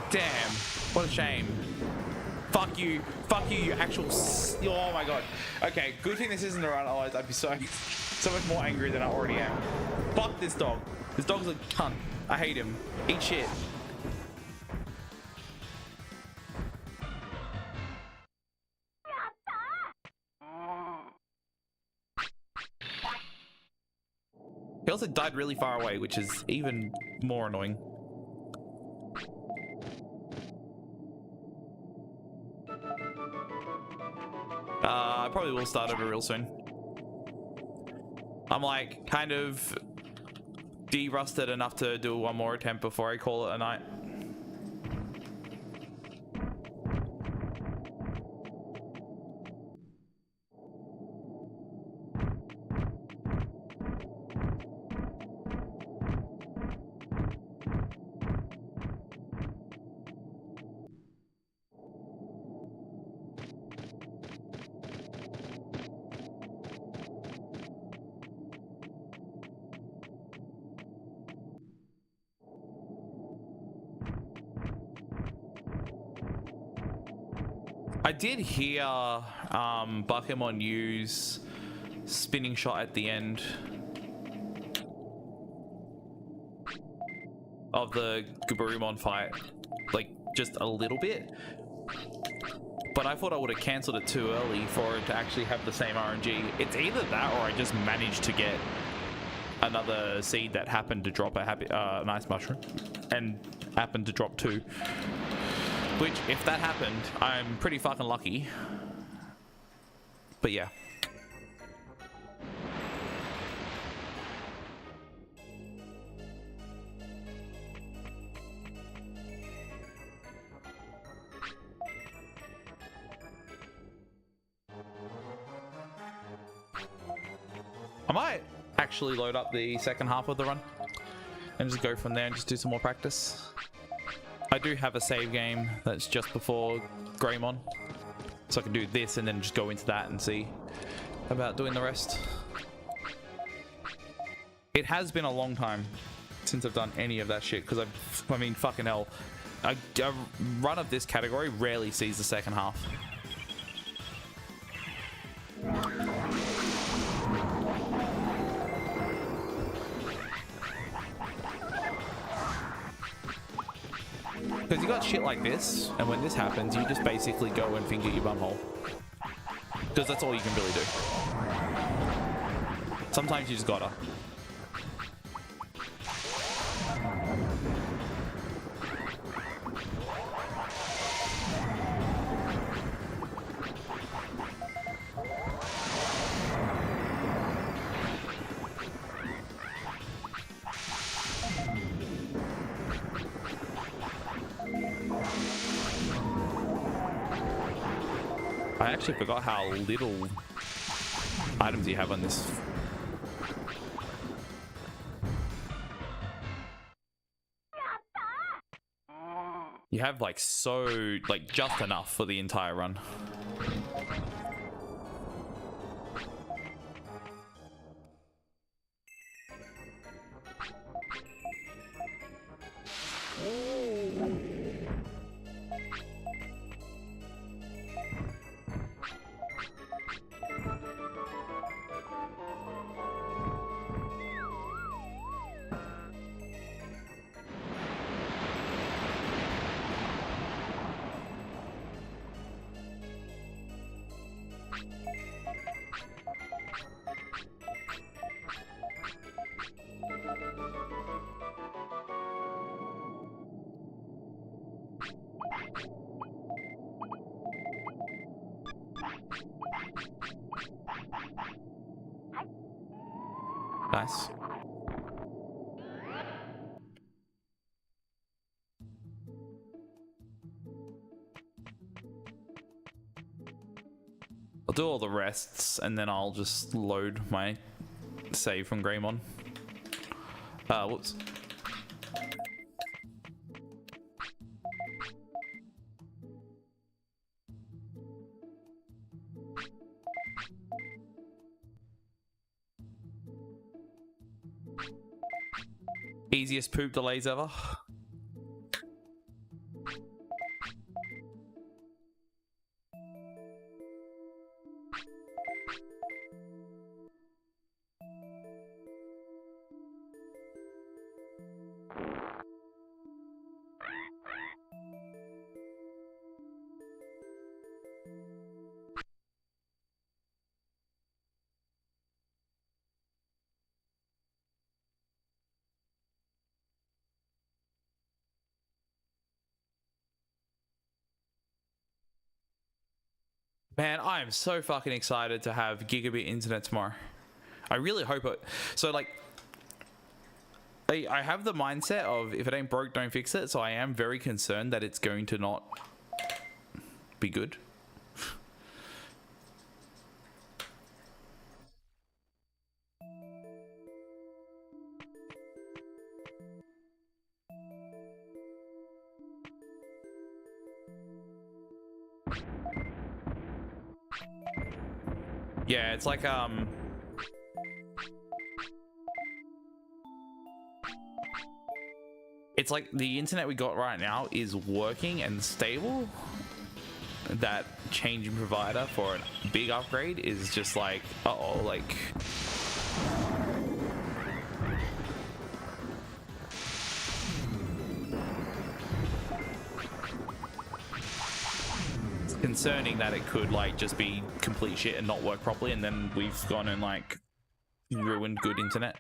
Damn, what a shame. Fuck you, you actual oh my god. Okay, good thing this isn't a run, otherwise I'd be so much more angry than I already am. Fuck this dog. This dog's a cunt. I hate him. Eat shit. He also died really far away, which is even more annoying. I probably will start over real soon. I'm like kind of de-rusted enough to do one more attempt before I call it a night. I did hear Bakemon use spinning shot at the end of the Gubarumon fight, like just a little bit, but I thought I would have cancelled it too early for it to actually have the same RNG. It's either that or I just managed to get another seed that happened to drop a nice mushroom and happened to drop 2, which if that happened, I'm pretty fucking lucky. But yeah. I might actually load up the second half of the run and just go from there and just do some more practice. I do have a save game that's just before Greymon, so I can do this and then just go into that and see about doing the rest. It has been a long time since I've done any of that shit, because I mean, fucking hell, a run of this category rarely sees the second half. Because you got shit like this, and when this happens, you just basically go and finger your bumhole. Because that's all you can really do. Sometimes you just gotta. I actually forgot how little items you have on this. You have like just enough for the entire run. Nice. I'll do all the rests and then I'll just load my save from Greymon. Whoops. Easiest poop delays ever. Man, I am so fucking excited to have gigabit internet tomorrow. I really hope it. So like, I have the mindset of if it ain't broke, don't fix it. So I am very concerned that it's going to not be good. Yeah, it's like it's like the internet we got right now is working and stable, that change in provider for a big upgrade is just like, uh-oh, like... It's concerning that it could like just be complete shit and not work properly, and then we've gone and like ruined good internet.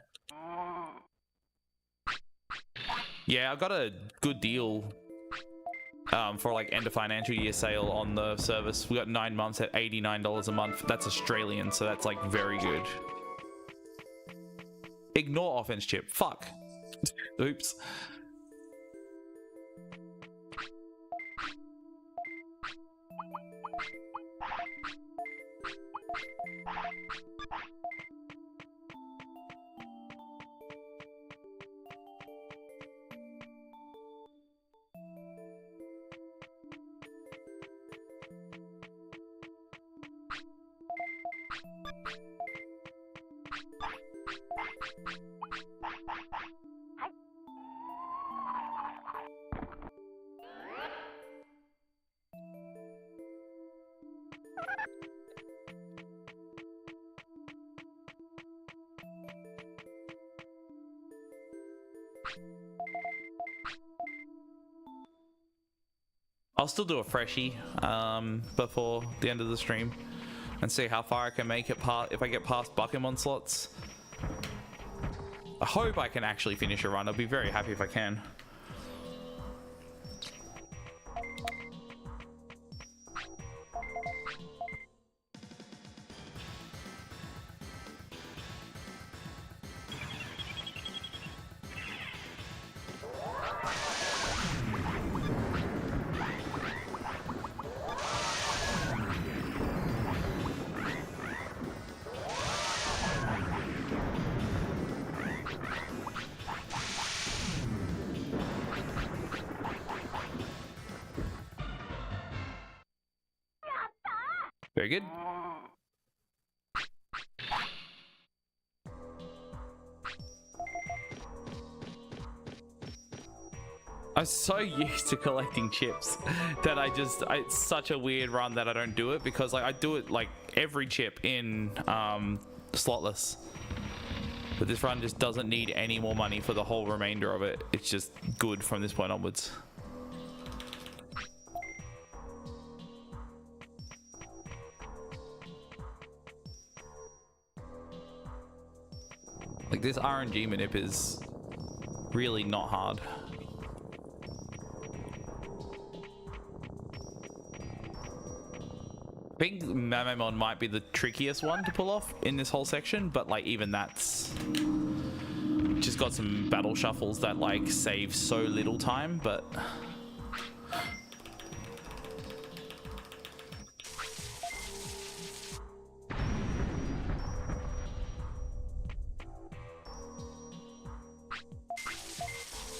Yeah, I got a good deal for like end of financial year sale on the service. We got 9 months at $89 a month. That's Australian, so that's like very good. Ignore offense chip. Fuck. Oops. I'll still do a freshie before the end of the stream and see how far I can make it if I get past Buckemon slots. I hope I can actually finish a run. I'll be very happy if I can. Very good. I'm so used to collecting chips that it's such a weird run that I don't do it, because like I do it like every chip in slotless. But this run just doesn't need any more money for the whole remainder of it. It's just good from this point onwards. Like this RNG manip is really not hard. I think Mamamon might be the trickiest one to pull off in this whole section, but like even that's just got some battle shuffles that like save so little time, but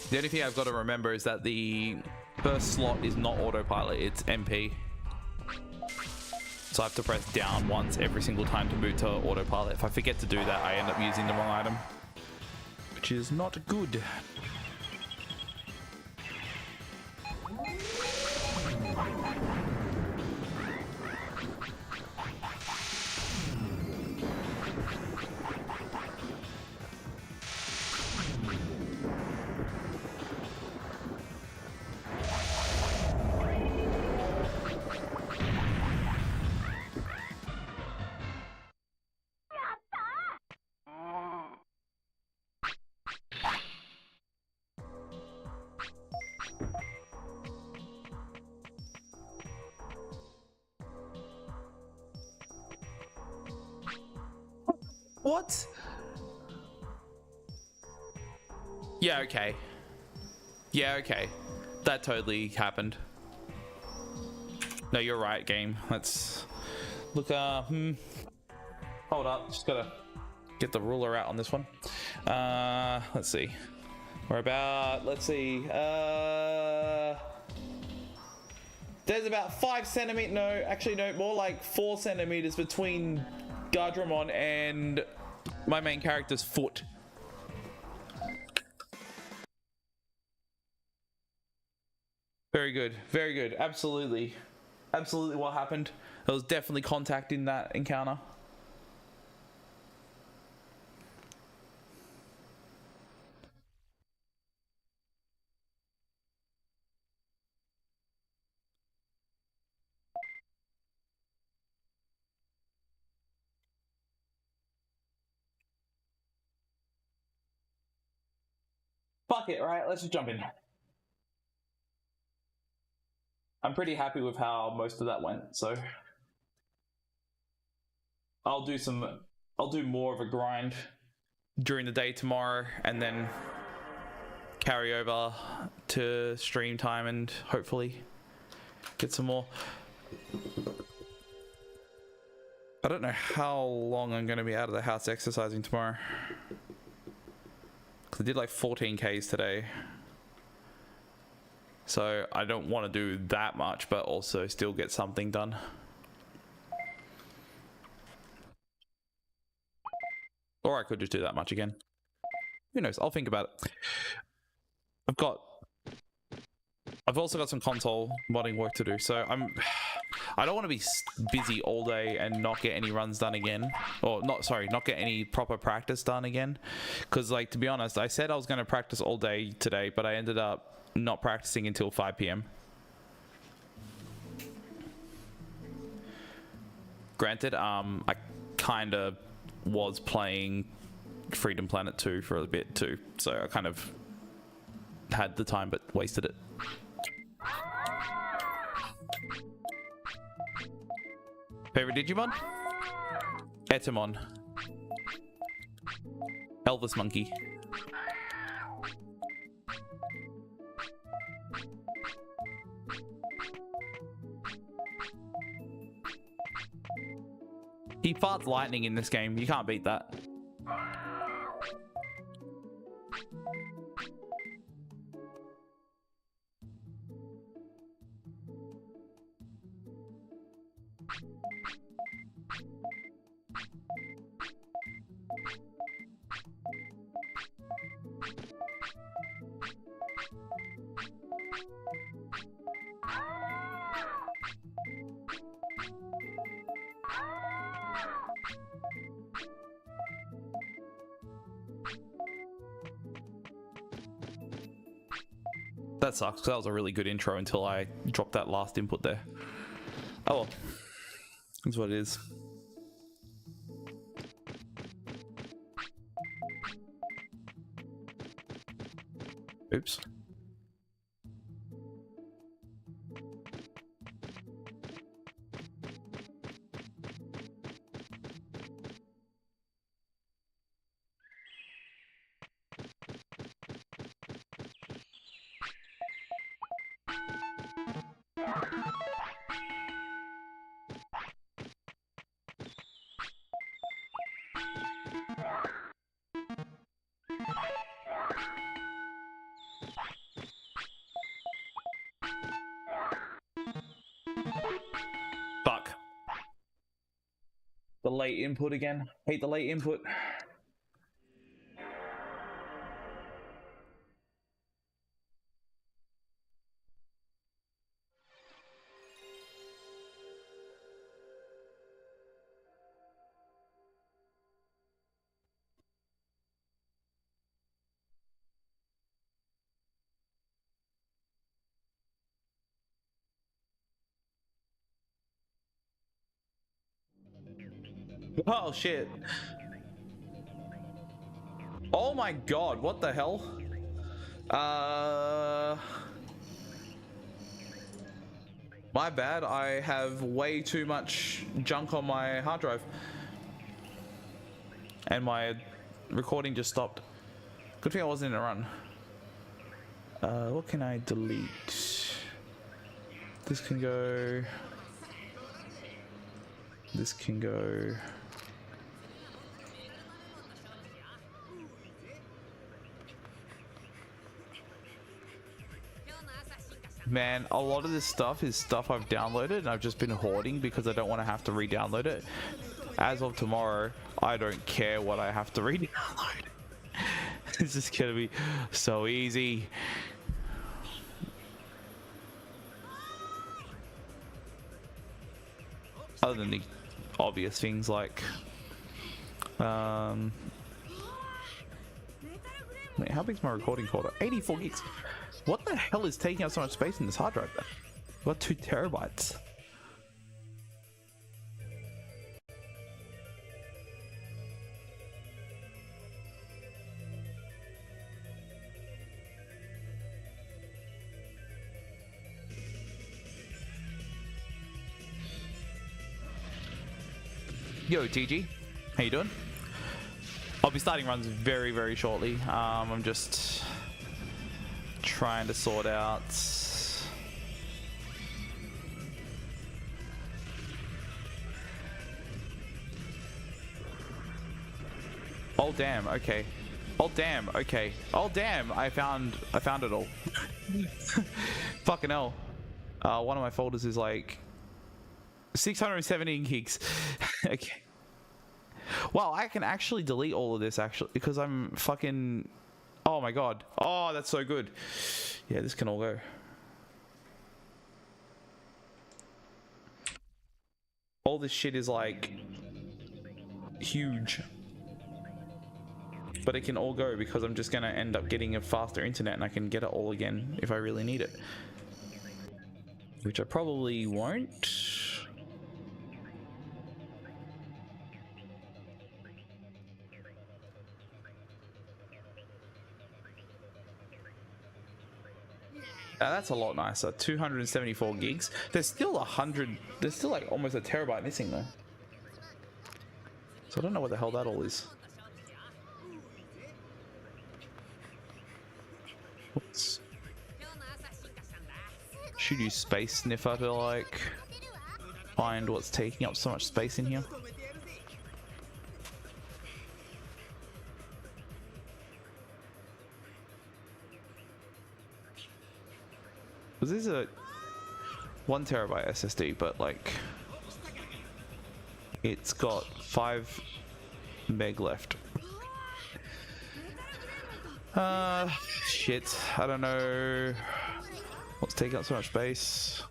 the only thing I've got to remember is that the first slot is not autopilot, it's MP. So I have to press down once every single time to boot to autopilot. If I forget to do that, I end up using the wrong item, which is not good. What? Yeah, okay. Yeah, okay. That totally happened. No, you're right, game. Let's look, hold up. Just gotta get the ruler out on this one. Let's see. We're about, let's see, there's about 5 centimeters, no, actually no, more like 4 centimeters between Gardramon and my main character's foot. Very good, absolutely. absolutely what happened. There was definitely contact in that encounter. Fuck it, right? Let's just jump in. I'm pretty happy with how most of that went, so I'll do more of a grind during the day tomorrow and then carry over to stream time and hopefully get some more. I don't know how long I'm going to be out of the house exercising tomorrow. Because I did like 14 Ks today. So I don't want to do that much, but also still get something done. Or I could just do that much again. Who knows? I'll think about it. I've also got some console modding work to do, so I don't want to be busy all day and not get any runs done again, or not get any proper practice done again. Because, like, to be honest, I said I was going to practice all day today, but I ended up not practicing until 5 p.m. Granted, I kind of was playing Freedom Planet 2 for a bit too, so I kind of had the time but wasted it. Favorite Digimon? Etamon. Elvis Monkey. He farts lightning in this game. You can't beat that. That sucks, 'cause that was a really good intro until I dropped that last input there. Oh well. That's what it is. Oops. Fuck. The late input again. Hate the late input. Oh shit. Oh my god, what the hell? My bad, I have way too much junk on my hard drive. And my recording just stopped. Good thing I wasn't in a run. What can I delete? This can go. This can go. Man, a lot of this stuff is stuff I've downloaded and I've just been hoarding because I don't want to have to re-download it. As of tomorrow, I don't care what I have to re-download. This is gonna be so easy. other than the obvious things like wait, how big's my recording folder? 84 gigs. What the hell is taking up so much space in this hard drive then? I've got 2 terabytes. Yo, TG, how you doing? I'll be starting runs very, very shortly. I'm just trying to sort out. Oh damn! Okay. Oh damn! Okay. Oh damn! I found it all. Fucking hell! One of my folders is like 617 gigs. Okay. Wow, I can actually delete all of this actually because I'm fucking. Oh my god. Oh, that's so good. Yeah, this can all go. All this shit is like huge. But it can all go because I'm just gonna end up getting a faster internet and I can get it all again if I really need it. Which I probably won't. That's a lot nicer. 274 gigs. There's still 100. There's still like almost a terabyte missing though. So I don't know what the hell that all is. Whoops. Should use Space Sniffer to like find what's taking up so much space in here. This is a 1 terabyte SSD, but like it's got 5 meg left. Shit, I don't know what's taking up so much space.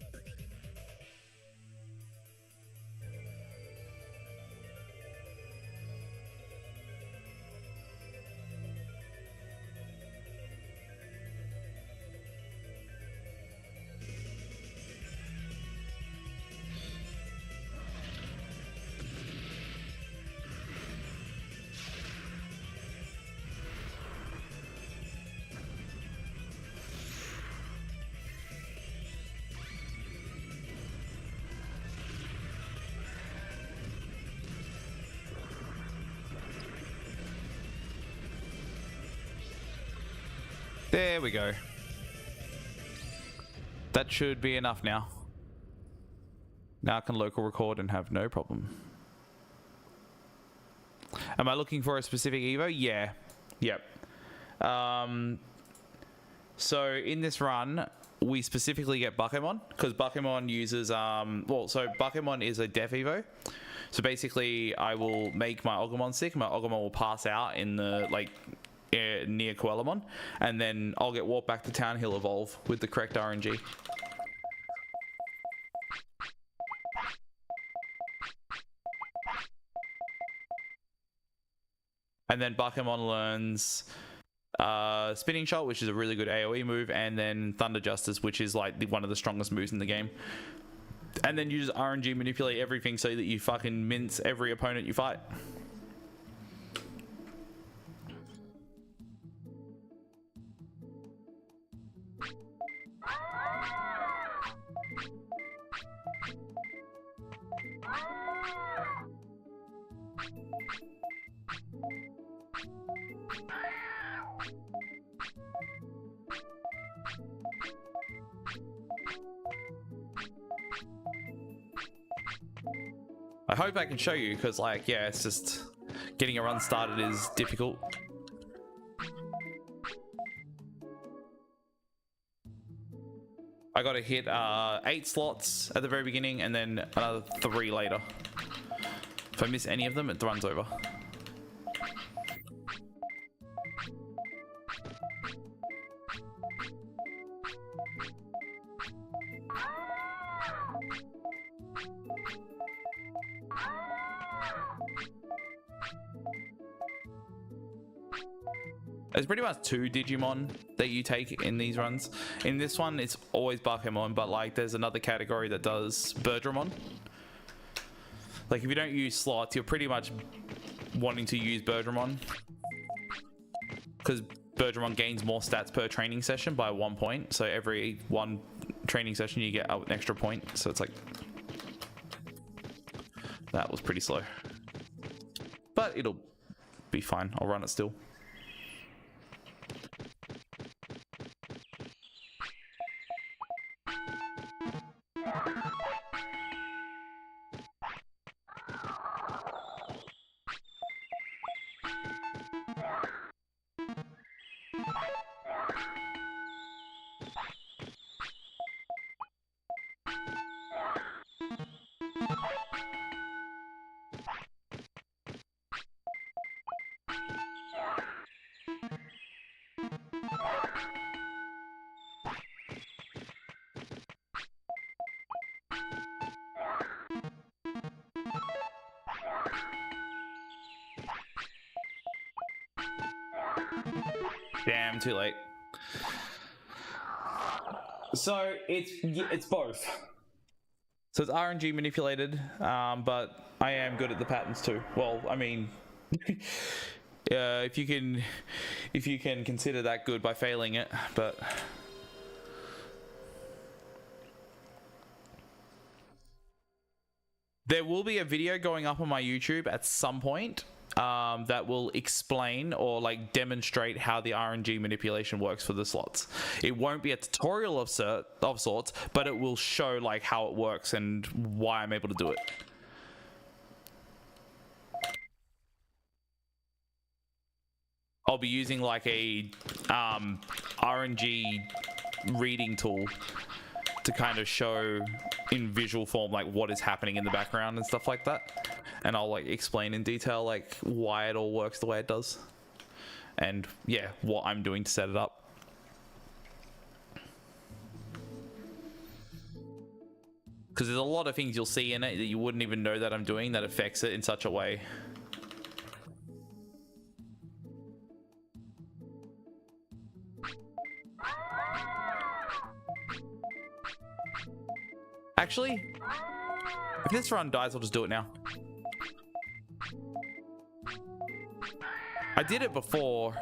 There we go. That should be enough now. Now I can local record and have no problem. Am I looking for a specific Evo? Yeah. Yep. So in this run, we specifically get Bakemon because Bakemon uses so Bakemon is a Def Evo. So basically, I will make my Agumon sick. My Agumon will pass out in the near Coelamon, and then I'll get walked back to town. He'll evolve with the correct RNG. And then Bakemon learns Spinning Shot, which is a really good AoE move, and then Thunder Justice, which is like one of the strongest moves in the game. And then you just RNG manipulate everything so that you fucking mince every opponent you fight. I hope I can show you because, like, yeah, it's just getting a run started is difficult. I got to hit 8 slots at the very beginning and then another 3 later. If I miss any of them, it runs over. There's pretty much 2 Digimon that you take in these runs. In this one, it's always Bakemon, but like there's another category that does Birdramon. Like if you don't use slots, you're pretty much wanting to use Birdramon, because Birdramon gains more stats per training session by 1 point. So every 1 training session you get an extra point. So it's like, that was pretty slow, but it'll be fine. I'll run it still. Damn, too late. So it's both. So it's RNG manipulated, but I am good at the patterns too. Well, I mean, if you can consider that good by failing it, but there will be a video going up on my YouTube at some point that will explain or like demonstrate how the RNG manipulation works for the slots. It won't be a tutorial of sorts, but it will show like how it works and why I'm able to do it. I'll be using like a RNG reading tool to kind of show in visual form like what is happening in the background and stuff like that, and I'll like explain in detail like why it all works the way it does, and yeah, what I'm doing to set it up. Because there's a lot of things you'll see in it that you wouldn't even know that I'm doing that affects it in such a way. Actually, if this run dies, I'll just do it now. I did it before,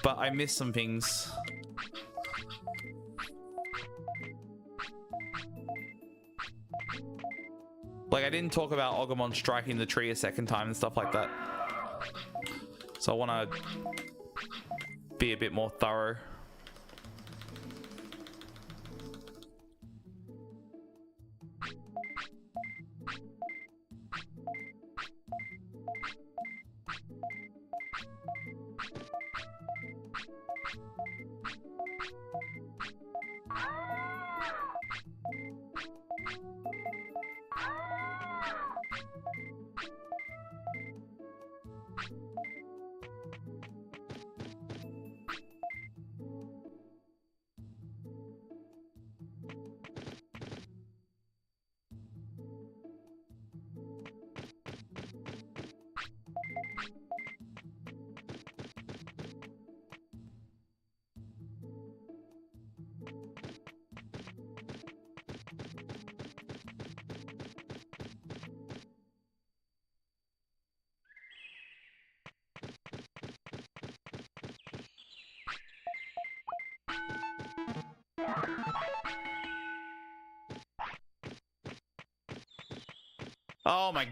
but I missed some things. Like, I didn't talk about Agumon striking the tree a second time and stuff like that. So I want to be a bit more thorough. Oh my...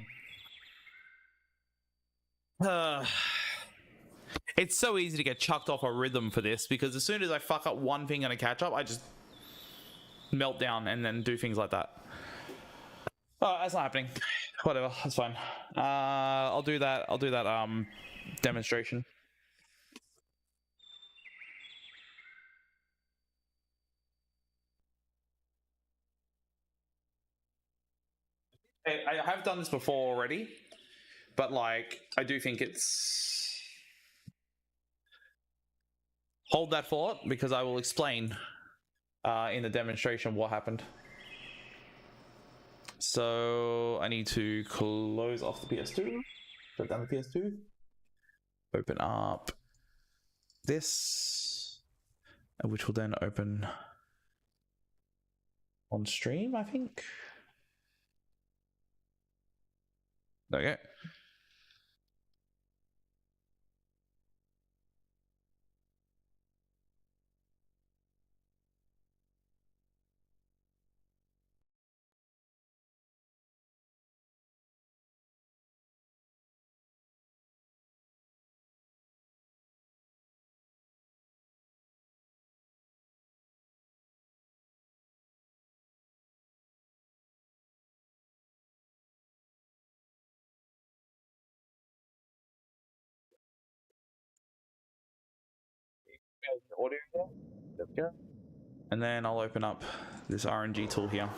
It's so easy to get chucked off a rhythm for this, because as soon as I fuck up one thing and I catch up, I just melt down and then do things like that. Oh, that's not happening. Whatever, that's fine. I'll do that demonstration. I have done this before already, but like, I do think it's... Hold that thought, because I will explain in the demonstration what happened. So I need to close off the PS2, shut down the PS2, open up this, which will then open on stream, I think. There we go. Audio here. There we go. And then I'll open up this RNG tool here.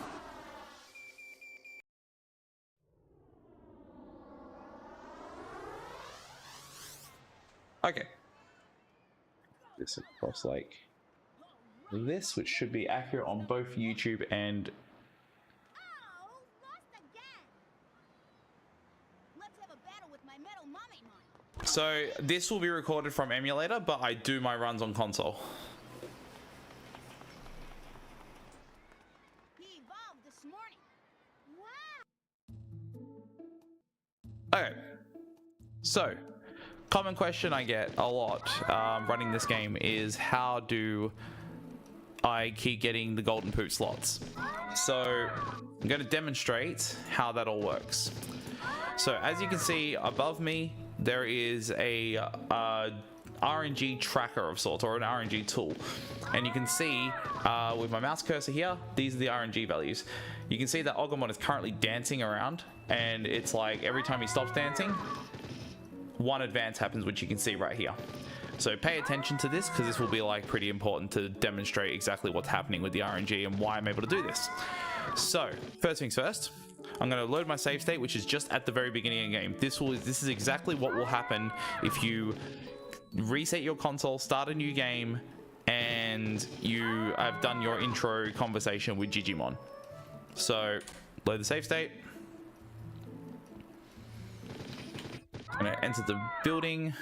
Okay. This across like this, which should be accurate on both YouTube and. Oh, lost again. Let's have a battle with my metal mommy mine. So this will be recorded from emulator, but I do my runs on console. He evolved this morning. Wow. Okay. So, common question I get a lot running this game is how do I keep getting the golden poop slots? So I'm going to demonstrate how that all works. So as you can see above me, there is a RNG tracker of sorts, or an RNG tool. And you can see with my mouse cursor here, these are the RNG values. You can see that Agumon is currently dancing around, and it's like every time he stops dancing, one advance happens, which you can see right here. So pay attention to this, because this will be like pretty important to demonstrate exactly what's happening with the RNG and why I'm able to do this. So first things first, I'm going to load my save state, which is just at the very beginning of the game. This is exactly what will happen if you reset your console, start a new game, and you have done your intro conversation with Digimon. So load the save state. I'm going to enter the building.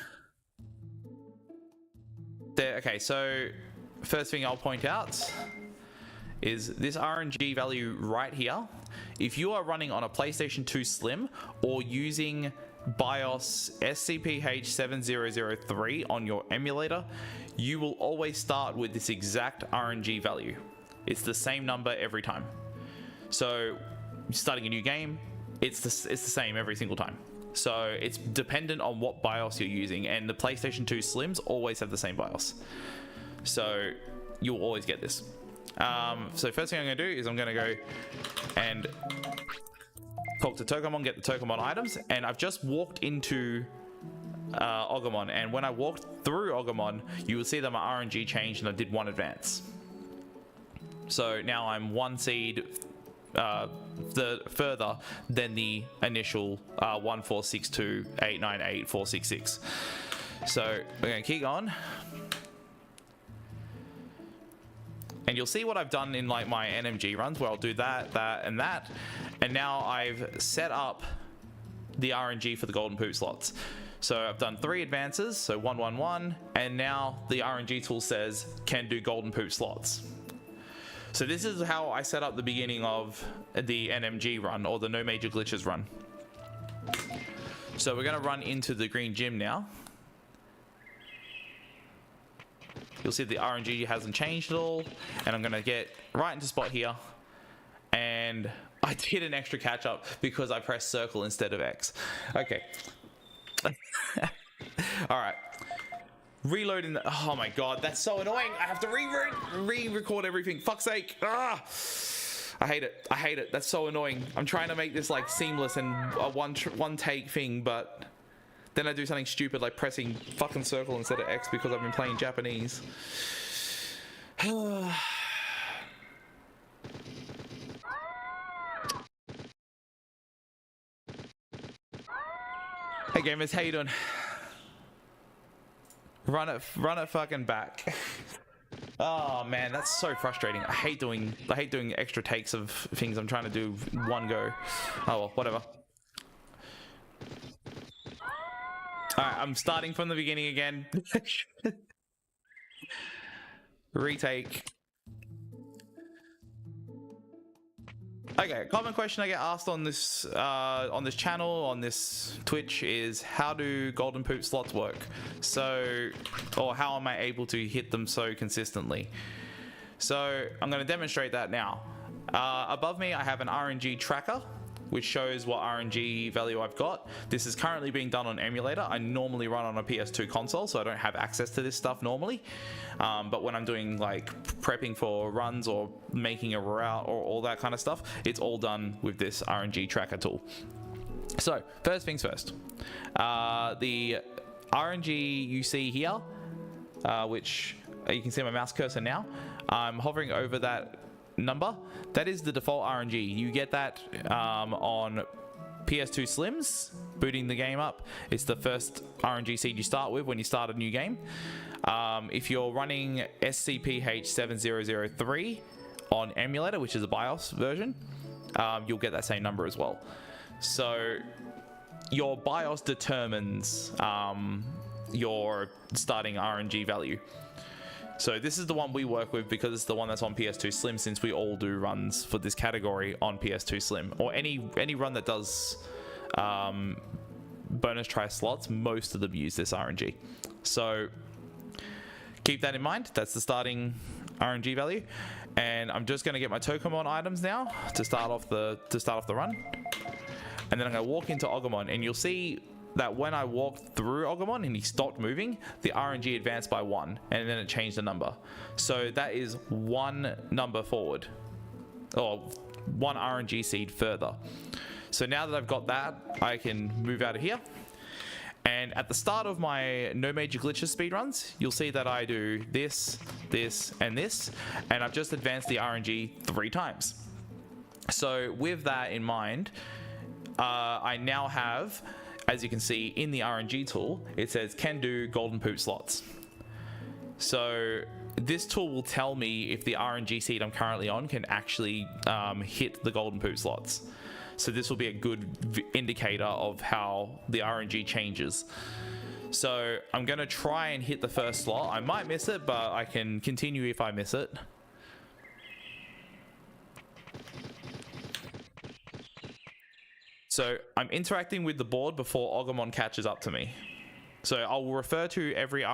There. Okay, so first thing I'll point out is this RNG value right here. If you are running on a PlayStation 2 Slim or using BIOS SCPH7003 on your emulator, you will always start with this exact RNG value. It's the same number every time. So starting a new game, it's the same every single time. So it's dependent on what BIOS you're using, and the PlayStation 2 Slims always have the same BIOS. So you'll always get this. So first thing I'm going to do is I'm going to go and talk to Tokamon, get the Tokamon items, and I've just walked into Agumon, and when I walked through Agumon, you will see that my RNG changed and I did one advance. So now I'm one seed further than the initial 14628984666. So we're going to keep on, and you'll see what I've done in like my NMG runs, where I'll do that, that, and that, and now I've set up the RNG for the golden poop slots. So I've done 3 advances, so 1, 1, 1, and now the RNG tool says can do golden poop slots. So this is how I set up the beginning of the NMG run, or the no major glitches run. So we're going to run into the green gym now. You'll see the RNG hasn't changed at all, and I'm going to get right into spot here, and I did an extra catch up because I pressed circle instead of X. Okay. All right. Reloading the, oh my god, that's so annoying. I have to re-record everything. Fuck's sake. Ah, I hate it. I hate it. That's so annoying. I'm trying to make this like seamless and a one take thing, but then I do something stupid like pressing fucking circle instead of X because I've been playing Japanese. Hey gamers, how you doing? Run it fucking back. Oh man, that's so frustrating. I hate doing extra takes of things I'm trying to do one go. Oh well, whatever. Alright, I'm starting from the beginning again. Retake. Okay, common question I get asked on this channel, on this Twitch, is how do golden poop slots work? So, or how am I able to hit them so consistently? So I'm going to demonstrate that now. Above me I have an RNG tracker, which shows what RNG value I've got. This is currently being done on emulator. I normally run on a PS2 console, so I don't have access to this stuff normally. But when I'm doing like prepping for runs or making a route or all that kind of stuff, it's all done with this RNG tracker tool. So first things first, the RNG you see here, which you can see my mouse cursor now, I'm hovering over that number. That is the default RNG. You get that on PS2 Slims, booting the game up. It's the first RNG seed you start with when you start a new game. If you're running SCPH7003 on emulator, which is a BIOS version, you'll get that same number as well. So your BIOS determines your starting RNG value. So this is the one we work with because it's the one that's on PS2 Slim, since we all do runs for this category on PS2 Slim, or any run that does bonus try slots. Most of them use this RNG, so keep that in mind. That's the starting RNG value, and I'm just going to get my Tokomon items now to start off the run, and then I'm going to walk into Agumon, and you'll see that when I walked through Agumon and he stopped moving, the RNG advanced by 1, and then it changed the number. So that is 1 number forward, or 1 RNG seed further. So now that I've got that, I can move out of here. And at the start of my no major glitches speedruns, you'll see that I do this, this, and this, and I've just advanced the RNG 3 times. So with that in mind, I now have, as you can see in the RNG tool, it says can do golden poop slots. So this tool will tell me if the RNG seed I'm currently on can actually hit the golden poop slots. So this will be a good indicator of how the RNG changes. So I'm going to try and hit the first slot. I might miss it, but I can continue if I miss it. So I'm interacting with the board before Agumon catches up to me. So I'll refer to every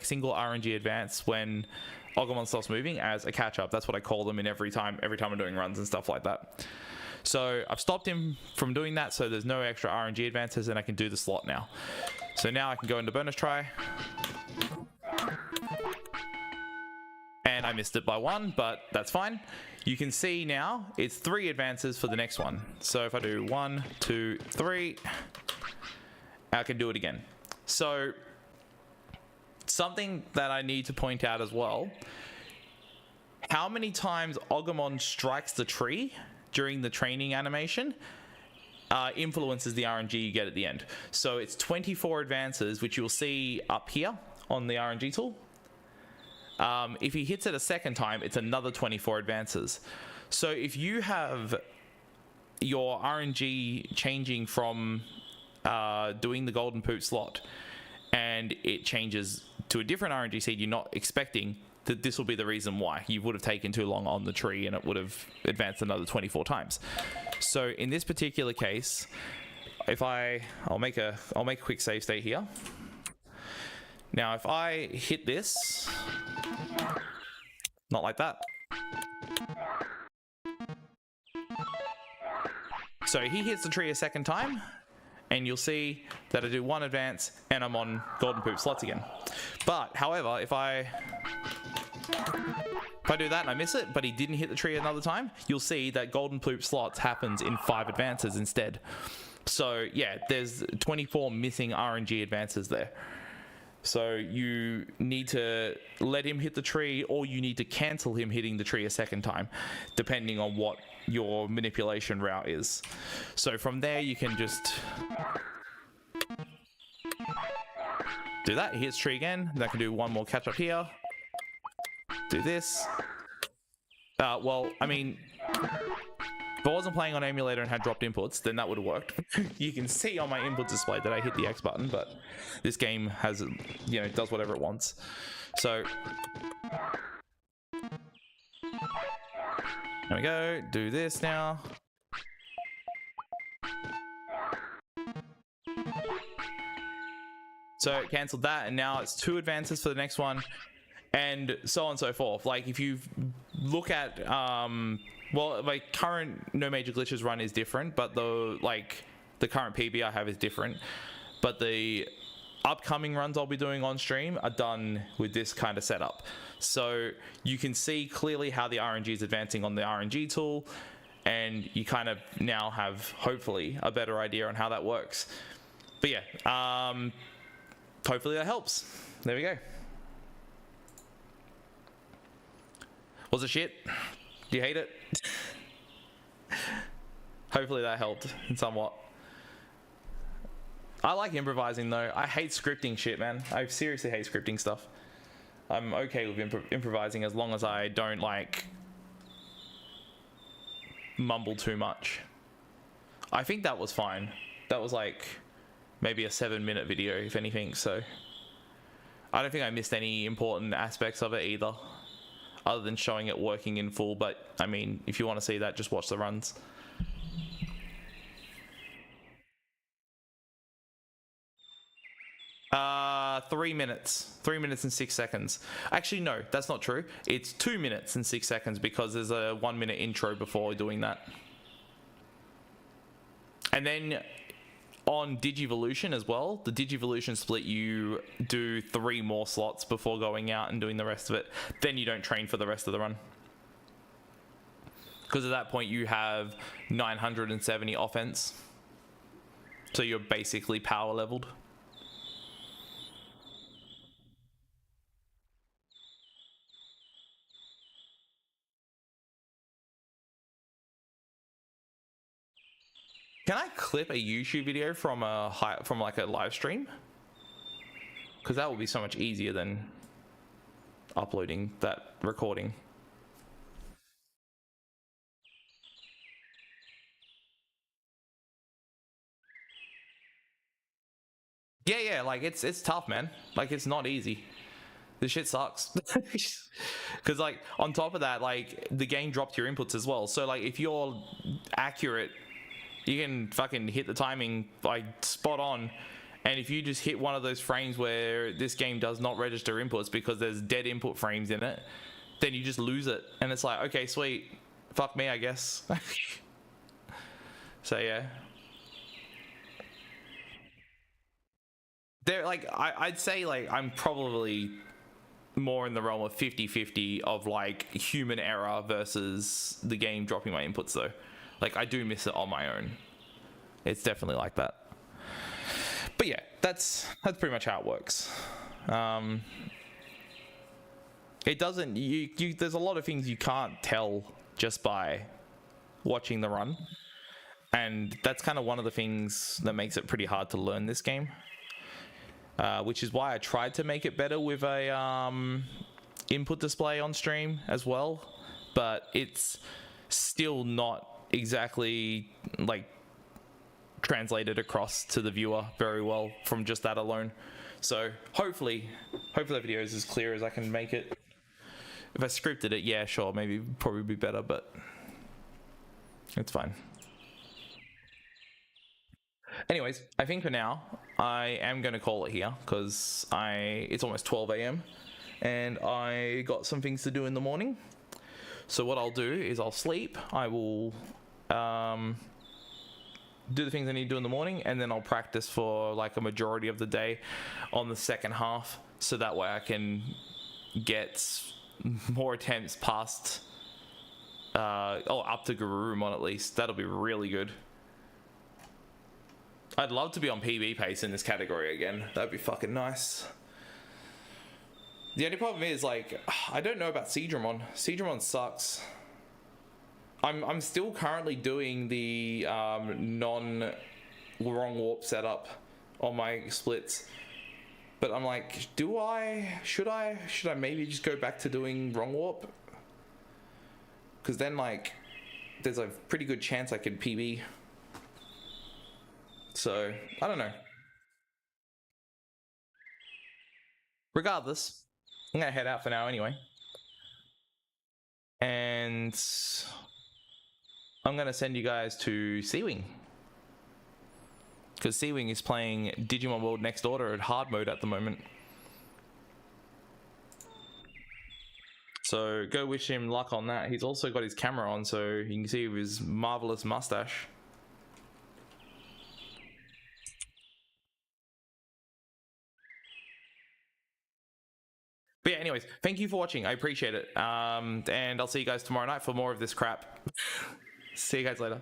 single RNG advance when Agumon stops moving as a catch up. That's what I call them in every time I'm doing runs and stuff like that. So I've stopped him from doing that, so there's no extra RNG advances, and I can do the slot now. So now I can go into bonus try. And I missed it by 1, but that's fine. You can see now it's 3 advances for the next one. So if I do 1, 2, 3, I can do it again. So something that I need to point out as well, how many times Agumon strikes the tree during the training animation influences the RNG you get at the end. So it's 24 advances, which you'll see up here on the RNG tool. If he hits it a second time, it's another 24 advances. So if you have your RNG changing from doing the golden poop slot and it changes to a different RNG seed you're not expecting, that this will be the reason why. You would have taken too long on the tree and it would have advanced another 24 times. So in this particular case, if I'll make a quick save state here. Now if I hit this, not like that. So he hits the tree a second time, and you'll see that I do 1 advance and I'm on golden poop slots again. But however, if I do that and I miss it, but he didn't hit the tree another time, you'll see that golden poop slots happens in 5 advances instead. So yeah, there's 24 missing RNG advances there. So you need to let him hit the tree, or you need to cancel him hitting the tree a second time, depending on what your manipulation route is. So from there you can just do that. He hits tree again. Then I can do 1 more catch up here. do this. Well, I mean, if I wasn't playing on emulator and had dropped inputs, then that would have worked. You can see on my input display that I hit the X button, but this game has, you know, does whatever it wants. So there we go. Do this now. So it cancelled that, and now it's 2 advances for the next one, and so on and so forth. Like if you look at well, my current No Major Glitches run is different, but the current PB I have is different. But the upcoming runs I'll be doing on stream are done with this kind of setup. So you can see clearly how the RNG is advancing on the RNG tool, and you kind of now have, hopefully, a better idea on how that works. But yeah, hopefully that helps. There we go. Was it shit? Do you hate it? Hopefully that helped somewhat. I like improvising though. I hate scripting shit, man. I seriously hate scripting stuff. I'm okay with improvising as long as I don't like mumble too much. I think that was fine. That was like maybe a 7-minute video, if anything, so I don't think I missed any important aspects of it either, other than showing it working in full. But I mean, if you want to see that, just watch the runs. Uh, 3 minutes. 3 minutes and 6 seconds. Actually, no, that's not true. It's 2 minutes and 6 seconds because there's a 1 minute intro before doing that. And then on Digivolution as well, the Digivolution split, you do 3 more slots before going out and doing the rest of it. Then you don't train for the rest of the run, because at that point you have 970 offense, so you're basically power leveled. Can I clip a YouTube video from like a live stream? Because that would be so much easier than uploading that recording. Yeah, like it's tough, man. Like it's not easy. This shit sucks. Because like on top of that, like the game dropped your inputs as well. So like if you're accurate, you can fucking hit the timing like spot on, and if you just hit one of those frames where this game does not register inputs because there's dead input frames in it, then you just lose it, and it's like, okay, sweet, fuck me, I guess. So yeah, there, like I'd say like I'm probably more in the realm of 50-50 of like human error versus the game dropping my inputs though. Like, I do miss it on my own. It's definitely like that. But yeah, that's pretty much how it works. It doesn't... there's a lot of things you can't tell just by watching the run. And that's kind of one of the things that makes it pretty hard to learn this game. Which is why I tried to make it better with a input display on stream as well. But it's still not exactly like translated across to the viewer very well from just that alone. So hopefully that video is as clear as I can make it. If I scripted it, yeah, sure, maybe probably be better, but it's fine. Anyways, I think for now I am going to call it here because it's almost 12 a.m. and I got some things to do in the morning. So what I'll do is I'll sleep. I will do the things I need to do in the morning, and then I'll practice for like a majority of the day on the second half, so that way I can get more attempts past up to Garurumon at least. That'll be really good. I'd love to be on PB pace in this category again. That'd be fucking nice. The only problem is, like, I don't know about Speedruns. Speedruns sucks. I'm still currently doing the non-wrong warp setup on my splits. But I'm like, should I maybe just go back to doing wrong warp? Because then like, there's a pretty good chance I could PB. So, I don't know. Regardless, I'm gonna head out for now anyway. And I'm gonna send you guys to Seawing. Because Seawing is playing Digimon World Next Order at hard mode at the moment. So go wish him luck on that. He's also got his camera on, so you can see his marvelous mustache. But yeah, anyways, thank you for watching. I appreciate it. And I'll see you guys tomorrow night for more of this crap. See you guys later.